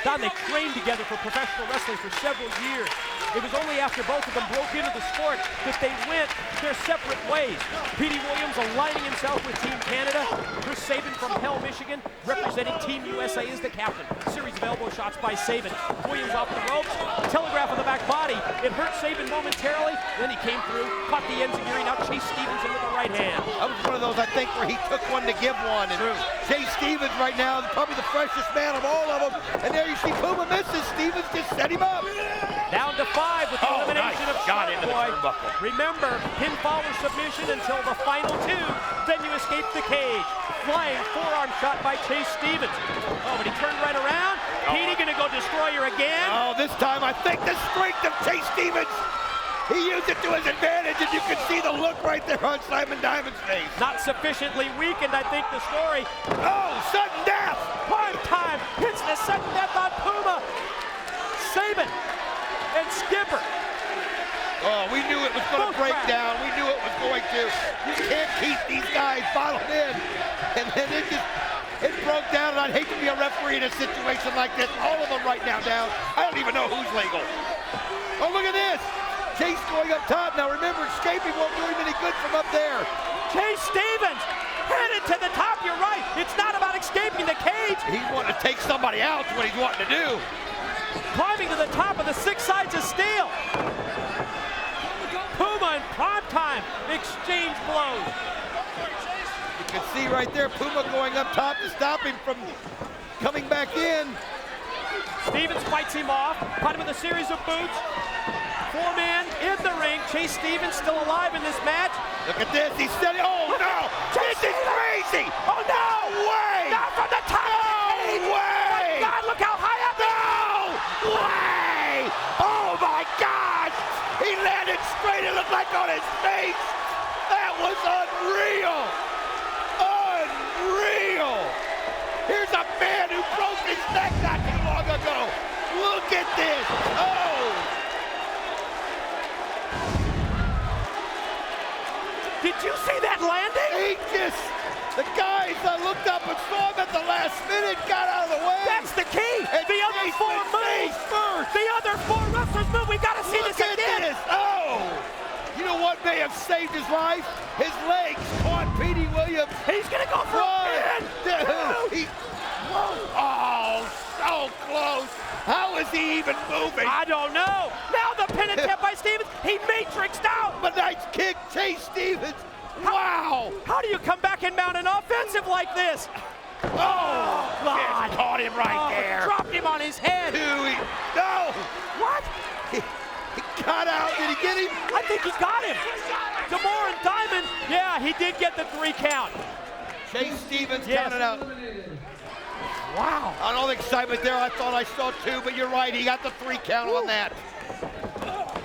Don, they trained together for professional wrestling for several years. It was only after both of them broke into the sport that they went their separate ways. Petey Williams aligning himself with Team Canada. Chris Saban from Hell, Michigan, representing Team USA as the captain. Series of elbow shots by Saban. Williams off the ropes, telegraph on the back body. It hurt Saban momentarily, then he came through, caught the enziguri, now Chase Stevens in with the right hand. That was one of those, I think, where he took one to give one. And Chase Stevens right now is probably the freshest man of all of them. And there you see Puma misses. Stevens just set him up. Down to 5 with the elimination of Shark Boy. Remember, pinfall or submission until the final 2. Then you escape the cage. Flying forearm shot by Chase Stevens. Oh, but he turned right around. Petey gonna go Destroyer again. Oh, this time I think the strength of Chase Stevens. He used it to his advantage, and you can see the look right there on Simon Diamond's face. Not sufficiently weakened, I think, the story. Oh, sudden death! Primetime hits the sudden death on Puma. Saban and Skipper. Oh, we knew it was going to break down. We knew it was going to. You can't keep these guys bottled in. And then it broke down, and I'd hate to be a referee in a situation like this. All of them right now down. I don't even know who's legal. Oh, look at this. Chase going up top. Now remember, escaping won't do him any good from up there. Chase Stevens headed to the top. You're right. It's not about escaping the cage. He's wanting to take somebody out. Is what he's wanting to do. Climbing to the top of the 6 sides of steel. Puma and Primetime exchange blows. You can see right there Puma going up top to stop him from coming back in. Stevens fights him off, caught him with a series of boots. 4-man in the ring. Chase Stevens still alive in this match. Look at this. He's steady. Oh, no. This is crazy. Oh, no. Way. Not from the top. No way. My God, look how high up. No way. Oh, my gosh. He landed straight. It looked like on his face. That was unreal. Unreal. Here's a man who broke his neck not too long ago. Look at this. Oh. Did you see that landing? He just, the guys looked up and saw him at the last minute, got out of the way. That's the key. And The other Jason 4 moves. first. The other 4 wrestlers move. We got to see Look this at again. this. Oh. You know what may have saved his life? His legs caught Petey Williams. He's going to go for a pin. He, oh, so close. How is he even moving? I don't know. Now the pin attempt by Stevens. He matrixed out. A nice kick, Chase Stevens. Wow. How do you come back and mount an offensive like this? Oh, God. just caught him right there. Dropped him on his head. No. What? He got out. Did he get him? I think he got him. D'Amore and Diamond. Yeah, he did get the 3 count. Chase Stevens Yes. counted out. Wow. On all the excitement there, I thought I saw 2, but you're right. He got the 3 count on that.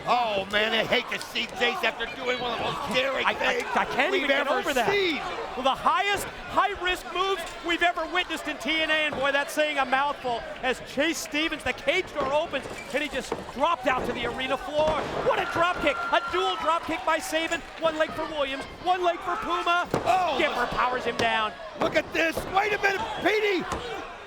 Oh, man, I hate to see Chase after doing one of the most daring things I can't we've even get ever over that. seen. Well, the highest high-risk moves we've ever witnessed in TNA, and boy, that's saying a mouthful. As Chase Stevens, the cage door opens, and he just dropped out to the arena floor. What a drop kick! A dual drop kick by Sabin. 1 leg for Williams, 1 leg for Puma. Oh, Skipper powers him down. Look at this. Wait a minute,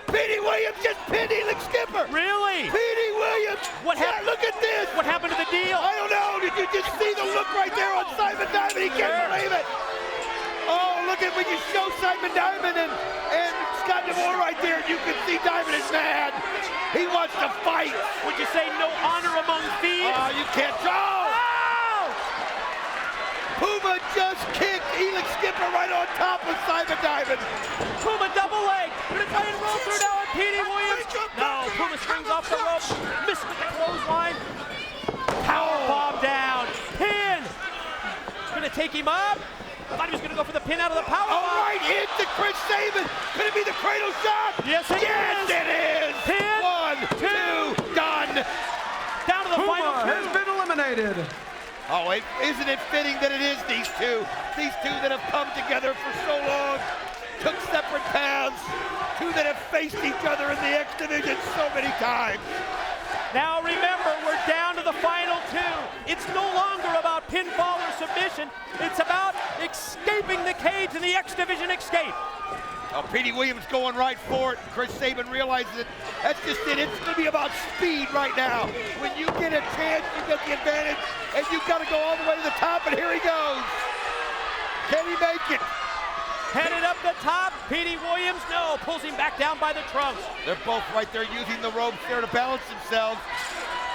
Petey Williams just pinned Elix Skipper. Really? Petey Williams. What happened? Look at this. What happened to the deal? I don't know. Did you just see the look right there on Simon Diamond? He can't believe it. Oh, look at when you show Simon Diamond and Scott D'Amore right there. You can see Diamond is mad. He wants to fight. Would you say no honor among thieves? Oh, you can't. Oh! Puma just kicked Elix Skipper right on top of Simon Diamond. Puma double leg. Gonna try and roll through now on Petey Williams. No, Puma springs off the rope. Missed with the clothesline. Power bomb down. Pin. Gonna take him up. I thought he was gonna go for the pin out of the power bomb. Oh, right into Chris Sabin. Could it be the cradle shot? Yes, it is. It is. Pin. 1, 2, done. Down to the final Puma has 2. been eliminated. Oh, isn't it fitting that it is these two that have come together for so long, took separate paths, 2 that have faced each other in the X Division so many times. Now remember, we're down to the final 2. It's no longer about pinfall or submission. It's about escaping the cage in the X Division escape. Oh, Petey Williams going right for it. Chris Sabin realizes that that's just it. It's going to be about speed right now. When you get a chance, you get the advantage, and you've got to go all the way to the top, and here he goes. Can he make it? Headed up the top, Petey Williams, no, pulls him back down by the trunks. They're both right there using the ropes there to balance themselves.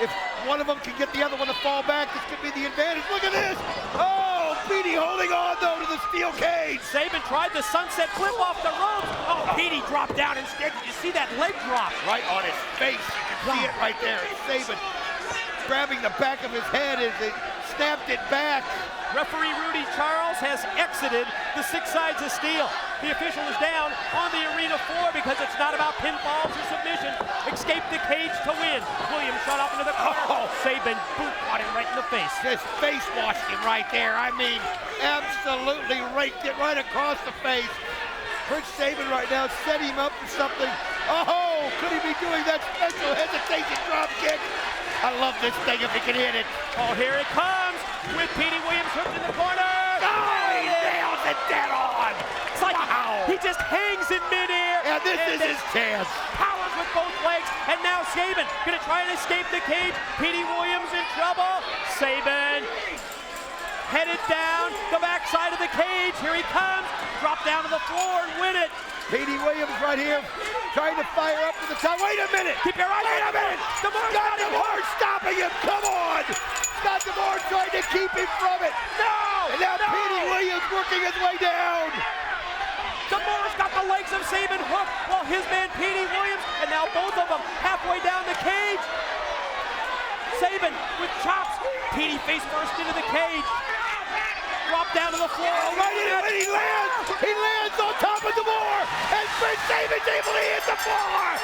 If one of them can get the other one to fall back, this could be the advantage. Look at this. Oh, Petey holding on, though, to the steel cage. Sabin tried the sunset flip off the ropes. Oh, Petey dropped down instead. Did you see that leg drop? Right on his face. You can see it right there. Sabin grabbing the back of his head as they snapped it back. Referee Rudy Charles has exited the 6 sides of steel. The official is down on the arena floor because it's not about pinfalls or submission. Escape the cage to win. Williams shot up into the corner. Oh. Sabin boot caught him right in the face. Just face washed him right there. I mean, absolutely raked it right across the face. Chris Sabin right now set him up for something. Oh, could he be doing that special hesitation drop kick? I love this thing if he can hit it. Oh, here it comes with Petey Williams hooked in the corner. Oh, he nails it dead on. It's like he just hangs in midair. Yeah, this is his chance. Powers with both legs, and now Sabin gonna try and escape the cage. Petey Williams in trouble. Sabin headed down the backside of the cage. Here he comes. Drop down to the floor and win it. Petey Williams right here trying to fire up to the top. Wait a minute. Keep your eyes. Wait a minute. Scott D'Amore stopping him. Come on. Scott D'Amore trying to keep him from it. No. And now Petey Williams working his way down. D'Amore's got the legs of Sabin hooked while his man Petey Williams, and now both of them halfway down the cage. Sabin with chops. Petey face first into the cage. Drop down to the floor. Right in it, and he lands! He lands on top of D'Amore! And Chris Sabin's able to hit the floor!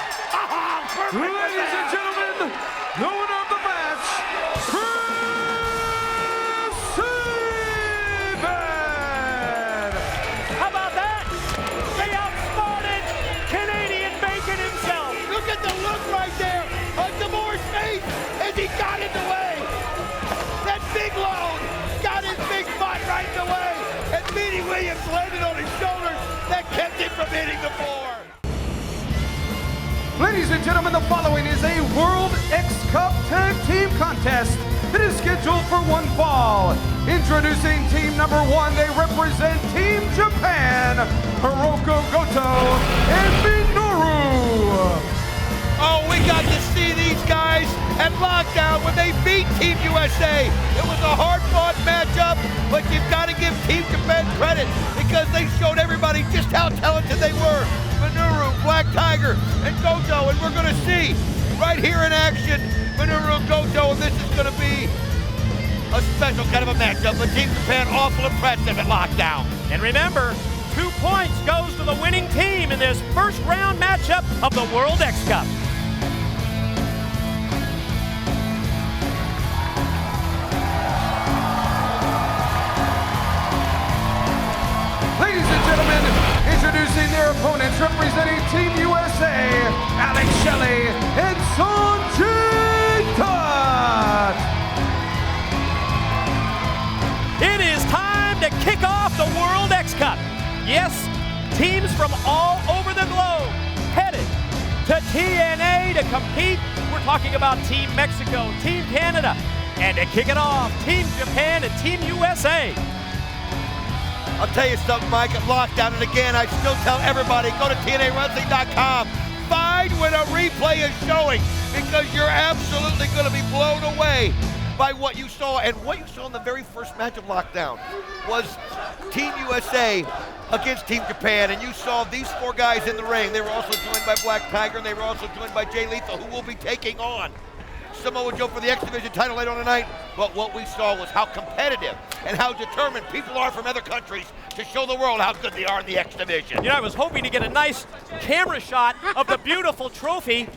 Perfect. Ladies and gentlemen, the winner of the match, Chris Sabin! How about that? They outsmarted Canadian Bacon himself. Look at the look right there on D'Amore's face as he got in the way. That big load got his big butt right in the way. And Petey Williams landed on his shoulders. That kept him from hitting the floor. Ladies and gentlemen, the following is a World X Cup Tag Team Contest. It is scheduled for one fall. Introducing team number 1, they represent Team Japan, Hiroko Goto and Minoru. Oh, we got to see these guys at Lockdown when they beat Team USA. It was a hard-fought matchup, but you've got to give Team Japan credit because they showed everybody just how talented they were. Minoru, Black Tiger, and Goto, and we're going to see right here in action Minoru and Goto, and this is going to be a special kind of a matchup, but Team Japan awful impressive at Lockdown. And remember, 2 points goes to the winning team in this first round matchup of the World X Cup. Ladies and gentlemen, introducing their opponents representing Team USA, Alex Shelley and Sanjay Dutt. It is time to kick off the World X Cup. Yes, teams from all over the globe headed to TNA to compete. We're talking about Team Mexico, Team Canada, and to kick it off, Team Japan and Team USA. I'll tell you something, Mike, at Lockdown, and again, I still tell everybody, go to TNAWrestling.com, find when a replay is showing, because you're absolutely going to be blown away by what you saw. And what you saw in the very first match of Lockdown was Team USA against Team Japan, and you saw these 4 guys in the ring. They were also joined by Black Tiger, and they were also joined by Jay Lethal, who will be taking on Samoa Joe for the X Division title later on tonight. But what we saw was how competitive and how determined people are from other countries to show the world how good they are in the X Division. You know, I was hoping to get a nice camera shot of the beautiful trophy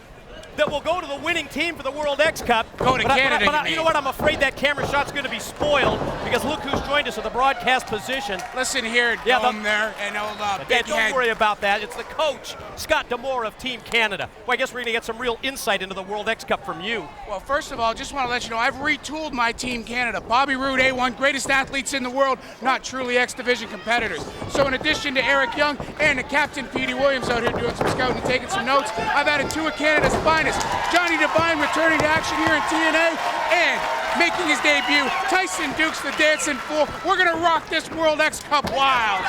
that will go to the winning team for the World X Cup. Go to Canada, But you know what? I'm afraid that camera shot's going to be spoiled because look who's joined us at the broadcast position. Listen here, Dome there, and old Big Don't Head. worry about that. It's the coach, Scott D'Amore of Team Canada. Well, I guess we're going to get some real insight into the World X Cup from you. Well, first of all, just want to let you know, I've retooled my Team Canada. Bobby Roode, A1, greatest athletes in the world, not truly X Division competitors. So in addition to Eric Young and the Captain Petey Williams out here doing some scouting and taking some notes, I've added 2 of Canada's finest. Johnny Devine returning to action here in TNA, and making his debut, Tyson Dukes, the Dancing Fool. We're going to rock this World X Cup wild.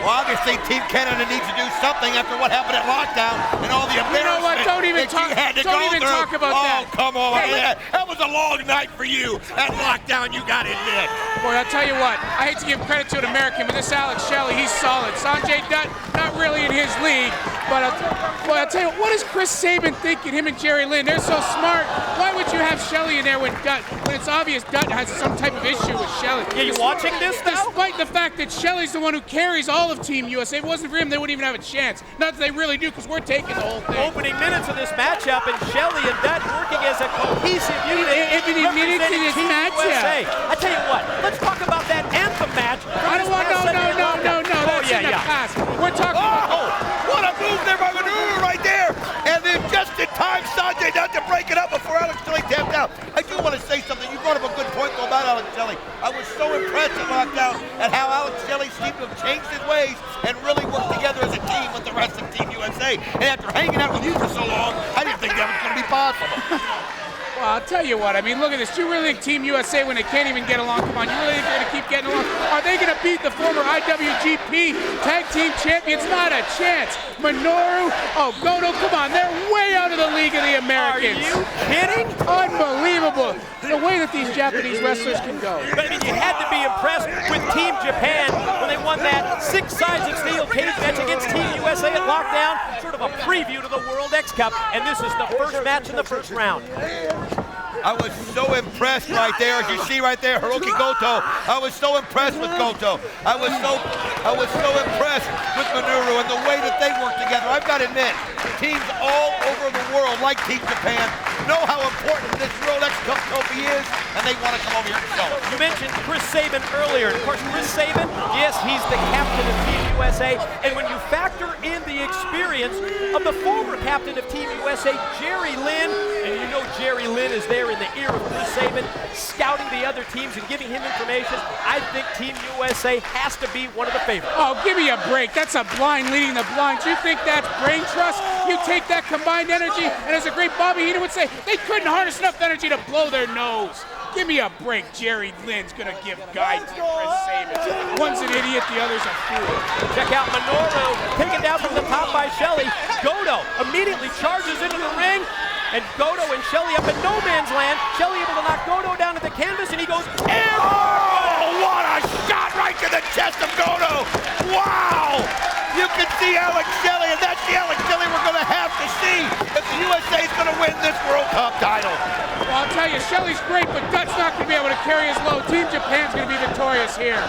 Well, obviously, Team Canada needs to do something after what happened at Lockdown and all the embarrassment. You know what? Don't even talk about that. Oh, come on. Hey, that was a long night for you at Lockdown, you got to admit. Boy, I'll tell you what, I hate to give credit to an American, but this Alex Shelley, he's solid. Sanjay Dutt, not really in his league, but I'll tell you what is Chris Sabin thinking, him and Jerry Lynn? They're so smart. Why would you have Shelley in there when it's obvious Dutt has some type of issue with Shelley? Yeah, you watching this now? Despite the fact that Shelley's the one who carries all of Team USA. If it wasn't for him, they wouldn't even have a chance. Not that they really do, because we're taking the whole thing. Opening minutes of this matchup, and Shelley and Dutt working as a cohesive unit. Opening minutes of this matchup. USA. I tell you what, let's talk about that anthem match. I don't want, no. That's in the past. We're talking about. What a move there by Minoru right there. And then just in time, Sanjay Dutt to break it up before Alex Shelley tapped out. I do want to say something. You brought up a good point though about Alex Shelley. I was so impressed at Lockdown at how Alex Shelley seemed to have changed his ways and really worked together as a team with the rest of Team USA. And after hanging out with you for so long, I didn't think that was going to be possible. Well, I'll tell you what, I mean, look at this. You really think Team USA, when they can't even get along, come on, you really think they're going to keep getting along? Are they going to beat the former IWGP Tag Team Champions? Not a chance. Minoru, Goto, come on, they're way out of the league of the Americans. Are you kidding? Unbelievable. The way that these Japanese wrestlers can go. But I mean, you had to be impressed with Team Japan when they won that 6 sides of steel cage match against Team USA at Lockdown. Sort of a preview to the World X Cup, and this is the first match in the first round. I was so impressed right there. As you see right there, Hiroki Goto. I was so impressed with Goto. I was so impressed with Minoru and the way that they work together. I've got to admit, teams all over the world, like Team Japan, know how important this World X Cup trophy is, and they want to come over here and show it. You mentioned Chris Sabin earlier. Of course, Chris Sabin, yes, he's the captain of Team USA, and when you factor in the experience of the former captain of Team USA, Jerry Lynn, and you know Jerry Lynn is there in the ear of Chris Sabin, scouting the other teams and giving him information, I think Team USA has to be one of the favorites. Oh, give me a break. That's a blind leading the blinds. You think that's brain trust? You take that combined energy, and as a great Bobby Heenan would say, they couldn't harness enough energy to blow their nose. Give me a break. Jerry Lynn's gonna give guidance to Chris Sabin. One's an idiot, the other's a fool. Check out Minoru, taken down from the top by Shelley. Goto immediately charges into the ring, and Goto and Shelley up in no man's land. Shelley able to knock Goto down to the canvas, and he goes in. Oh, what a shot right to the chest of Goto. Wow! You can see Alex Shelley, and that's the Alex Shelley we're going to have to see if the USA is going to win this World Cup title. Well, I'll tell you, Shelley's great, but Dut's not going to be able to carry his load. Team Japan's going to be victorious here.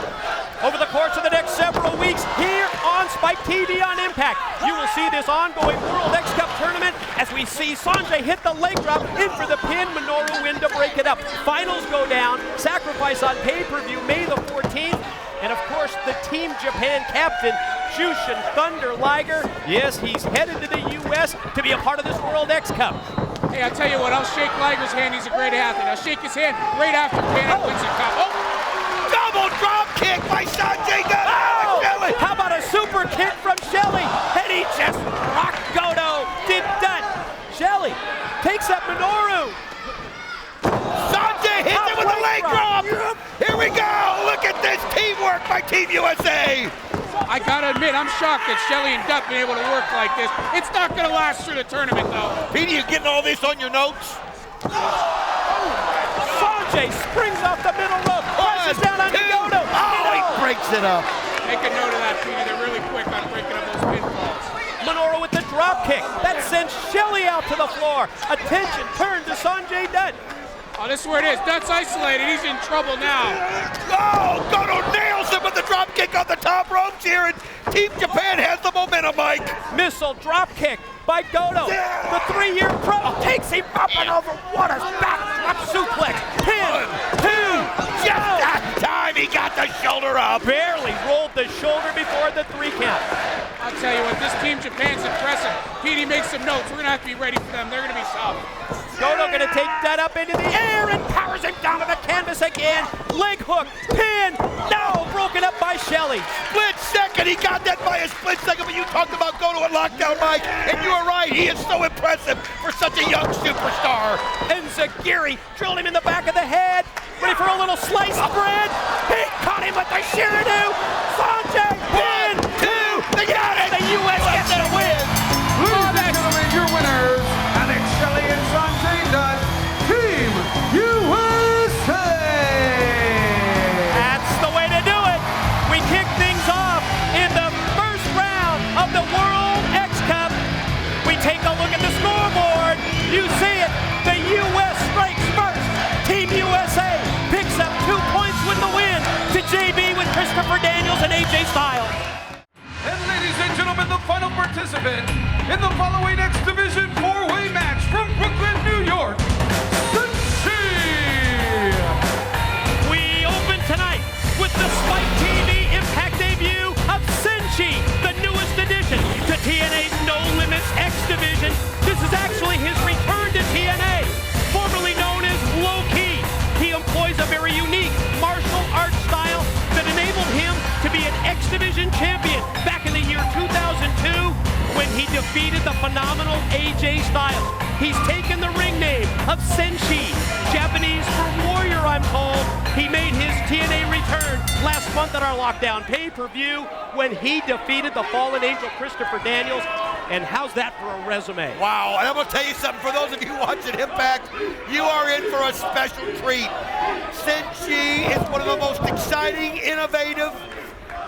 Over the course of the next several weeks here on Spike TV on Impact, you will see this ongoing World X Cup tournament as we see Sanjay hit the leg drop in for the pin, Minoru win to break it up. Finals go down, Sacrifice on pay-per-view May the 14th, and of course the Team Japan captain, Jushin Thunder Liger. Yes, he's headed to the U.S. to be a part of this World X Cup. Hey, I'll tell you what, I'll shake Liger's hand. He's a great athlete. I'll shake his hand right after Japan wins the cup. Oh! Double drop kick by Sanjay Dutt. Oh! Shelley. How about a super kick from Shelley? And he just rocked Goto. Did Dutt. Shelley takes up Minoru. Sanjay hits it with a leg drop. Here we go. Look at this teamwork by Team USA. I gotta admit, I'm shocked that Shelley and Dutt been able to work like this. It's not gonna last through the tournament, though. Petey, you getting all this on your notes? Sanjay springs off the middle rope, crashes down on Goto. Oh, he breaks it up. Make a note of that, Petey. They're really quick on breaking up those pinfalls. Minoru with the drop kick. That sends Shelley out to the floor. Attention turned to Sanjay Dutt. Oh, this is where it is. Dutt's isolated. He's in trouble now. Oh, Goto nails him with the drop kick on the top ropes here, and Team Japan has the momentum, Mike. Missile drop kick by Goto. The 3-year pro takes him up and over. What a backdrop suplex. Pin, 2, just that time he got the shoulder up. Barely rolled the shoulder before the 3 count. I'll tell you what, this Team Japan's impressive. Petey, make some notes. We're gonna have to be ready for them. They're gonna be solid. Goto gonna take that up into the air and powers him down to the canvas again. Leg hook, pin, now broken up by Shelley. Split second, he got that by a split second, but you talked about Goto and lockdown, Mike, and you are right, he is so impressive for such a young superstar. And Zagiri drilled him in the back of the head, ready for a little slice of bread. He caught him with the Shiradu. Sanjay, pin, 2, they got it. The U.S. gets the win. Ladies and gentlemen, your winners, Alex Shelley and Sanjay Dutt, Team USA! That's the way to do it. We kick things off in the first round of the World X Cup. We take a look at the scoreboard. You see it. The U.S. strikes first. Team USA picks up 2 points with the win to JB with Christopher Daniels and AJ Styles. And ladies and gentlemen, the final participant in the following X Division 4-way match from Brooklyn, New York, Senshi! We open tonight with the Spike TV Impact debut of Senshi, the newest addition to TNA's No Limits X Division. This is actually his return to TNA, formerly known as Low Ki. He employs a very unique martial arts style that enabled him to be an X Division champion back in the year 2002 when he defeated the phenomenal AJ Styles. He's taken the ring name of Senshi, Japanese for warrior, I'm told. He made his TNA return last month at our Lockdown pay-per-view when he defeated the fallen angel Christopher Daniels. And how's that for a resume? Wow, and I'm going to tell you something. For those of you watching Impact, you are in for a special treat. Senshi is one of the most exciting, innovative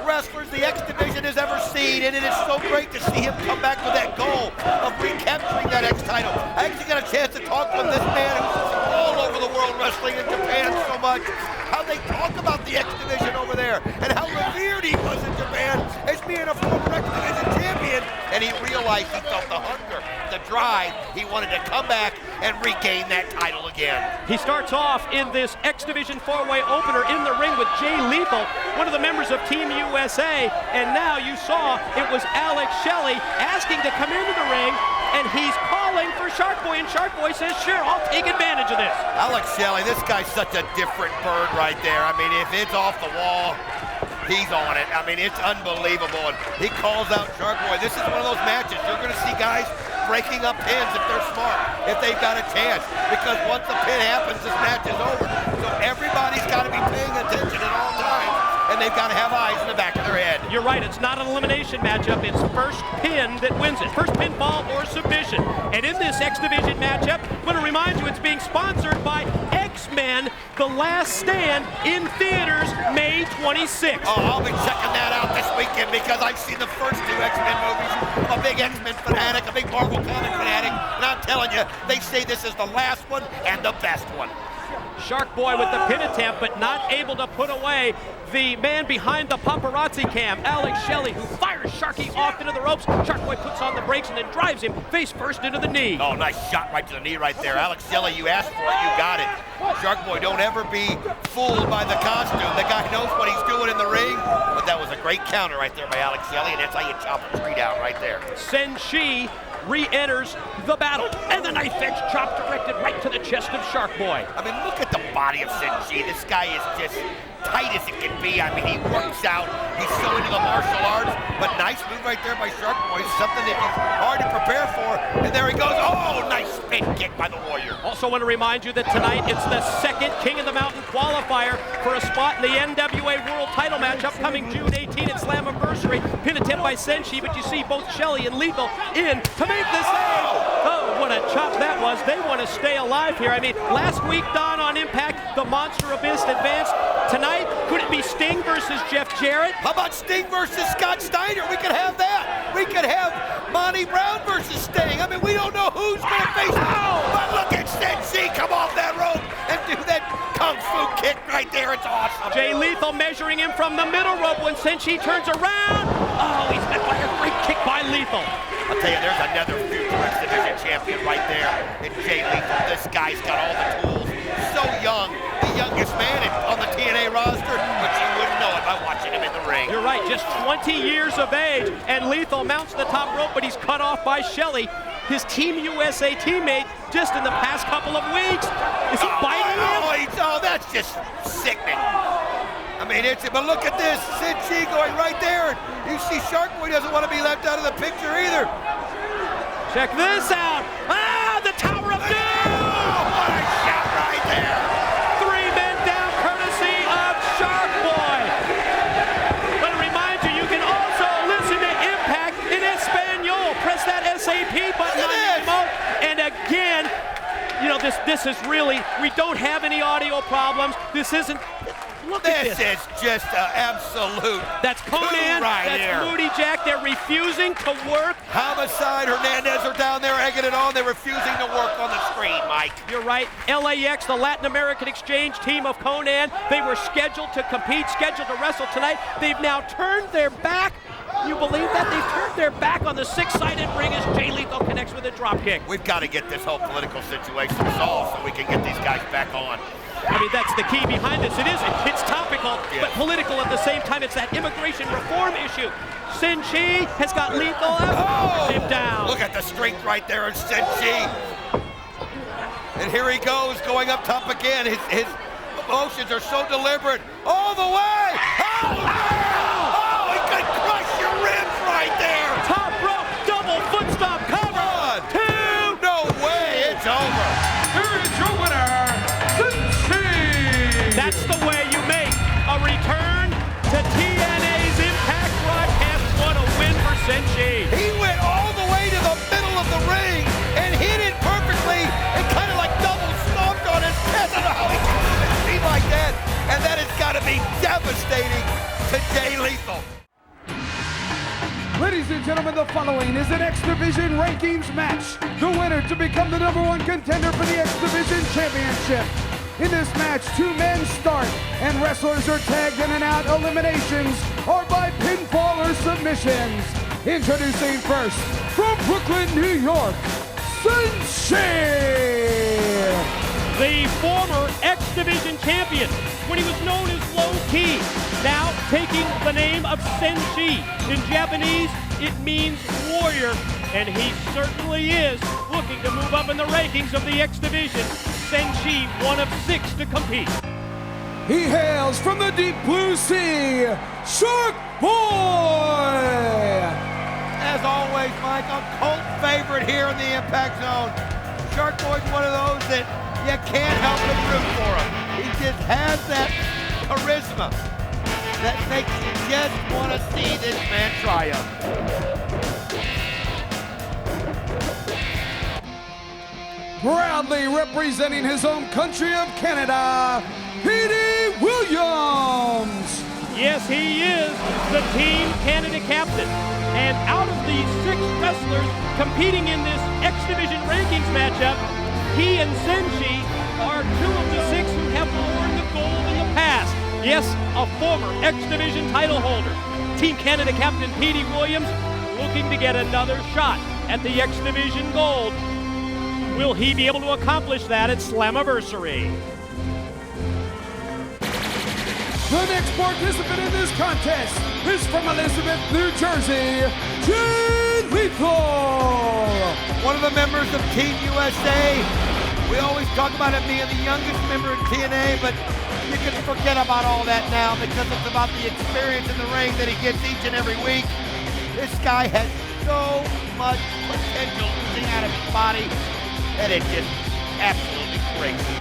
wrestlers the X Division has ever seen, and it is so great to see him come back with that goal of recapturing that X title. I actually got a chance to talk with this man who's all over the world wrestling in Japan so much. How they talk about the X Division over there and how revered he was in Japan as being a former X Division champion. And he realized he felt the hunger, the drive. He wanted to come back and regain that title again. He starts off in this X Division 4-way opener in the ring with Jay Lethal, one of the members of Team USA. And now you saw it was Alex Shelley asking to come into the ring, and he's calling for Shark Boy, and Shark Boy says, sure, I'll take advantage of this. Alex Shelley, this guy's such a different bird right there. I mean, if it's off the wall, he's on it. I mean, it's unbelievable. And he calls out Shark Boy. This is one of those matches. You're going to see guys breaking up pins if they're smart, if they've got a chance. Because once the pin happens, this match is over. So everybody's got to be paying attention at all times. And they've got to have eyes in the back of their head. You're right, it's not an elimination matchup, it's first pin that wins it. First pinfall or submission. And in this X Division matchup, I'm going to remind you it's being sponsored by X-Men, The Last Stand, in theaters May 26th. Oh, I'll be checking that out this weekend because I've seen the first two X-Men movies. I'm a big X-Men fanatic, a big Marvel comic fanatic, and I'm telling you, they say this is the last one and the best one. Shark Boy with the pin attempt, but not able to put away the man behind the paparazzi cam, Alex Shelley, who fires Sharky off into the ropes. Shark Boy puts on the brakes and then drives him face first into the knee. Oh, nice shot right to the knee right there. Alex Shelley, you asked for it, you got it. Shark Boy, don't ever be fooled by the costume. The guy knows what he's doing in the ring, but that was a great counter right there by Alex Shelley, and that's how you chop a tree down right there. Senshi re-enters the battle, and the knife edge chop directed right to the chest of Shark Boy. I mean, look at the body of Senshi. This guy is just tight as it can be. I mean, he works out. He's so into the martial arts, but nice move right there by Shark Boy. Something that he's hard to prepare for. And there he goes. Oh, nice spin kick by the Warrior. Also want to remind you that tonight it's the second King of the Mountain qualifier for a spot in the NWA World Title match upcoming June 18 at Slammiversary. Pin attempt by Senshi, but you see both Shelley and Lethal in to make the save. Oh, what a chop that was. They want to stay alive here. I mean, last week, Don, on Impact, the Monster Abyss advanced. Tonight, could it be Sting versus Jeff Jarrett? How about Sting versus Scott Steiner? We could have that. We could have Monty Brown versus Sting. I mean, we don't know who's going to face who. But look at Senshi come off that rope and do that kung fu kick right there. It's awesome. Jay Lethal measuring him from the middle rope when Senshi turns around. Oh, he's met by a great kick by Lethal. I'll tell you, there's another future X Division champion right there in Jay Lethal. This guy's got all the tools. So young, the youngest man on the TNA roster, but you wouldn't know it by watching him in the ring. You're right, just 20 years of age, and Lethal mounts the top rope, but he's cut off by Shelley, his Team USA teammate, just in the past couple of weeks. Is he biting him? Oh, that's just sickening. I mean, but look at this, Senshi going right there. You see Shark Boy doesn't want to be left out of the picture either. Check this out. Ah, the Tower of Doom! Oh, what a shot right there. 3 men down courtesy of Shark Boy. But to remind you, you can also listen to Impact in Espanol. Press that SAP button on your remote. And again, you know, this is really, we don't have any audio problems. This isn't, look at this. This is just absolute. That's Conan, right that's here. Moody Jack. They're refusing to work. Homicide, Hernandez are down there egging it on. They're refusing to work on the screen, Mike. You're right. LAX, the Latin American Exchange team of Conan, they were scheduled to compete, scheduled to wrestle tonight. They've now turned their back. You believe that? They've turned their back on the six-sided ring as Jay Lethal connects with a dropkick. We've got to get this whole political situation solved so we can get these guys back on. I mean, that's the key behind this. It isn't. It's topical, but political at the same time. It's that immigration reform issue. Senshi has got Lethal out. Him down. Look at the strength right there in Senshi. And here he goes, going up top again. His motions are so deliberate. All the way. Oh, he could crush your ribs right there. Top rope, double foot stomp, cover. 1, 2. No way, it's over. Here is your winner, Senshi. That's the way you make a return to TNA's Impact broadcast. What a win for Senshi. He went all the way to the middle of the ring and hit it perfectly and kind of like double stomped on his chest. I don't know how he can move his feet like that. And that has got to be devastating to Jay Lethal. Ladies and gentlemen, the following is an X Division rankings match. The winner to become the #1 contender for the X Division Championship. In this match, 2 men start, and wrestlers are tagged in and out. Eliminations are by pinfall or submissions. Introducing first, from Brooklyn, New York, Senshi! The former X Division champion when he was known as Low Ki, now taking the name of Senshi. In Japanese, it means warrior, and he certainly is looking to move up in the rankings of the X Division. Senshi, one of 6 to compete. He hails from the deep blue sea, Shark Boy! As always, Mike, a cult favorite here in the Impact Zone. Shark Boy's one of those that you can't help but root for him. He just has that charisma that makes you just want to see this man triumph. Proudly representing his home country of Canada, Petey Williams! Yes, he is the Team Canada captain. And out of the 6 wrestlers competing in this X Division rankings matchup, he and Senshi are 2 of the 6 who have worn the gold in the past. Yes, a former X Division title holder. Team Canada captain Petey Williams looking to get another shot at the X Division gold. Will he be able to accomplish that at Slammiversary? The next participant in this contest is from Elizabeth, New Jersey, Jay Lethal! One of the members of Team USA. We always talk about him being the youngest member in TNA, but you can forget about all that now because it's about the experience in the ring that he gets each and every week. This guy has so much potential oozing out of his body that it's just absolutely crazy.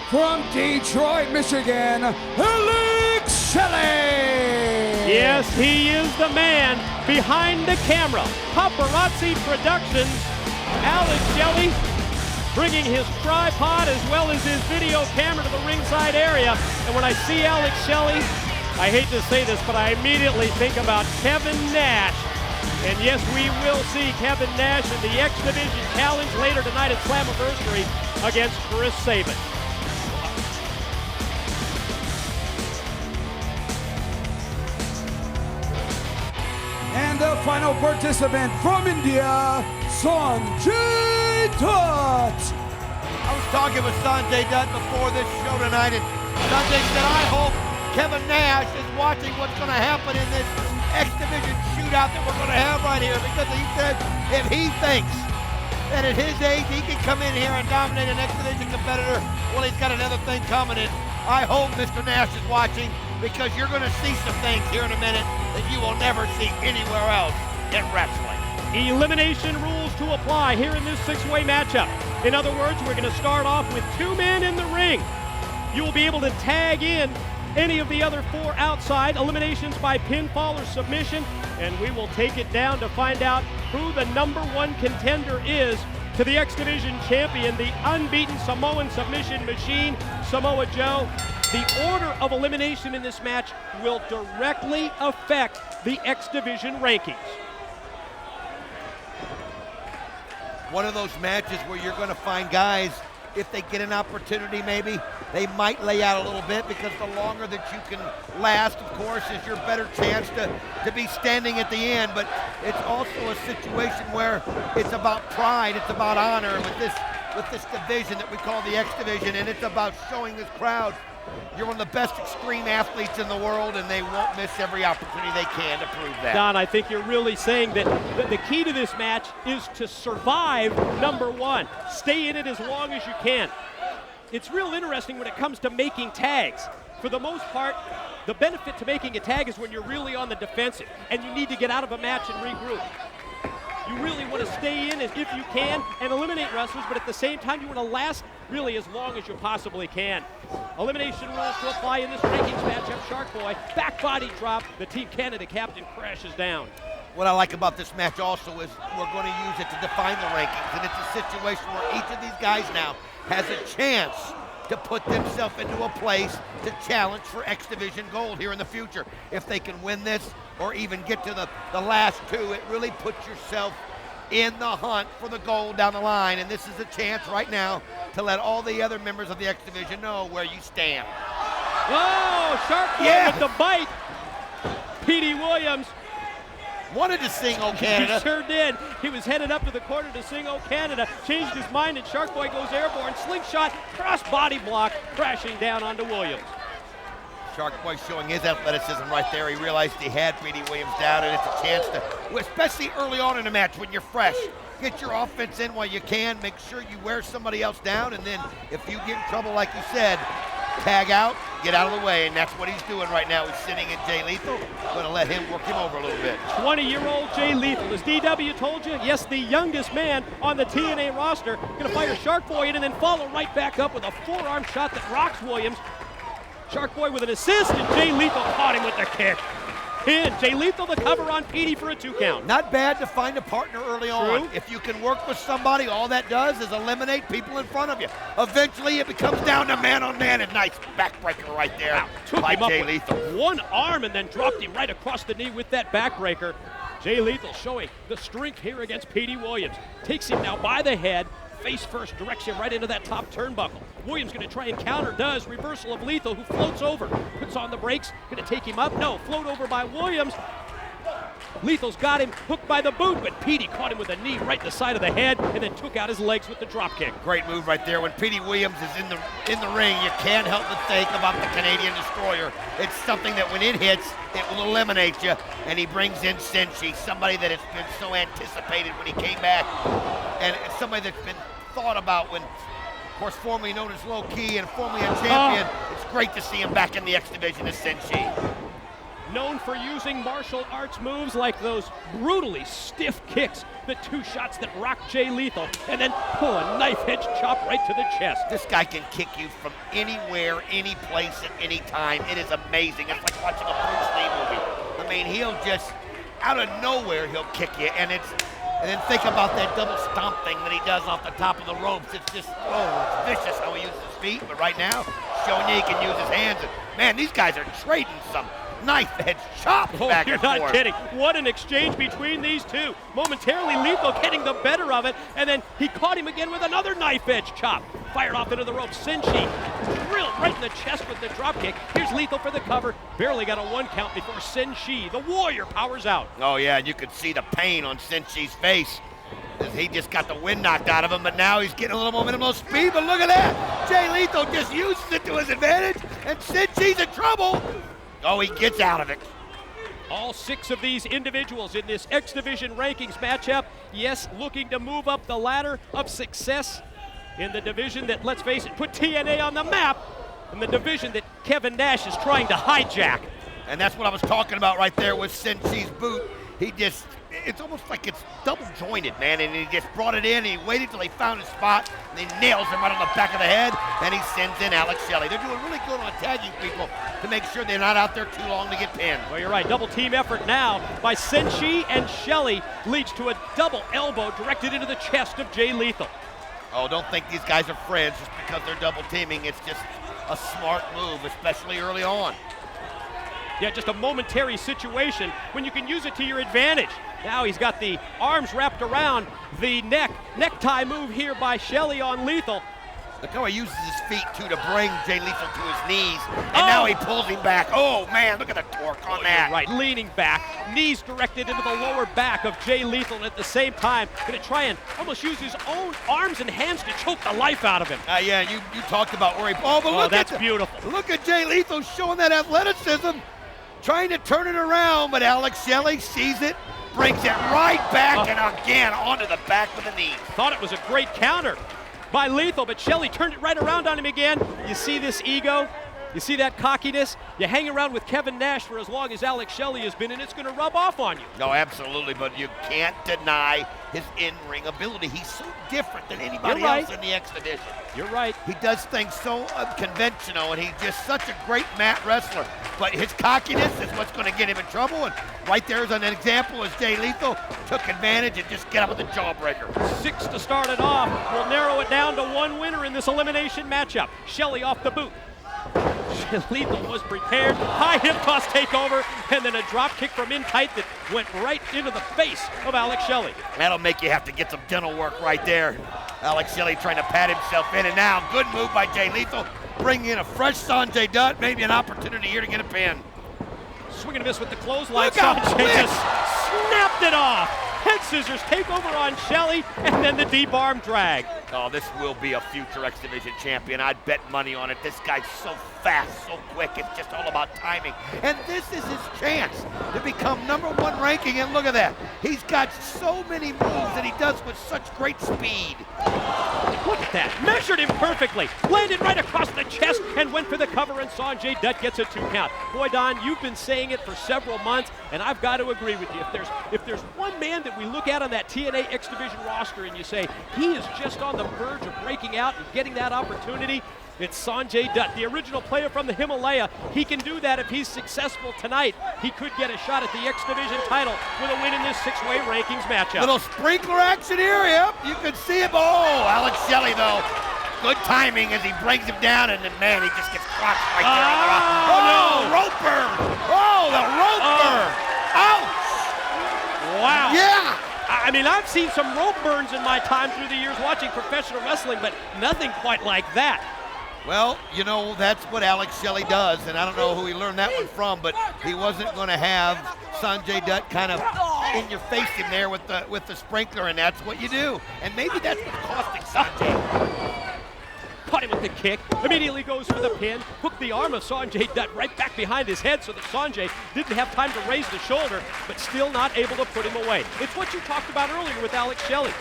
From Detroit, Michigan, Alex Shelley! Yes, he is the man behind the camera. Paparazzi Productions, Alex Shelley, bringing his tripod as well as his video camera to the ringside area. And when I see Alex Shelley, I hate to say this, but I immediately think about Kevin Nash. And yes, we will see Kevin Nash in the X Division Challenge later tonight at Slammiversary against Chris Sabin. And the final participant from India, Sanjay Dutt. I was talking with Sanjay Dutt before this show tonight, and Sanjay said, I hope Kevin Nash is watching what's going to happen in this X Division shootout that we're going to have right here, because he said if he thinks that at his age he can come in here and dominate an X Division competitor, well, he's got another thing coming in. I hope Mr. Nash is watching, because you're going to see some things here in a minute that you will never see anywhere else in wrestling. Elimination rules to apply here in this 6-way matchup. In other words, we're going to start off with 2 men in the ring. You will be able to tag in any of the other 4 outside. Eliminations by pinfall or submission, and we will take it down to find out who the #1 contender is to the X Division champion, the unbeaten Samoan submission machine, Samoa Joe. The order of elimination in this match will directly affect the X Division rankings. One of those matches where you're going to find guys, if they get an opportunity maybe, they might lay out a little bit, because the longer that you can last, of course, is your better chance to be standing at the end. But it's also a situation where it's about pride, it's about honor with this division that we call the X Division, and it's about showing this crowd you're one of the best extreme athletes in the world, and they won't miss every opportunity they can to prove that. Don, I think you're really saying that the key to this match is to survive #1. Stay in it as long as you can. It's real interesting when it comes to making tags. For the most part, the benefit to making a tag is when you're really on the defensive and you need to get out of a match and regroup. You really want to stay in if you can and eliminate wrestlers, but at the same time, you want to last really as long as you possibly can. Elimination rules to apply in this rankings matchup. Shark Boy, back body drop. The Team Canada captain crashes down. What I like about this match also is we're going to use it to define the rankings, and it's a situation where each of these guys now has a chance to put themselves into a place to challenge for X Division gold here in the future. If they can win this or even get to the last two, it really puts yourself in the hunt for the gold down the line. And this is a chance right now to let all the other members of the X Division know where you stand. Oh, Shark Boy with the bite. Petey Williams wanted to sing "O Canada." He sure did. He was headed up to the corner to sing "O Canada," changed his mind, and Shark Boy goes airborne. Slingshot, cross body block, crashing down onto Williams. Shark Boy showing his athleticism right there. He realized he had Petey Williams down, and it's a chance to, especially early on in the match when you're fresh, get your offense in while you can. Make sure you wear somebody else down, and then if you get in trouble, like you said, tag out, get out of the way, and that's what he's doing right now. He's sitting in Jay Lethal. Going to let him work him over a little bit. 20-year-old Jay Lethal. As DW told you, yes, the youngest man on the TNA roster. Going to fire Shark Boy in and then follow right back up with a forearm shot that rocks Williams. Shark Boy with an assist, and Jay Lethal caught him with the kick. Pin. Jay Lethal the cover on Petey for a 2 count. Not bad to find a partner early on. If you can work with somebody, all that does is eliminate people in front of you. Eventually, it becomes down to man-on-man, and nice backbreaker right there by Jay Lethal. One arm and then dropped him right across the knee with that backbreaker. Jay Lethal showing the strength here against Petey Williams. Takes him now by the head. Face first, directs him right into that top turnbuckle. Williams going to try and counter, does. Reversal of Lethal, who floats over. Puts on the brakes, going to take him up. No, float over by Williams. Lethal's got him hooked by the boot, but Petey caught him with a knee right in the side of the head and then took out his legs with the drop kick. Great move right there. When Petey Williams is in the ring, you can't help but think about the Canadian Destroyer. It's something that when it hits, it will eliminate you. And he brings in Senshi, somebody that has been so anticipated when he came back. And it's somebody that's been thought about when, of course, formerly known as Low Ki and formerly a champion. It's great to see him back in the X Division as Senshi. Known for using martial arts moves like those brutally stiff kicks, the 2 shots that rock Jay Lethal, and then pull a knife-edge chop right to the chest. This guy can kick you from anywhere, any place, at any time. It is amazing. It's like watching a Bruce Lee movie. I mean, he'll just, out of nowhere, he'll kick you, and then think about that double stomp thing that he does off the top of the ropes. It's just, it's vicious how he uses his feet, but right now, showing you he can use his hands. And man, these guys are trading some knife-edge chops back and forth. You're not kidding. What an exchange between these two. Momentarily, Lethal getting the better of it, and then he caught him again with another knife-edge chop. Fired off into the ropes. Senshi drilled right in the chest with the drop kick. Here's Lethal for the cover. Barely got a 1 count before Senshi, the Warrior, powers out. Oh, yeah, and you could see the pain on Senshi's face as he just got the wind knocked out of him, but now he's getting a little momentum, a little speed, but look at that. Jay Lethal just uses it to his advantage, and Senshi's in trouble. Oh, he gets out of it. All 6 of these individuals in this X Division rankings matchup, yes, looking to move up the ladder of success in the division that, let's face it, put TNA on the map, in the division that Kevin Nash is trying to hijack. And that's what I was talking about right there with Senshi's boot. He just, it's almost like it's double jointed, man, and he just brought it in, and he waited till he found his spot, and he nails him right on the back of the head, and he sends in Alex Shelley. They're doing really good on tagging people to make sure they're not out there too long to get pinned. Well, you're right. Double team effort now by Senshi and Shelley leads to a double elbow directed into the chest of Jay Lethal. Oh, don't think these guys are friends just because they're double teaming. It's just a smart move, especially early on. Yeah, just a momentary situation when you can use it to your advantage. Now he's got the arms wrapped around the necktie move here by Shelley on Lethal. Look how he uses his feet, too, to bring Jay Lethal to his knees. And now he pulls him back. Oh, man, look at the torque on that. Right, leaning back, knees directed into the lower back of Jay Lethal, and at the same time, going to try and almost use his own arms and hands to choke the life out of him. Yeah, you talked about where he... Oh, but look that's beautiful. Look at Jay Lethal showing that athleticism, trying to turn it around, but Alex Shelley sees it, brings it right back, and again onto the back with the knee. Thought it was a great counter by Lethal, but Shelley turned it right around on him again. You see this ego? You see that cockiness? You hang around with Kevin Nash for as long as Alex Shelley has been, and it's going to rub off on you. No, absolutely, but you can't deny his in-ring ability. He's so different than anybody else in the X Division. You're right. He does things so unconventional, and he's just such a great mat wrestler. But his cockiness is what's going to get him in trouble, and right there is an example as Jay Lethal took advantage and just get up with the jawbreaker. 6 to start it off. We'll narrow it down to one winner in this elimination matchup. Shelley off the boot. Lethal was prepared. High hip toss takeover, and then a drop kick from in tight that went right into the face of Alex Shelley. That'll make you have to get some dental work right there. Alex Shelley trying to pat himself in, and now good move by Jay Lethal, bringing in a fresh Sanjay Dutt, maybe an opportunity here to get a pin. Swing and a miss with the clothesline. Look out, Sanjay just snapped it off. Head scissors takeover on Shelley, and then the deep arm drag. Oh, this will be a future X Division champion. I'd bet money on it. This guy's so fast, so quick. It's just all about timing. And this is his chance to become #1 ranking. And look at that. He's got so many moves that he does with such great speed. Look at that. Measured him perfectly. Landed right across the chest and went for the cover, and Sanjay Dutt gets a 2 count. Boy, Don, you've been saying it for several months, and I've got to agree with you. If there's one man that we look at on that TNA X Division roster and you say he is just on the verge of breaking out and getting that opportunity, it's Sanjay Dutt, the original player from the Himalaya. He can do that if he's successful tonight. He could get a shot at the X Division title with a win in this 6-way rankings matchup. Little sprinkler action here, yep. You can see him. Oh, Alex Shelley, though. Good timing as he brings him down, and then, man, he just gets crushed right there on the rock. Oh, no, rope burn. Oh, the rope burn. Ouch. Wow. Yeah. I mean, I've seen some rope burns in my time through the years watching professional wrestling, but nothing quite like that. Well, you know, that's what Alex Shelley does, and I don't know who he learned that one from, but he wasn't going to have Sanjay Dutt kind of in your face him there with the sprinkler, and that's what you do. And maybe that's what's costing Sanjay. Caught him with the kick, immediately goes for the pin, hooked the arm of Sanjay Dutt right back behind his head so that Sanjay didn't have time to raise the shoulder, but still not able to put him away. It's what you talked about earlier with Alex Shelley.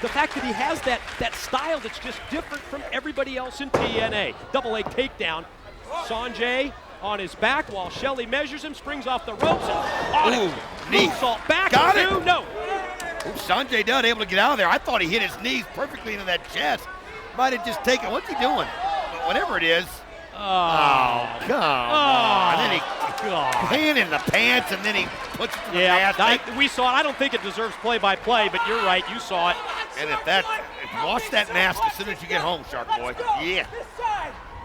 The fact that he has that style that's just different from everybody else in TNA. Double leg takedown. Sanjay on his back while Shelley measures him, springs off the ropes, and on it. Moonsault back. Got it. No. Ooh, Sanjay Dutt able to get out of there. I thought he hit his knees perfectly into that chest. Might have just taken, what's he doing? Whatever it is. Oh, come on. And then he hand in the pants, and then he puts it to the mask. We saw it. I don't think it deserves play-by-play, but you're right. You saw it. And wash that mask as soon as you get home, Shark Boy. Yeah.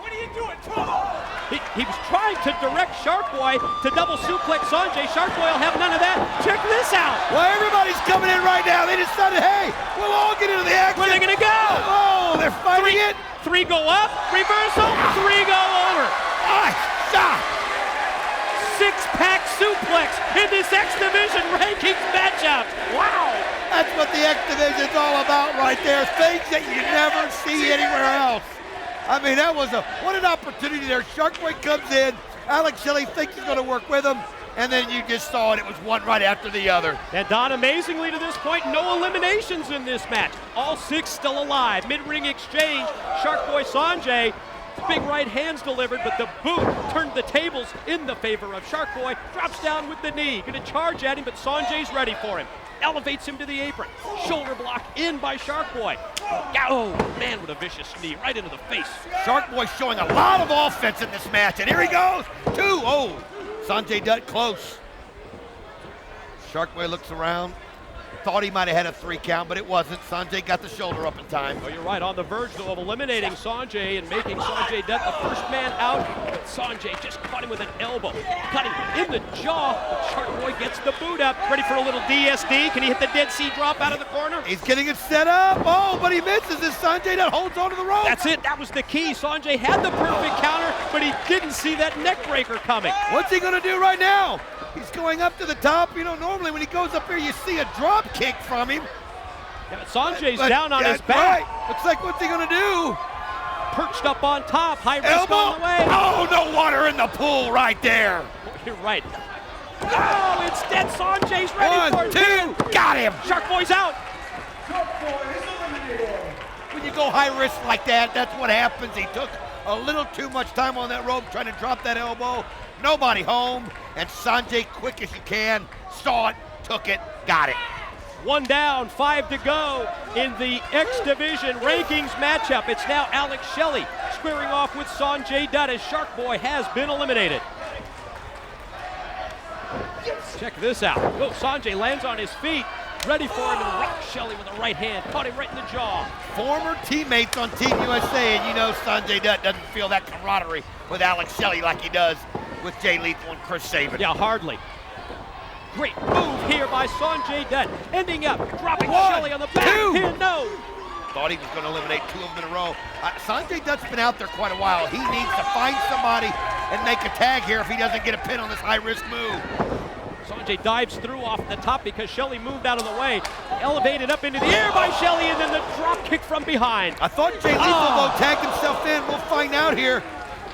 What are you doing? Come on! He was trying to direct Shark Boy to double suplex Sanjay. Shark Boy will have none of that. Check this out. Well, everybody's coming in right now. They decided, hey, we'll all get into the action. Where are they going to go? Oh, they're fighting it. 3 go up, reversal, 3 go over. Stop. 6-pack suplex in this X Division rankings matchup. Wow. That's what the X Division's all about right there. Things that you never see anywhere else. I mean, what an opportunity there. Shark Boy comes in. Alex Shelley thinks he's going to work with him. And then you just saw it. It was one right after the other. And Don, amazingly to this point, no eliminations in this match. All 6 still alive. Mid-ring exchange. Shark Boy Sanjay. Big right hands delivered, but the boot turned the tables in the favor of Shark Boy. Drops down with the knee. Going to charge at him, but Sanjay's ready for him. Elevates him to the apron. Shoulder block in by Shark Boy. Oh, man, with a vicious knee right into the face. Shark Boy showing a lot of offense in this match, and here he goes. 2. Oh, Sanjay Dutt close. Shark Boy looks around. Thought he might have had a 3 count, but it wasn't. Sanjay got the shoulder up in time. Oh, you're right. On the verge, though, of eliminating Sanjay and making Sanjay Dutt the first man out. But Sanjay just caught him with an elbow. Got him in the jaw. But Shark Boy gets the boot up. Ready for a little DSD. Can he hit the Dead Sea drop out of the corner? He's getting it set up. Oh, but he misses as Sanjay Dutt holds onto the rope. That's it. That was the key. Sanjay had the perfect counter, but he didn't see that neck breaker coming. What's he going to do right now? He's going up to the top. You know, normally when he goes up here, you see a drop kick from him. Yeah, but Sanjay's down on his back. Right. Looks like what's he going to do? Perched up on top. High risk elbow on the way. Oh, no water in the pool right there. You're right. Oh, it's dead. Sanjay's ready for it. 1, 2. Got him. Shark Boy's out. When you go high risk like that, that's what happens. He took A little too much time on that rope trying to drop that elbow. Nobody home. And Sanjay, quick as you can, saw it, took it, got it. 1 down, 5 to go in the X Division rankings matchup. It's now Alex Shelley squaring off with Sanjay Dutt as Shark Boy has been eliminated. Check this out. Oh, Sanjay lands on his feet, ready for him, and rocks Shelley with a right hand. Caught him right in the jaw. Former teammates on Team USA, and you know Sanjay Dutt doesn't feel that camaraderie with Alex Shelley like he does with Jay Lethal and Chris Sabin. Yeah, hardly. Great move here by Sanjay Dutt, ending up dropping One, Shelley on the back two. pin. No. Thought he was going to eliminate 2 of them in a row. Sanjay Dutt's been out there quite a while. He needs to find somebody and make a tag here if he doesn't get a pin on this high-risk move. Sanjay dives through off the top because Shelley moved out of the way. Elevated up into the air by Shelley, and then the drop kick from behind. I thought Jay Lethal though tagged himself in. We'll find out here.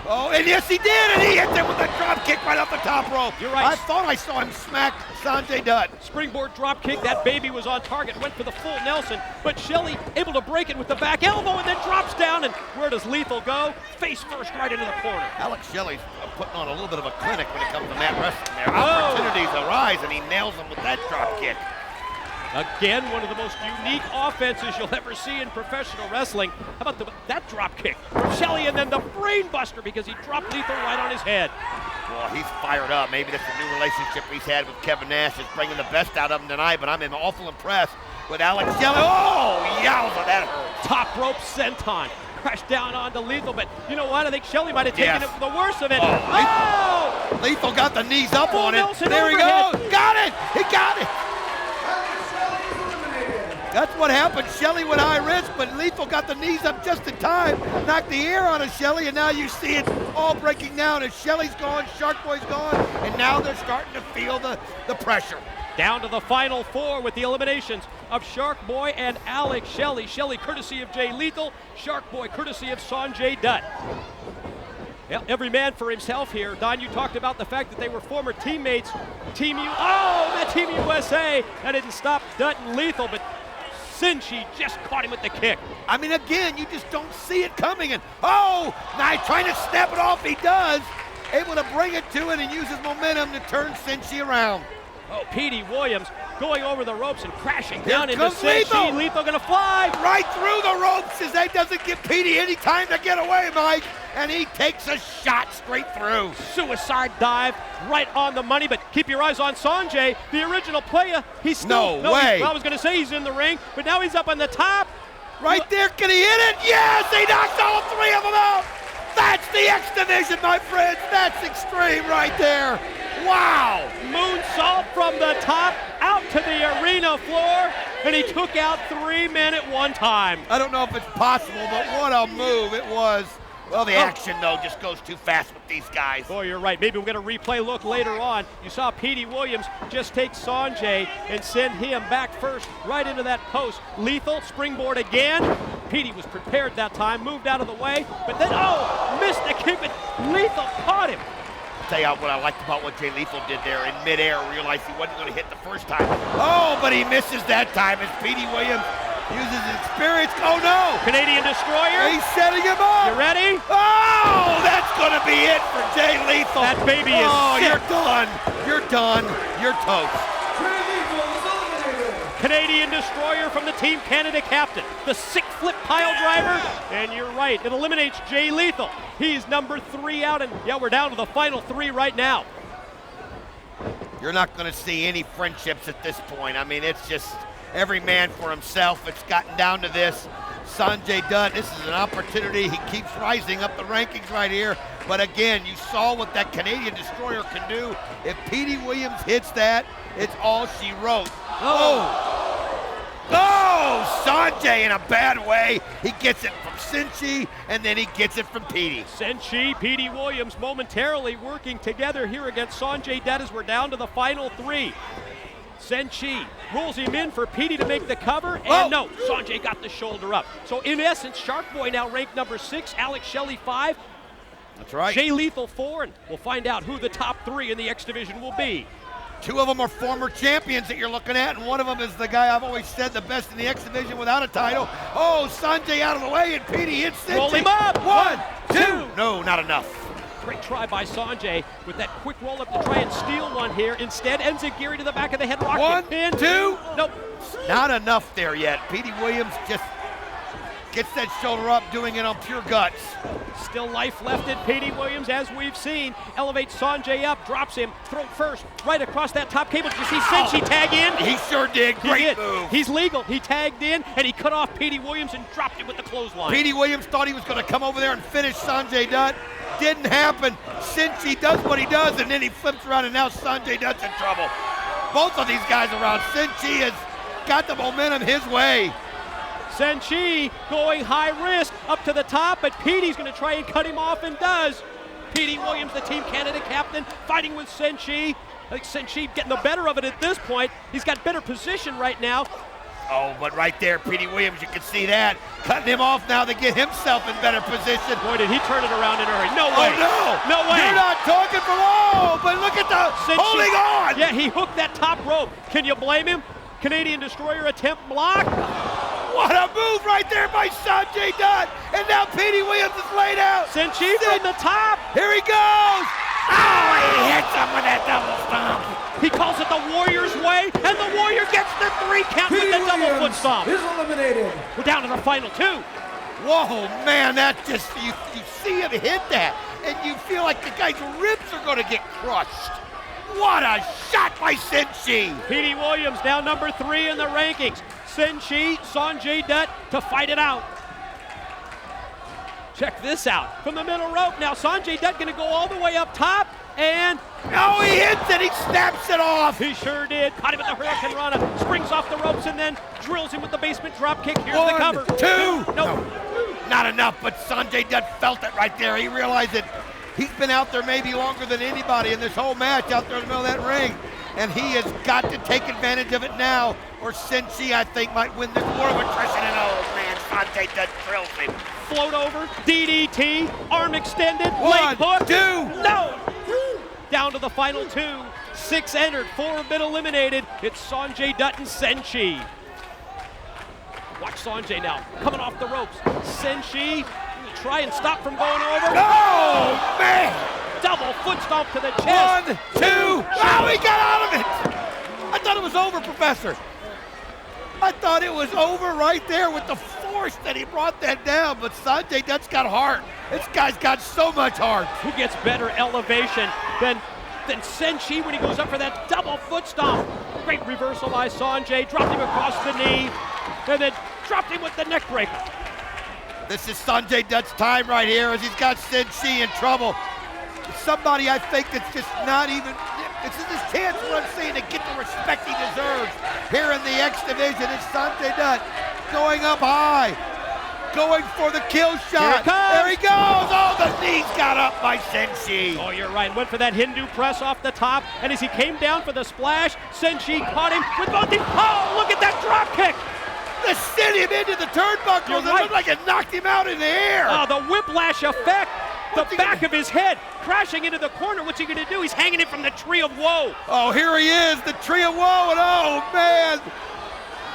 Oh, and yes, he did, and he hit him with a drop kick right off the top rope. You're right. I thought I saw him smack Sanjay Dutt. Springboard drop kick. That baby was on target. Went for the full Nelson, but Shelley able to break it with the back elbow and then drops down. And where does Lethal go? Face first right into the corner. Alex Shelley's putting on a little bit of a clinic when it comes to mat wrestling there. Opportunities arise, and he nails them with that drop kick. Again, one of the most unique offenses you'll ever see in professional wrestling. How about that drop kick from Shelley, and then the brain buster because he dropped Lethal right on his head. Well, he's fired up. Maybe that's a new relationship he's had with Kevin Nash is bringing the best out of him tonight, but I'm awful impressed with Alex Shelley. Oh, yowza, that hurt. Top rope senton. Crashed down onto Lethal, but you know what? I think Shelley might have taken it for the worst of it. Oh! Lethal got the knees up on it. There he goes. Got it. He got it. That's what happened. Shelley went high risk, but Lethal got the knees up just in time, knocked the air out of Shelley, and now you see it all breaking down as Shelley's gone, Shark Boy's gone, and now they're starting to feel the pressure. Down to the final 4 with the eliminations of Shark Boy and Alex Shelley. Shelley courtesy of Jay Lethal, Shark Boy courtesy of Sanjay Dutt. Well, every man for himself here. Don, you talked about the fact that they were former teammates. Team USA. That didn't stop Dutt and Lethal, but Senshi just caught him with the kick. I mean, again, you just don't see it coming. And now he's trying to snap it off. He does. Able to bring it to it and use his momentum to turn Senshi around. Oh, Petey Williams going over the ropes and crashing down into Lethal. Senshi. Lethal gonna fly. Right through the ropes as that doesn't give Petey any time to get away, Mike. And he takes a shot straight through. Suicide dive right on the money, but keep your eyes on Sanjay, the original player. He's still, no way. I was gonna say he's in the ring, but now he's up on the top. Right there, can he hit it? Yes, he knocks all 3 of them out. That's the X Division, my friends. That's extreme right there. Wow. Moonsault from the top out to the arena floor, and he took out 3 men at one time. I don't know if it's possible, but what a move it was. Well, the action, though, just goes too fast with these guys. Boy, you're right. Maybe we'll get a replay look later on. You saw Petey Williams just take Sanjay and send him back first right into that post. Lethal, springboard again. Petey was prepared that time, moved out of the way, but then, missed the kick, but Lethal caught him. I'll tell you what I liked about what Jay Lethal did there. In midair, realized he wasn't going to hit the first time. Oh, but he misses that time as Petey Williams uses his experience. Oh, no. Canadian Destroyer. He's setting him up. You ready? Oh, that's going to be it for Jay Lethal. That baby is sick. You're done. You're done. You're toast. Canadian Destroyer from the Team Canada captain. The sick flip pile driver. And you're right, it eliminates Jay Lethal. He's number 3 out, and we're down to the final 3 right now. You're not going to see any friendships at this point. I mean, it's just every man for himself. It's gotten down to this. Sanjay Dutt, this is an opportunity. He keeps rising up the rankings right here. But again, you saw what that Canadian Destroyer can do. If Petey Williams hits that, it's all she wrote. Sanjay in a bad way. He gets it from Senshi, and then he gets it from Petey. Senshi, Petey Williams momentarily working together here against Sanjay Dutt as we're down to the final 3. Senshi rolls him in for Petey to make the cover, and no, Sanjay got the shoulder up. So in essence, Shark Boy now ranked number 6, Alex Shelley 5. That's right. Jay Lethal 4, and we'll find out who the top 3 in the X Division will be. 2 of them are former champions that you're looking at, and one of them is the guy I've always said the best in the X Division without a title. Oh, Sanjay out of the way, and Petey hits Senshi. Roll him up. 1, 2. No, not enough. Great try by Sanjay with that quick roll up to try and steal one here. Instead, Enziguri to the back of the head. Rock 1, pin. 2. Nope. Not enough there yet. Petey Williams just gets that shoulder up, doing it on pure guts. Still life left in Petey Williams, as we've seen. Elevates Sanjay up, drops him, throat first, right across that top cable. Did you see Senshi tag in? He sure did. He Great did. move. He's legal. He tagged in, and he cut off Petey Williams and dropped him with the clothesline. Petey Williams thought he was going to come over there and finish Sanjay Dutt. Didn't happen. Senshi does what he does, and then he flips around, and now Sanjay Dutt's in trouble. Both of these guys around. Senshi has got the momentum his way. Senshi going high risk up to the top, but Petey's going to try and cut him off and does. Petey Williams, the Team Canada captain, fighting with Senshi. I think Senshi getting the better of it at this point. He's got better position right now. Oh, but right there, Petey Williams, you can see that. Cutting him off now to get himself in better position. Boy, did he turn it around in a hurry. No way. Oh, no. No way. You're not talking for long, but look at the Senshi, holding on. Yeah, he hooked that top rope. Can you blame him? Canadian Destroyer attempt block. What a move right there by Sanjay Dutt. And now Petey Williams is laid out. Senshi from the top. Here he goes. Oh, he hits him with that double stomp. He calls it the Warrior's way, and the Warrior gets the 3 count with the double foot stomp. Is eliminated. We're down to the final 2. Whoa, man, that just, you see him hit that, and you feel like the guy's ribs are going to get crushed. What a shot by Senshi. Petey Williams now number 3 in the rankings. Senshi, Sanjay Dutt to fight it out. Check this out. From the middle rope now, Sanjay Dutt going to go all the way up top, and oh, he hits it, he snaps it off. He sure did. Caught him with the Hurricane Rana, springs off the ropes, and then drills him with the basement drop kick. Here's 1, the cover. 2. No. Not enough, but Sanjay Dutt felt it right there. He realized that he's been out there maybe longer than anybody in this whole match out there in the middle of that ring. And he has got to take advantage of it now, or Senshi, I think, might win this war of attrition. And oh man, Sanjay Dutt drills him. Float over, DDT, arm extended, 1, leg hook. 2. No! Down to the final 2. 6 entered, 4 have been eliminated. It's Sanjay Dutt and Senshi. Watch Sanjay now, coming off the ropes. Senshi, try and stop from going over. No, man! Double foot stomp to the chest. 1, 2. Oh, he got out of it. I thought it was over, Professor. I thought it was over right there with the force that he brought that down, but Sanjay Dutt's got heart. This guy's got so much heart. Who gets better elevation than Senshi when he goes up for that double foot stomp? Great reversal by Sanjay, dropped him across the knee, and then dropped him with the neck breaker. This is Sanjay Dutt's time right here as he's got Senshi in trouble. Somebody I think that's just not even, this is his chance, what I'm saying, to get the respect he deserves here in the X Division. It's Sanjay Dutt going up high, going for the kill shot. There he goes. Oh, the knees got up by Senshi. Oh, you're right. Went for that Hindu press off the top, and as he came down for the splash, Senshi caught him with both his, oh, look at that drop kick. They sent him into the turnbuckle. It looked like it knocked him out in the air. Oh, the whiplash effect. The back of his head crashing into the corner. What's he going to do? He's hanging it from the Tree of Woe. Oh, here he is, the Tree of Woe, and oh, man.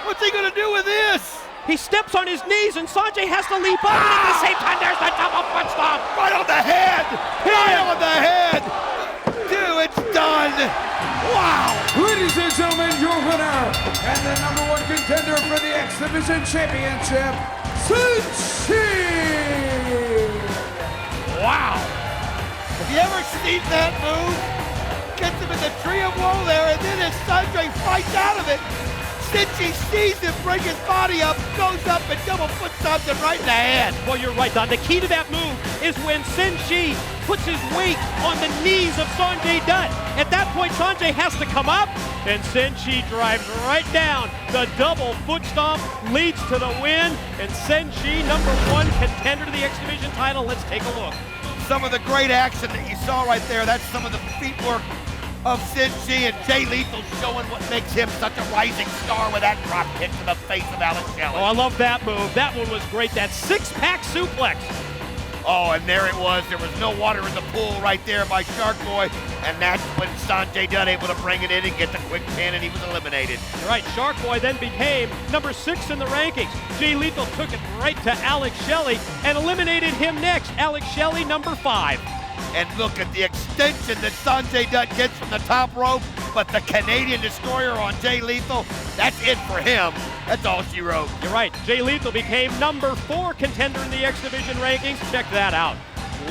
What's he going to do with this? He steps on his knees, and Sanjay has to leap up, and at the same time, there's the double foot stomp. Right on the head. Right on the head. Dude, it's done. Wow. Ladies and gentlemen, your winner and the #1 contender for the X Division Championship, Senshi. Wow. Have you ever seen that move? Gets him in the Tree of Woe there, and then as Sanjay fights out of it, Senshi sees him bring his body up, goes up and double foot stomps him right in the head. Well, you're right, Don. The key to that move is when Senshi puts his weight on the knees of Sanjay Dutt. At that point, Sanjay has to come up, and Senshi drives right down. The double foot stomp leads to the win, and Senshi, #1 contender to the X Division title. Let's take a look. Some of the great action that you saw right there, that's some of the feet work of Senshi, and Jay Lethal showing what makes him such a rising star with that drop kick to the face of Alex Shelley. Oh, I love that move. That one was great. That six-pack suplex. Oh, and there it was. There was no water in the pool right there by Shark Boy. And that's when Sanjay Dutt able to bring it in and get the quick pin, and he was eliminated. You're right, Shark Boy then became number 6 in the rankings. Jay Lethal took it right to Alex Shelley and eliminated him next. Alex Shelley, number 5. And look at the extension that Sanjay Dutt gets from the top rope, but the Canadian Destroyer on Jay Lethal, that's it for him. That's all she wrote. You're right, Jay Lethal became number 4 contender in the X Division rankings. Check that out.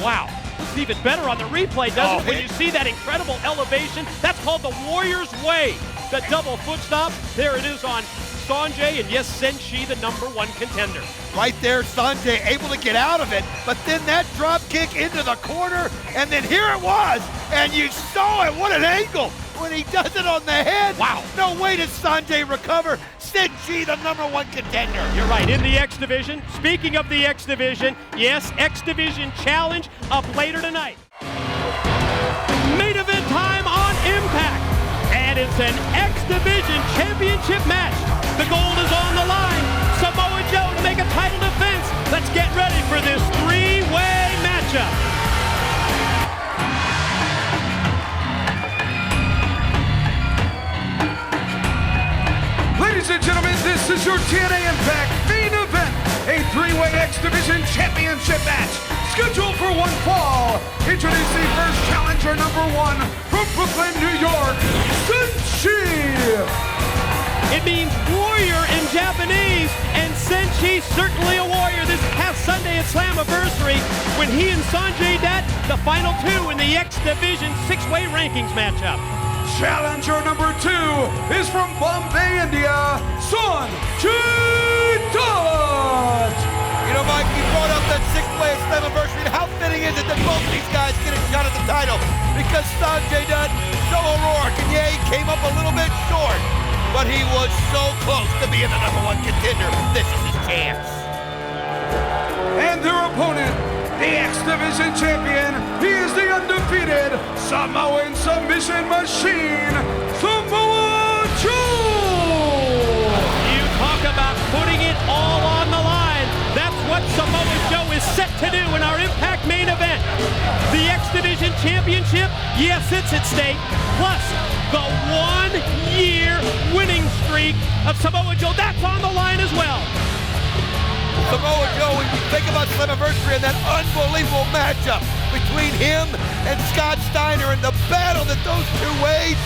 Wow, looks even better on the replay, doesn't it? When you see that incredible elevation, that's called the Warrior's Way. The double foot stop, there it is on Sanjay, and yes, Senshi, the number 1 contender. Right there, Sanjay able to get out of it, but then that drop kick into the corner, and then here it was, and you saw it. What an angle when he does it on the head. Wow. No way does Sanjay recover. Senshi, the number 1 contender. You're right, in the X Division. Speaking of the X Division, yes, X Division Challenge up later tonight. Main event time on Impact, and it's an X Division Championship match. The gold is on the line. Samoa Joe to make a title defense. Let's get ready for this 3-way matchup. Ladies and gentlemen, this is your TNA Impact main event, a 3-way X Division Championship match, scheduled for one fall. Introducing first challenger number 1 from Brooklyn, New York, Senshi. It means warrior in Japanese, and Senshi certainly a warrior this past Sunday at Slammiversary when he and Sanjay Dutt, the final 2 in the X Division 6-way rankings matchup. Challenger number 2 is from Bombay, India, Sanjay Dutt. You know, Mike, you brought up that 6-way at Slammiversary. How fitting is it that both of these guys get a shot at the title? Because Sanjay Dutt, so O'Rourke, and yeah, he came up a little bit short, but he was so close to being the number 1 contender. This is his chance. And their opponent, the X Division champion, he is the undefeated Samoan submission machine, Samoa Joe! You talk about putting it all on the line. That's what Samoa Joe is set to do in our Impact main event. The X Division Championship, yes, it's at stake, plus the 1-year winning streak of Samoa Joe, that's on the line as well. Samoa Joe, when you think about Slammiversary and that unbelievable matchup between him and Scott Steiner and the battle that those 2 waged,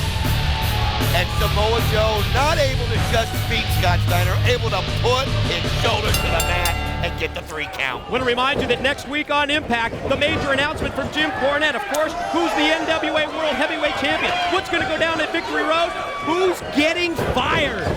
and Samoa Joe not able to just beat Scott Steiner, able to put his shoulders to the mat and get the 3 count. I want to remind you that next week on Impact, the major announcement from Jim Cornette, of course, who's the NWA World Heavyweight Champion? What's going to go down at Victory Road? Who's getting fired?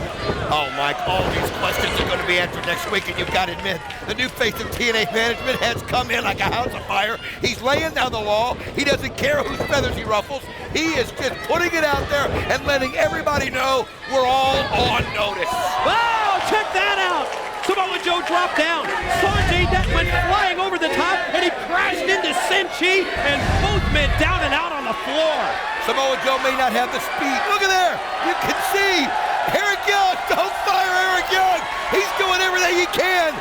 Oh, Mike, all these questions are going to be answered next week, and you've got to admit, the new face of TNA management has come in like a house of fire. He's laying down the law. He doesn't care whose feathers he ruffles. He is just putting it out there and letting everybody know we're all on notice. Oh, check that out! Samoa Joe dropped down. Sanjay Dutt went flying over the top, and he crashed into Senshi, and both men down and out on the floor. Samoa Joe may not have the speed. Look at there. You can see Eric Young. Don't fire Eric Young. He's doing everything he can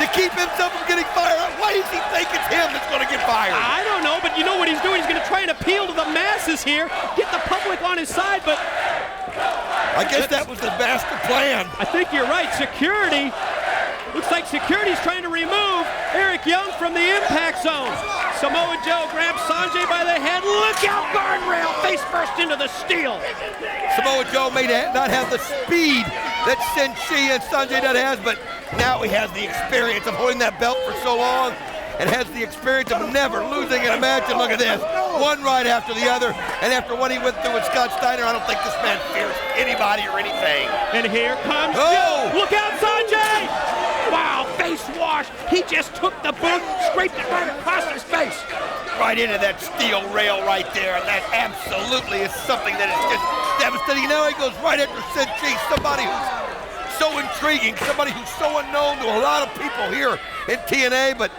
to keep himself from getting fired. Why does he think it's him that's going to get fired? I don't know, but you know what he's doing? He's going to try and appeal to the masses here, get the public on his side, but I guess that was the master plan. I think you're right. Security. Looks like security's trying to remove Eric Young from the impact zone. Samoa Joe grabs Sanjay by the head. Look out, guardrail, face first into the steel. Samoa Joe may not have the speed that Senshi and Sanjay Dutt has, but now he has the experience of holding that belt for so long and has the experience of never losing in a match. And look at this, one right after the other. And after what he went through with Scott Steiner, I don't think this man fears anybody or anything. And here comes Joe. Look out, Sanjay! Wow, face wash. He just took the boot, scraped it right across his face. Right into that steel rail right there, and that absolutely is something that is just devastating. Now he goes right after Senshi, somebody who's so intriguing, somebody who's so unknown to a lot of people here in TNA, but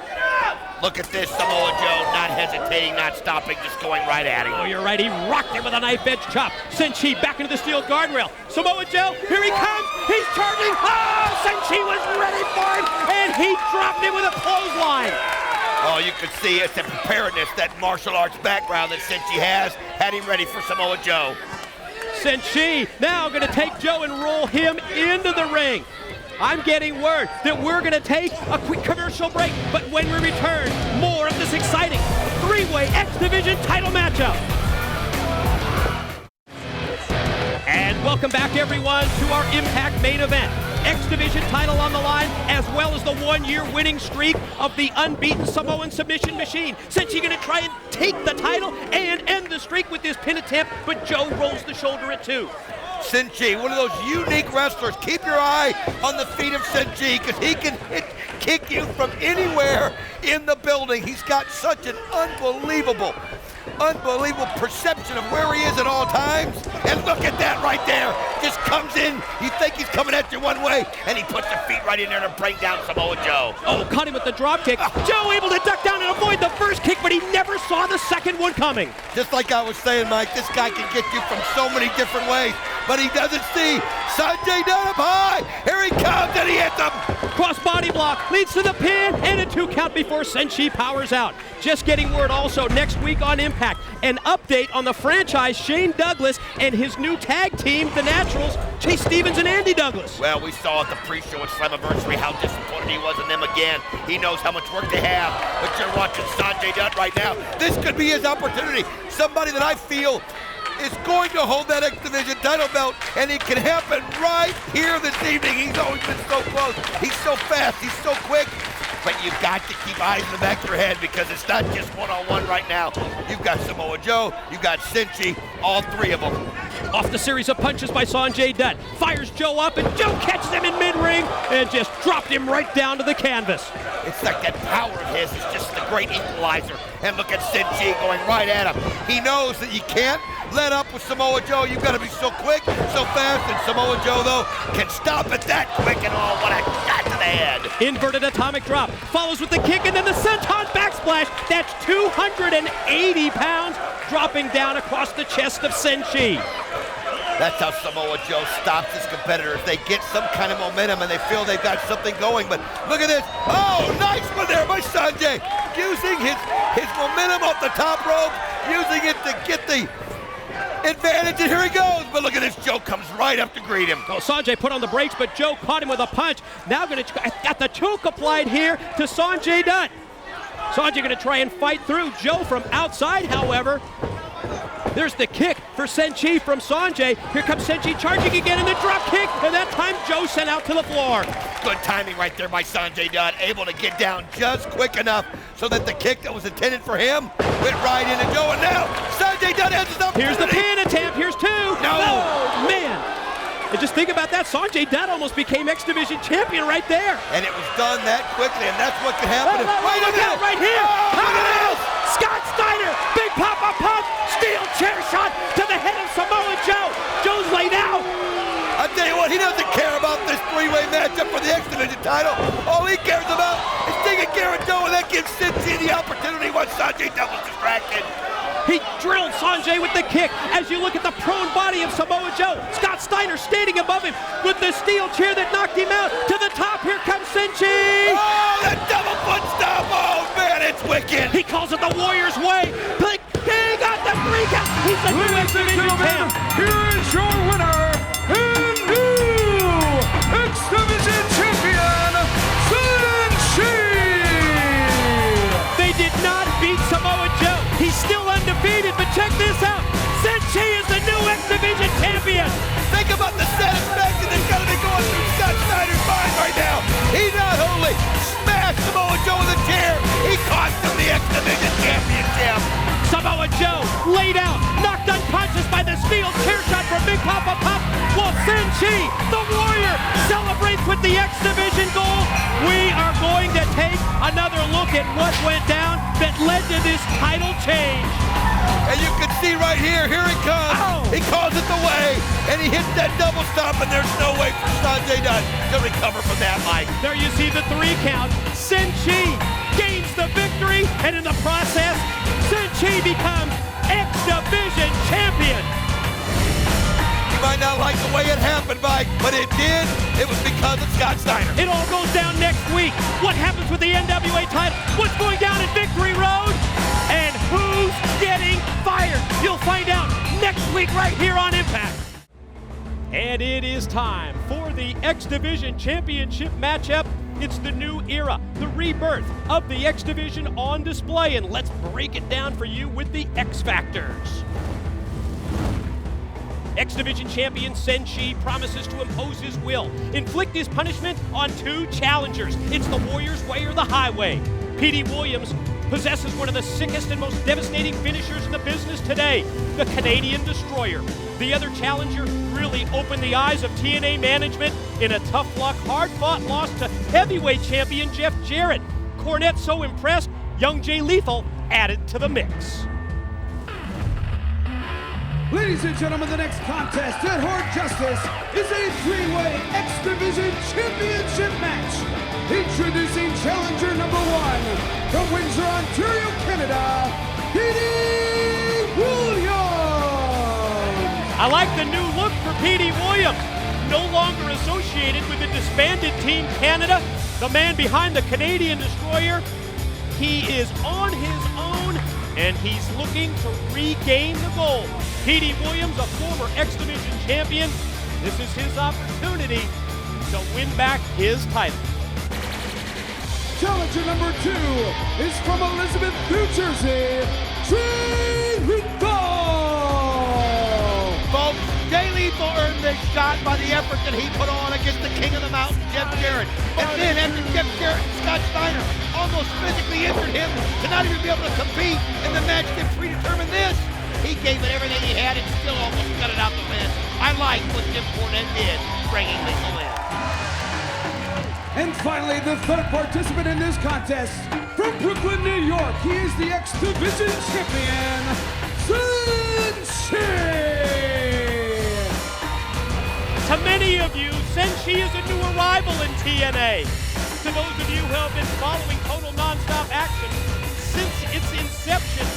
look at this, Samoa Joe not hesitating, not stopping, just going right at him. Oh, you're right, he rocked him with a knife edge chop. Senshi back into the steel guardrail. Samoa Joe, here he comes, he's charging. Oh, Senshi was ready for him, and he dropped him with a clothesline. Oh, you could see it's the preparedness, that martial arts background that Senshi has, had him ready for Samoa Joe. Senshi now going to take Joe and roll him into the ring. I'm getting word that we're going to take a quick commercial break, but when we return, more of this exciting three-way X Division title matchup. And welcome back, everyone, to our Impact main event. X Division title on the line, as well as the one-year winning streak of the unbeaten Samoan submission machine. Senshi going to try and take the title and end the streak with this pin attempt, but Joe rolls the shoulder at 2. Senshi, one of those unique wrestlers. Keep your eye on the feet of Senshi, because he can kick you from anywhere in the building. He's got such an unbelievable perception of where he is at all times. And look at that right there. Just comes in, you think he's coming at you one way, and he puts the feet right in there to bring down Samoa Joe. Oh, caught him with the drop kick. Joe able to duck down and avoid the first kick, but he never saw the second one coming. Just like I was saying, Mike, this guy can get you from so many different ways, but he doesn't see Sanjay Dutt up high. Here he comes, and he hits him. Cross body block leads to the pin, and a 2 count before Senshi powers out. Just getting word also next week on Impact, an update on the franchise, Shane Douglas and his new tag team, the Naturals, Chase Stevens and Andy Douglas. Well, we saw at the pre-show at Slammiversary how disappointed he was in them again. He knows how much work they have, but you're watching Sanjay Dutt right now. This could be his opportunity. Somebody that I feel is going to hold that X Division title belt, and it can happen right here this evening. He's always been so close. He's so fast. He's so quick. But you've got to keep eyes in the back of your head, because it's not just one-on-one right now. You've got Samoa Joe, you've got Senshi, all three of them. Off the series of punches by Sanjay Dutt. Fires Joe up, and Joe catches him in mid-ring and just dropped him right down to the canvas. It's like that power of his is just the great equalizer. And look at Senshi going right at him. He knows that you can't let up with Samoa Joe. You've got to be so quick, so fast, and Samoa Joe, though, can stop it that quick, and oh, what a shot to the head. Inverted atomic drop, follows with the kick, and then the senton backsplash. That's 280 pounds dropping down across the chest of Senshi. That's how Samoa Joe stops his competitors. They get some kind of momentum and they feel they've got something going. But look at this. Oh, nice one there by Sanjay. Using his momentum off the top rope, using it to get the advantage, and here he goes. But look at this. Joe comes right up to greet him. Oh, Sanjay put on the brakes, but Joe caught him with a punch. Now got the choke applied here to Sanjay Dutt. Sanjay going to try and fight through. Joe from outside, however. There's the kick for Senshi from Sanjay. Here comes Senshi charging again in the drop kick, and that time Joe sent out to the floor. Good timing right there by Sanjay Dutt, able to get down just quick enough so that the kick that was intended for him went right into Joe, and now Sanjay Dutt has his opportunity. Here's the pin attempt, here's 2. No! Oh, man! And just think about that, Sanjay Dutt almost became X Division champion right there. And it was done that quickly, and that's what could happen. Right here! Oh, look at this! Scott Steiner, big pop-up punch, steel chair shot to the head of Samoa Joe. Joe's laid out. I tell you what, he doesn't care about this three-way matchup for the X Division title. All he cares about is taking care of Joe, and that gives Senshi the opportunity once Sanjay Dutt was distracted. He drilled Sanjay with the kick. As you look at the prone body of Samoa Joe, Scott Steiner standing above him with the steel chair that knocked him out. To the top, here comes Senshi. Oh, that double foot stop. Oh, man, it's wicked. He calls it the Warrior's way. But he got the 3 count. He's the new X Division champ. Here is your winner and new X Division champion, Senshi. They did not beat Samoa Joe. He's still undefeated, but check this out. Senshi is the new X Division champion. Think about the satisfaction that's got to be going through Scott Steiner's mind right now. He not only smashed Samoa Joe with a chair, he cost him the X Division championship. Samoa Joe laid out, knocked unconscious by the steel chair shot from Big Papa Pop. While Senshi, the Warrior, celebrates with the X Division gold. We are going to take another look at what went down that led to this title change. And you can see right here it comes. Ow. He calls it the way, and he hits that double stomp, and there's no way for Sanjay Dutt to recover from that, Mike. There you see the 3 count. Senshi gains the victory, and in the process, Senshi becomes X Division champion. You might not like the way it happened, Mike, but it did. It was because of Scott Steiner. It all goes down next week. What happens with the NWA title? What's going down in Victory Road? And who's getting fired? You'll find out next week right here on Impact. And it is time for the X Division Championship matchup. It's the new era, the rebirth of the X Division on display, and let's break it down for you with the X Factors. X Division champion Senshi promises to impose his will, inflict his punishment on two challengers. It's the Warrior's Way or the Highway. Petey Williams possesses one of the sickest and most devastating finishers in the business today, the Canadian Destroyer. The other challenger really opened the eyes of TNA management in a tough luck, hard-fought loss to heavyweight champion Jeff Jarrett. Cornette so impressed, young Jay Lethal added to the mix. Ladies and gentlemen, the next contest at Horde Justice is a three-way X Division Championship match. Introducing challenger number one from Windsor, Ontario, Canada, Petey Williams. I like the new look for Petey Williams. No longer associated with the disbanded Team Canada, the man behind the Canadian Destroyer. He is on his own, and he's looking to regain the gold. Petey Williams, a former X Division champion, this is his opportunity to win back his title. Challenger number two is from Elizabeth, New Jersey, Jay Lethal. Folks, Jay Lethal earned this shot by the effort that he put on against the King of the Mountain, Jeff Jarrett. And then after Jeff Jarrett and Scott Steiner almost physically injured him to not even be able to compete in the match that predetermined this, he gave it everything he had and still almost got it out the win. I like what Jim Cornette did, bringing Lethal in. And finally, the third participant in this contest, from Brooklyn, New York, he is the X Division champion, Senshi. To many of you, Senshi is a new arrival in TNA. To those of you who have been following Total Nonstop Action since its inception,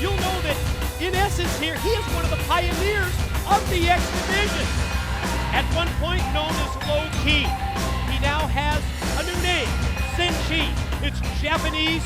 you'll know that in essence here, he is one of the pioneers of the X Division. At one point known as Low Ki, he now has a new name, Senshi. It's Japanese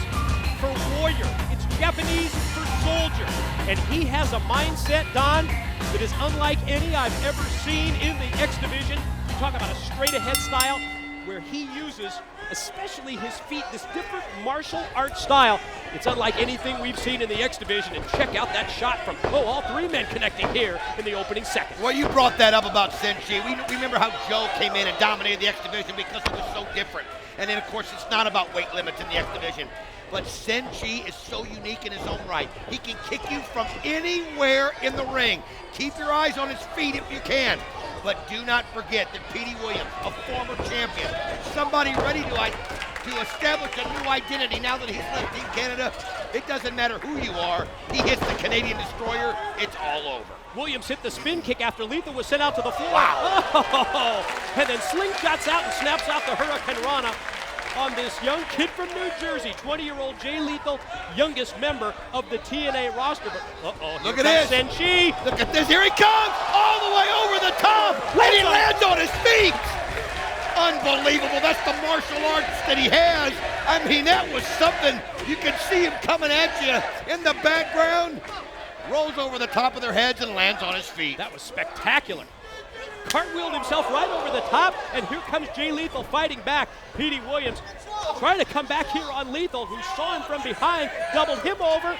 for warrior. It's Japanese for soldier. And he has a mindset, Don, that is unlike any I've ever seen in the X Division. Talk about a straight ahead style where he uses, especially his feet, this different martial arts style. It's unlike anything we've seen in the X Division. And check out that shot from, all three men connecting here in the opening second. Well, you brought that up about Senshi. We remember how Joe came in and dominated the X Division because it was so different. And then, of course, it's not about weight limits in the X Division. But Senshi is so unique in his own right. He can kick you from anywhere in the ring. Keep your eyes on his feet if you can. But do not forget that Petey Williams, a former champion, somebody ready to establish a new identity now that he's left Team Canada. It doesn't matter who you are. He hits the Canadian Destroyer, it's all over. Williams hit the spin kick after Lethal was sent out to the floor. Wow. Oh, and then slingshots out and snaps out the Hurricane Rana on this young kid from New Jersey, 20-year-old Jay Lethal, youngest member of the TNA roster. But look at this. Senshi. Look at this. Here he comes, all the way over the top, and he lands on his feet. Unbelievable. That's the martial arts that he has. I mean, that was something. You can see him coming at you in the background. Rolls over the top of their heads and lands on his feet. That was spectacular. Cartwheeled himself right over the top, and here comes Jay Lethal fighting back. Petey Williams trying to come back here on Lethal, who saw him from behind, doubled him over.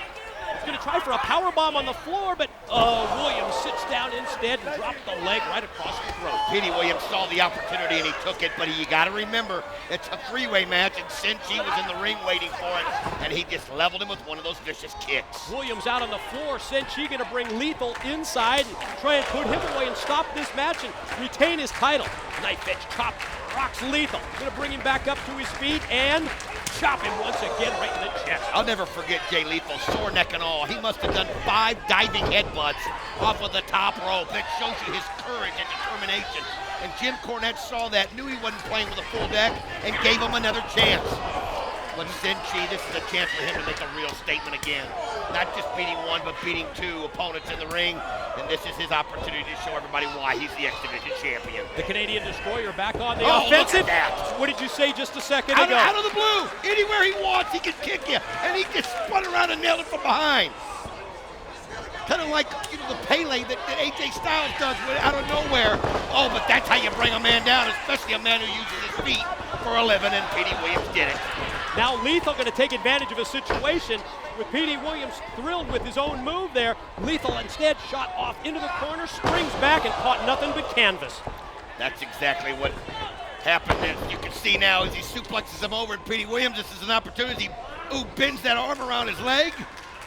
He's going to try for a powerbomb on the floor, but Williams sits down instead and drops the leg right across the throat. Petey Williams saw the opportunity and he took it, but you got to remember, it's a three-way match, and Senshi was in the ring waiting for it, and he just leveled him with one of those vicious kicks. Williams out on the floor. Senshi going to bring Lethal inside and try and put him away and stop this match and retain his title. Knife edge chop rocks Lethal. Going to bring him back up to his feet and chop him once again right in the chest. I'll never forget Jay Lethal, sore neck and all. He must have done 5 diving headbutts off of the top rope. That shows you his courage and determination. And Jim Cornette saw that, knew he wasn't playing with a full deck, and gave him another chance. But Senshi, this is a chance for him to make a real statement again. Not just beating one, but beating 2 opponents in the ring. and this is his opportunity to show everybody why he's the X Division champion. The Canadian Destroyer back on the Oh, offensive. look at that. What did you say just a second Out ago? of the blue, anywhere he wants, he can kick you, and he just spun around and nailed it from behind. Kind of like the Pele that AJ Styles does out of nowhere. Oh, but that's how you bring a man down, especially a man who uses his feet for a living, and Petey Williams did it. Now Lethal going to take advantage of a situation with Petey Williams thrilled with his own move there. Lethal instead shot off into the corner, springs back, and caught nothing but canvas. That's exactly what happened. And you can see now as he suplexes him over, and Petey Williams, this is an opportunity. Ooh, bends that arm around his leg,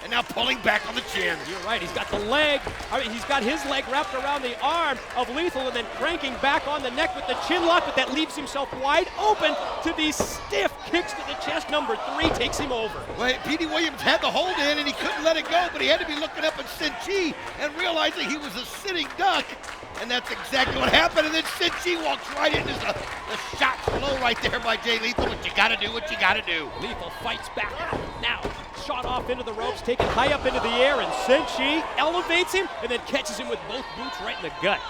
and now pulling back on the chin. You're right, he's got the leg, he's got his leg wrapped around the arm of Lethal and then cranking back on the neck with the chin lock, but that leaves himself wide open to these stiff kicks to the chest. Number 3 takes him over. Well, Petey Williams had the hold in and he couldn't let it go, but he had to be looking up at Sin-Chi and realizing he was a sitting duck. And that's exactly what happened. And then Sin-Chi walks right into the shot flow right there by Jay Lethal. But you gotta do what you gotta do. Lethal fights back. Now, shot off into the ropes, taken high up into the air, and Sin-Chi elevates him and then catches him with both boots right in the gut.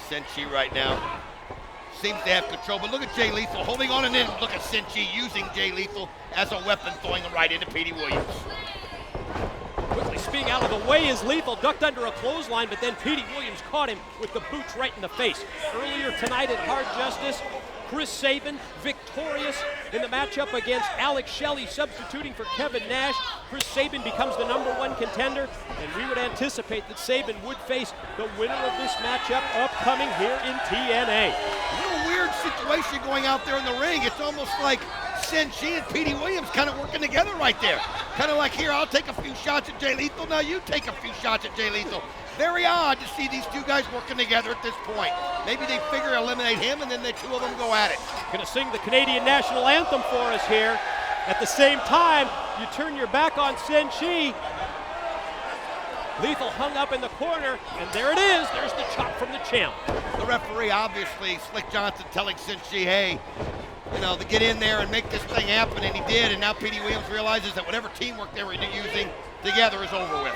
Sin-Chi right now seems to have control, but look at Jay Lethal holding on, and then look at Sin-Chi using Jay Lethal as a weapon, throwing him right into Petey Williams. Quickly spinning out of the way is Lethal, ducked under a clothesline, but then Petey Williams caught him with the boots right in the face. Earlier tonight at Hard Justice, Chris Sabin victorious in the matchup against Alex Shelley, substituting for Kevin Nash. Chris Sabin becomes the #1 contender, and we would anticipate that Sabin would face the winner of this matchup upcoming here in TNA. A little weird situation going out there in the ring. It's almost like Sin-Chi and Petey Williams kind of working together right there. Kind of like, here, I'll take a few shots at Jay Lethal, now you take a few shots at Jay Lethal. Very odd to see these two guys working together at this point. Maybe they figure eliminate him and then the two of them go at it. Gonna sing the Canadian national anthem for us here. At the same time, you turn your back on Sin-Chi. Lethal hung up in the corner, and there it is. There's the chop from the champ. The referee, obviously, Slick Johnson, telling Sin-Chi, hey, you know, to get in there and make this thing happen, and he did, and now Petey Williams realizes that whatever teamwork they were using together is over with.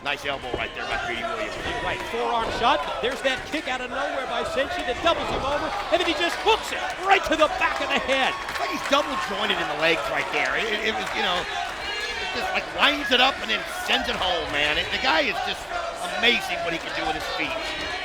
Nice elbow right there by Petey Williams. Right, forearm shot. There's that kick out of nowhere by Sin-Chi that doubles him over, and then he just hooks it right to the back of the head. It's like he's double jointed in the legs right there. It was, you know, it just like winds it up and then sends it home, man. The guy is just amazing what he can do with his feet.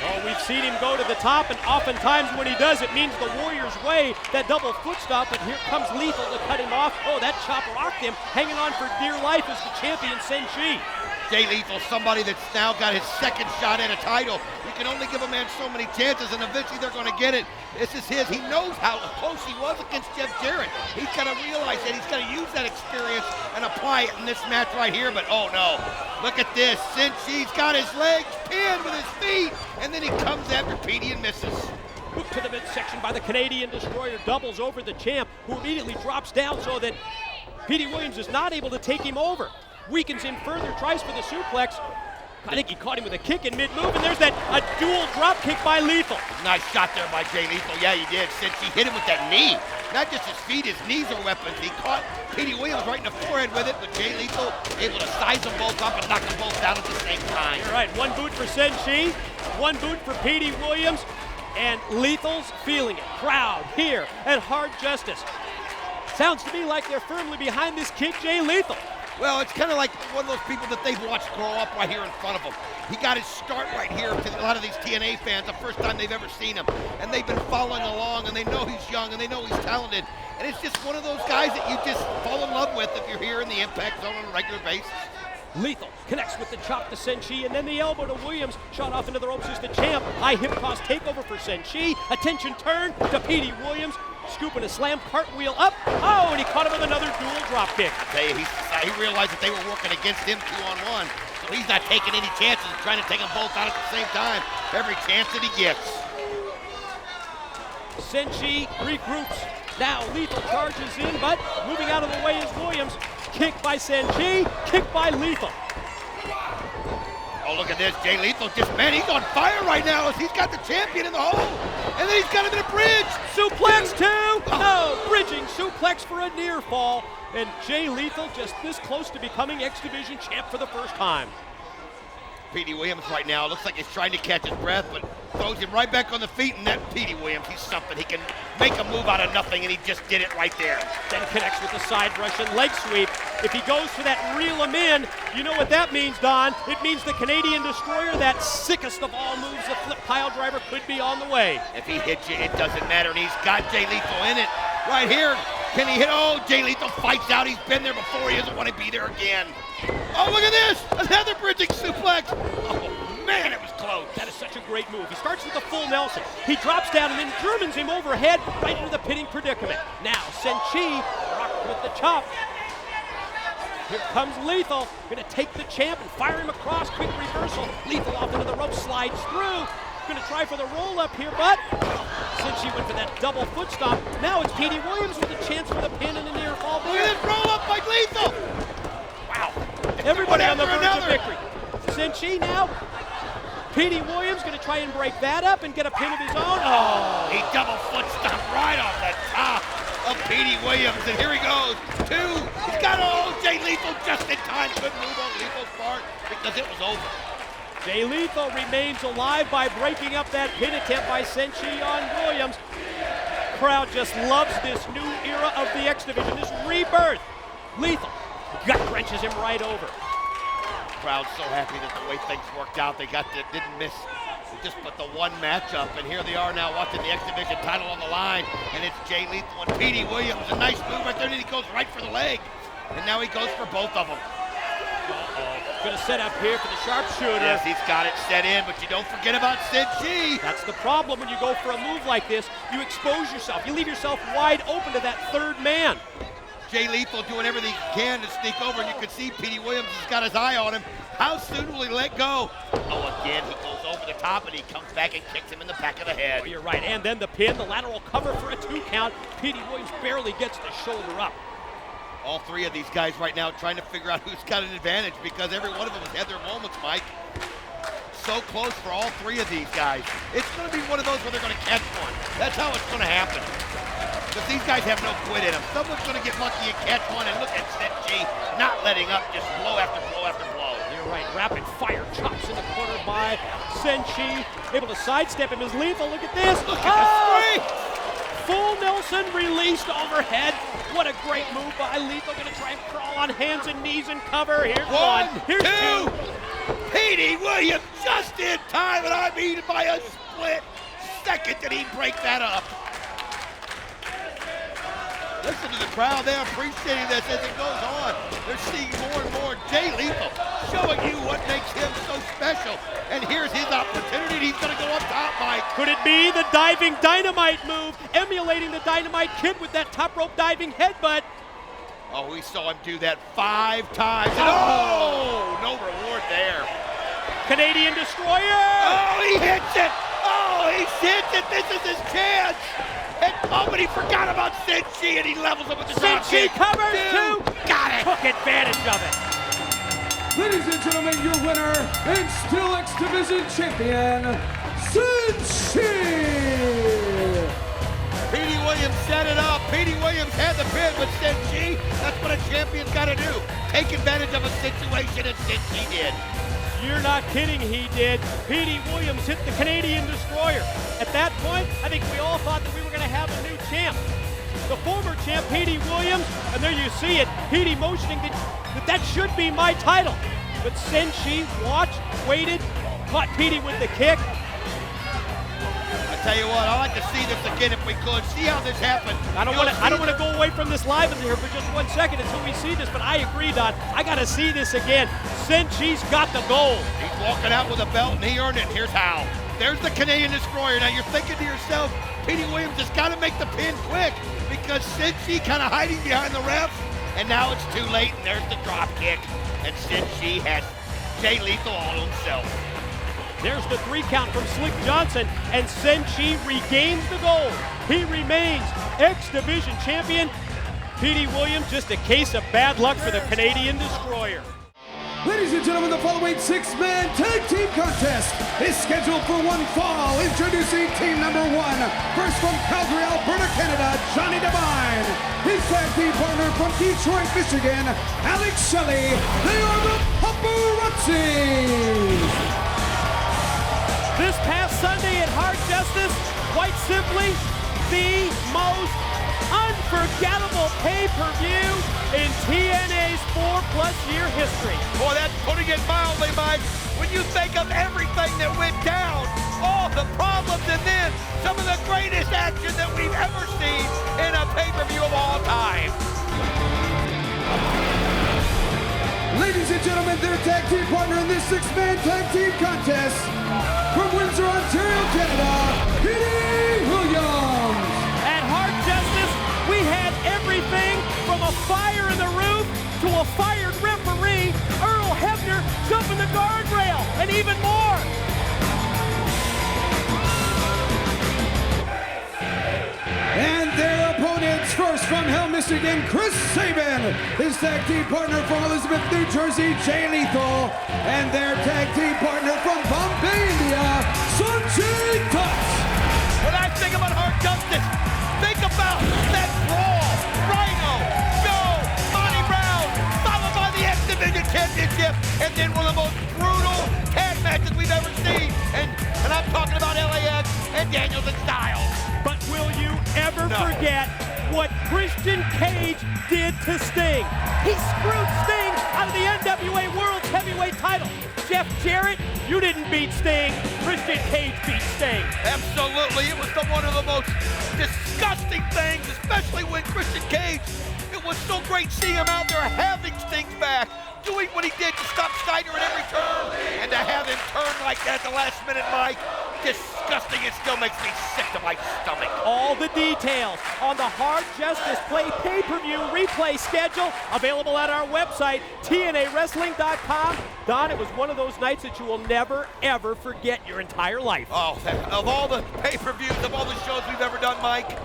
Oh, we've seen him go to the top, and oftentimes when he does, it means the Warrior's way, that double foot stop, but here comes Lethal to cut him off. Oh, that chop rocked him. Hanging on for dear life is the champion, Sin-Chi. Jay Lethal, somebody that's now got his second shot at a title. You can only give a man so many chances, and eventually they're going to get it. This is his. He knows how close he was against Jeff Jarrett. He's got to realize that he's got to use that experience and apply it in this match right here, but oh no. Look at this. Sin-Chi's got his legs pinned with his feet, and then he comes after Petey and misses. Hook to the midsection by the Canadian Destroyer, doubles over the champ, who immediately drops down so that Petey Williams is not able to take him over. Weakens him further, tries for the suplex. I think he caught him with a kick in mid-move, and there's that dual drop kick by Lethal. Nice shot there by Jay Lethal. Yeah, he did. Sin-Chi hit him with that knee. Not just his feet, his knees are weapons. He caught Petey Williams right in the forehead with it, but Jay Lethal able to size them both up and knock them both down at the same time. You're right, one boot for Sin-Chi, one boot for Petey Williams, and Lethal's feeling it. Crowd here at Hard Justice. Sounds to me like they're firmly behind this kid, Jay Lethal. Well, it's kind of like one of those people that they've watched grow up right here in front of them. He got his start right here to a lot of these TNA fans, the first time they've ever seen him. And they've been following along, and they know he's young, and they know he's talented. And it's just one of those guys that you just fall in love with if you're here in the Impact Zone on a regular basis. Lethal connects with the chop to Sin-Chi, and then the elbow to Williams. Shot off into the ropes is the champ. High hip toss takeover for Sin-Chi. Attention turn to Petey Williams. Scooping a slam cartwheel up. Oh, and he caught him with another dual drop kick. I tell you, he realized that they were working against him 2-on-1. So he's not taking any chances, trying to take them both out at the same time. Every chance that he gets. Sin-Chi regroups. Now Lethal charges in, but moving out of the way is Williams. Kick by Sin-Chi, kick by Lethal. Oh, look at this. Jay Lethal man, he's on fire right now as he's got the champion in the hole. And then he's got him in a bridge. Suplex two. No, bridging suplex for a near fall. And Jay Lethal just this close to becoming X Division champ for the first time. Petey Williams right now. Looks like he's trying to catch his breath, but throws him right back on the feet, and that Petey Williams, he's something. He can make a move out of nothing, and he just did it right there. Then connects with the side Russian leg sweep. If he goes for that reel him in, you know what that means, Don. It means the Canadian Destroyer, that sickest of all moves, the flip pile driver, could be on the way. If he hits you, it doesn't matter, and he's got Jay Lethal in it. Right here, can he hit? Oh, Jay Lethal fights out. He's been there before. He doesn't want to be there again. Oh, look at this! Another bridging suplex. Oh, man, it was close. That is such a great move. He starts with the full Nelson. He drops down and then Germans him overhead right into the pinning predicament. Now, Senshi rocked with the chop. Here comes Lethal. Gonna take the champ and fire him across. Quick reversal. Lethal off into the rope, slides through. Gonna try for the roll up here, but Senshi went for that double foot stomp. Now it's Petey Williams with a chance for the pin and a near fall there. Look at this roll up by Lethal. Wow. Everybody on the verge of victory. Senshi now. Petey Williams gonna try and break that up and get a pin of his own. Oh! He double foot stomped right off the top of Petey Williams, and here he goes. Two. He's got Jay Lethal just in time. Good move on Lethal's part because it was over. Jay Lethal remains alive by breaking up that pin attempt by Senshi on Williams. Crowd just loves this new era of the X Division, this rebirth. Lethal gut wrenches him right over. Crowd's so happy that the way things worked out, they didn't miss just but the one matchup, and here they are now watching the X Division title on the line, and it's Jay Lethal and Petey Williams. A nice move right there, and he goes right for the leg, and now he goes for both of them. Gonna set up here for the sharpshooter. Yes, he's got it set in, but you don't forget about Senshi. That's the problem when you go for a move like this. You expose yourself. You leave yourself wide open to that third man. Jay Lethal doing everything he can to sneak over, and you can see Petey Williams has got his eye on him. How soon will he let go? Oh, again, he goes over the top, and he comes back and kicks him in the back of the head. Oh, you're right, and then the pin, the lateral cover for a 2 count. Petey Williams barely gets the shoulder up. All three of these guys right now trying to figure out who's got an advantage because every one of them has had their moments, Mike. So close for all three of these guys. It's going to be one of those where they're going to catch one. That's how it's going to happen. Because these guys have no quit in them. Someone's going to get lucky and catch one, and look at Senshi not letting up, just blow after blow after blow. You're right, rapid fire chops in the corner by Senshi. Able to sidestep him as Lethal. Look at this. Look at the straight. Full Nelson released overhead. What a great move by Lethal. Gonna try and crawl on hands and knees and cover. Here's one. Here's two. Petey Williams just in time, and I mean by a split second did he break that up. Listen to the crowd. They're appreciating this as it goes on. They're seeing more and more Jay Lethal showing you what makes him so special. And here's his opportunity. He's going to go up top, Mike. Could it be the diving dynamite move, emulating the Dynamite Kid with that top rope diving headbutt? Oh, we saw him do that 5 times. And oh, no reward there. Canadian Destroyer. Oh, he hits it. Oh, he hits it. This is his chance. Oh, but he forgot about Senshi, and he levels him with the drop Senshi kick. covers two. Got it. Took advantage of it. Ladies and gentlemen, your winner and still X Division champion, Senshi. Petey Williams set it up. Petey Williams had the pin, but Senshi, that's what a champion's got to do. Take advantage of a situation, and Senshi did. You're not kidding, he did. Petey Williams hit the Canadian Destroyer. At that point, I think we all thought that we were going to have a new champ. The former champ, Petey Williams, and there you see it, Petey motioning that should be my title. But Senshi watched, waited, caught Petey with the kick. I tell you what, I'd like to see this again if we could. See how this happened. I don't want to go away from this live in here for just 1 second until we see this, but I agree, Don. I got to see this again. Senshi's got the gold. He's walking out with a belt, and he earned it. Here's how. There's the Canadian Destroyer. Now you're thinking to yourself, Petey Williams has got to make the pin quick because Senshi kind of hiding behind the refs, and now it's too late, and there's the drop kick, and Senshi has Jay Lethal all to himself. There's the 3 count from Slick Johnson, and Senshi regains the gold. He remains X Division champion. Petey Williams, just a case of bad luck for the Canadian Destroyer. Ladies and gentlemen, the following 6-man tag team contest is scheduled for one fall. Introducing team number 1. First from Calgary, Alberta, Canada, Johnny Devine. His tag team partner from Detroit, Michigan, Alex Shelley. They are the paparazzi. This past Sunday at Hard Justice, quite simply, the most unforgettable pay-per-view in TNA's 4+ year history. Boy, that's putting it mildly, Mike. When you think of everything that went down, all the problems, and then some of the greatest action that we've ever seen in a pay-per-view of all time. Ladies and gentlemen, their tag team partner in this 6-man tag team contest, from Windsor, Ontario, Canada, Petey Williams. At Hard Justice, we had everything from a fire in the roof to a fired referee, Earl Hebner jumping the guardrail, and even more. And their opponents, first from Hell, Michigan, Chris Sabin. His tag team partner from Elizabeth, New Jersey, Jay Lethal. And their tag team partner from Bombay, India, Sanjay Dutt. When I think about Hard Justice, think about that brawl. Rhino, Joe, Monty Brown, followed by the X Division Championship, and then one of the most brutal tag matches we've ever seen. And I'm talking about LAX and Daniels and Styles. But will you ever forget what Christian Cage did to Sting? He screwed Sting out of the NWA World's Heavyweight title. Jeff Jarrett, you didn't beat Sting. Christian Cage beat Sting. Absolutely. It was one of the most disgusting things, especially when Christian Cage, it was so great seeing him out there having Sting's back, doing what he did to stop Steiner at every turn, and to have him turn like that at the last minute, Mike, disgusting. It still makes me sick to my stomach. All the details on the Hard Justice Play pay-per-view replay schedule available at our website, TNAWrestling.com. Don, it was one of those nights that you will never, ever forget your entire life. Oh, of all the pay-per-views, of all the shows we've ever done, Mike,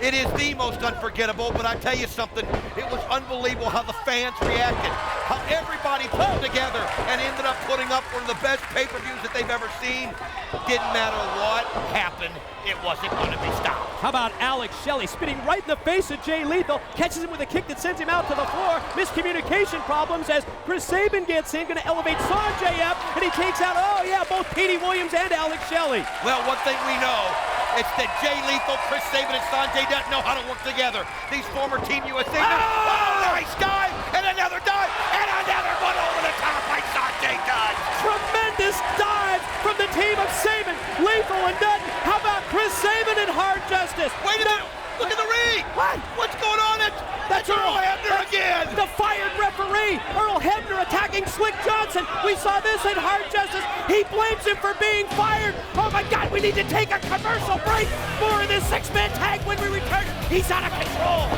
it is the most unforgettable, but I tell you something, it was unbelievable how the fans reacted, how everybody pulled together and ended up putting up one of the best pay-per-views that they've ever seen. Didn't matter what happened, it wasn't going to be stopped. How about Alex Shelley spitting right in the face of Jay Lethal, catches him with a kick that sends him out to the floor. Miscommunication problems as Chris Sabin gets in, going to elevate Sanjay up, and he takes out, oh yeah, both Petey Williams and Alex Shelley. Well, one thing we know, it's that Jay Lethal, Chris Sabin, and Sanjay Dutt know how to work together. These former Team USA men, oh, nice dive, and another dive, and another one over the top by Sanjay Dutt. Tremendous dive from the team of Sabin, Lethal, and Dutt. How about Chris Sabin and Hard Justice? Wait a minute, look at the ring. What? What's going on? That's Earl Hebner again. The fired referee, Earl Hebner attacking Slick Johnson. We saw this in Hard Justice. He blames him for being fired. Oh my God, we need to take a commercial break. More of this 6-man tag when we return. He's out of control.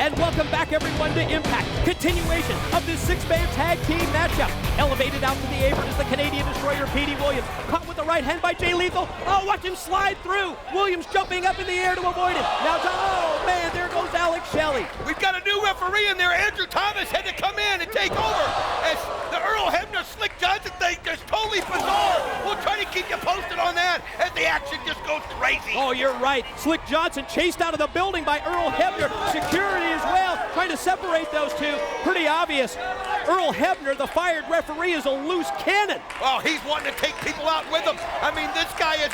And welcome back, everyone, to Impact. Continuation of this 6-man tag team matchup. Elevated out to the apron is the Canadian Destroyer, Petey Williams. Caught with the right hand by Jay Lethal. Oh, watch him slide through. Williams jumping up in the air to avoid it. Now, oh man, there goes Alex Shelley. We've got a new referee in there. Andrew Thomas had to come in and take over. As the Earl Hebner Slick Johnson thing just totally bizarre. We'll try to keep you posted on that as the action just goes crazy. Oh, you're right. Slick Johnson chased out of the building by Earl Hebner. Security as well, trying to separate those two. Pretty obvious. Earl Hebner, the fired referee, is a loose cannon. Oh, he's wanting to take people out with him. I mean, this guy is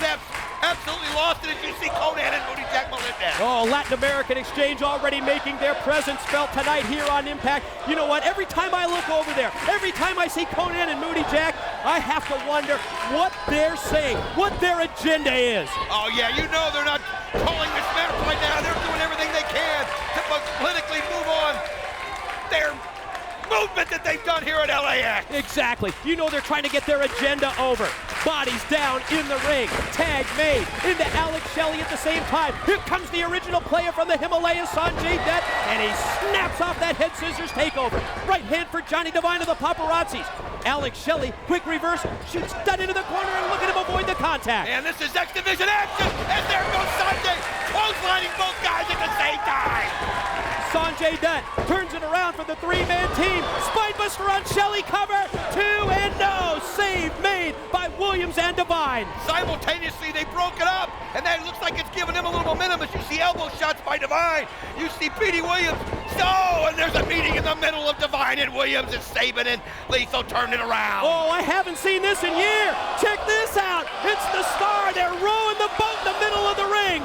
absolutely lost it as you see Conan and Moody Jack Melendez. Oh, Latin American Exchange already making their presence felt tonight here on Impact. You know what? Every time I look over there, every time I see Conan and Moody Jack, I have to wonder what they're saying, what their agenda is. Oh, yeah, you know they're not calling this match right now. They're doing everything they can to politically move on their movement that they've done here at LAX. Exactly. You know they're trying to get their agenda over. Bodies down in the ring. Tag made into Alex Shelley at the same time. Here comes the original player from the Himalayas, Sanjay Dutt, and he snaps off that head scissors takeover. Right hand for Johnny Devine of the Paparazzis. Alex Shelley, quick reverse, shoots Dutt into the corner, and look at him avoid the contact. And this is X Division action, and there goes Sanjay, clotheslining both guys at the same time. Sanjay Dutt turns it around for the 3-man team. Spinebuster on Shelley, cover, 2 and no. Save made by Williams and Devine. Simultaneously, they broke it up, and that looks like it's giving him a little momentum as you see elbow shots by Devine. You see Petey Williams Oh, and there's a meeting in the middle of Divine and Williams, and Sabin and Lethal turn it around. Oh, I haven't seen this in years. Check this out. It's the Star. They're rowing the boat in the middle of the ring.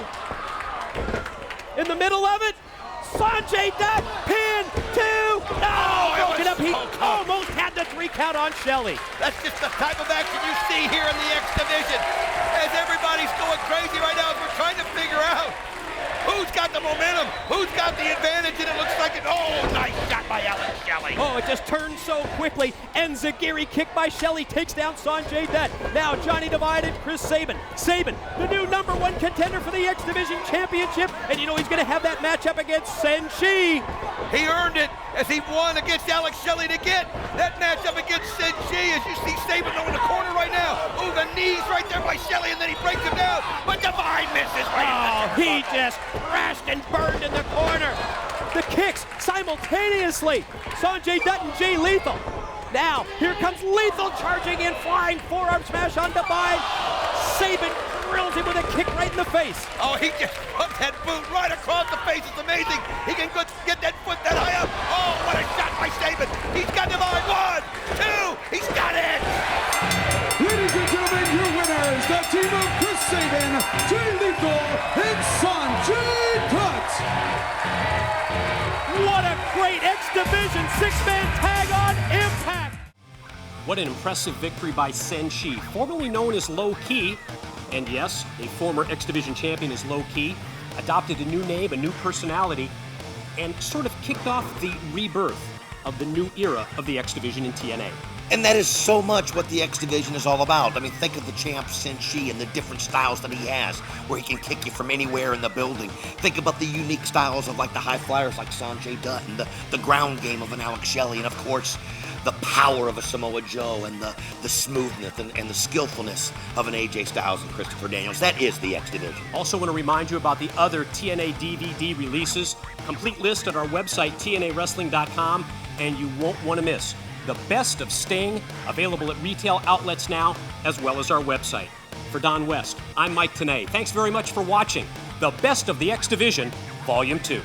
In the middle of it, Sanjay Dutt, pin, 2, broken up. He almost had the 3 count on Shelley. That's just the type of action you see here in the X Division. As everybody's going crazy right now, as we're trying to figure out who's got the momentum, who's got the advantage, and it looks like it. Oh, nice shot by Alex Shelley. Oh, it just turned so quickly. Enziguri kick by Shelley takes down Sanjay Dutt. Now Johnny Divine and Chris Sabin. Sabin, the new #1 contender for the X Division Championship, and you know he's going to have that matchup against Senshi. He earned it as he won against Alex Shelley to get that matchup against Senshi. As you see Sabin in the corner right now. Oh, the knees right there by Shelley, and then he breaks him down. But Divine misses right in the he just crashed and burned in the corner. The kicks simultaneously. Sanjay Dutt and Jay Lethal. Now, here comes Lethal charging in, flying forearm smash on Divine. Sabin drills him with a kick right in the face. Oh, he just put that boot right across the face. It's amazing. He can get that foot that high up. Oh, what a shot by Sabin. He's got Divine. 1, 2, he's got it. Ladies and gentlemen, your winners, the team of Chris Sabin, Jay Lethal, and Sanjay Dutt. What a great X Division 6-man tag on Impact. What an impressive victory by Senshi, formerly known as Low Ki. And yes, a former X Division champion is Low Ki, adopted a new name, a new personality, and sort of kicked off the rebirth of the new era of the X Division in TNA. And that is so much what the X Division is all about. I mean, think of the champ Senshi and the different styles that he has, where he can kick you from anywhere in the building. Think about the unique styles of like the high flyers like Sanjay Dutt and the ground game of an Alex Shelley, and of course, the power of a Samoa Joe and the smoothness and the skillfulness of an AJ Styles and Christopher Daniels. That is the X Division. Also want to remind you about the other TNA DVD releases. Complete list at our website, TNAWrestling.com, and you won't want to miss the best of Sting, available at retail outlets now, as well as our website. For Don West, I'm Mike Tenay. Thanks very much for watching The Best of the X Division, Volume 2.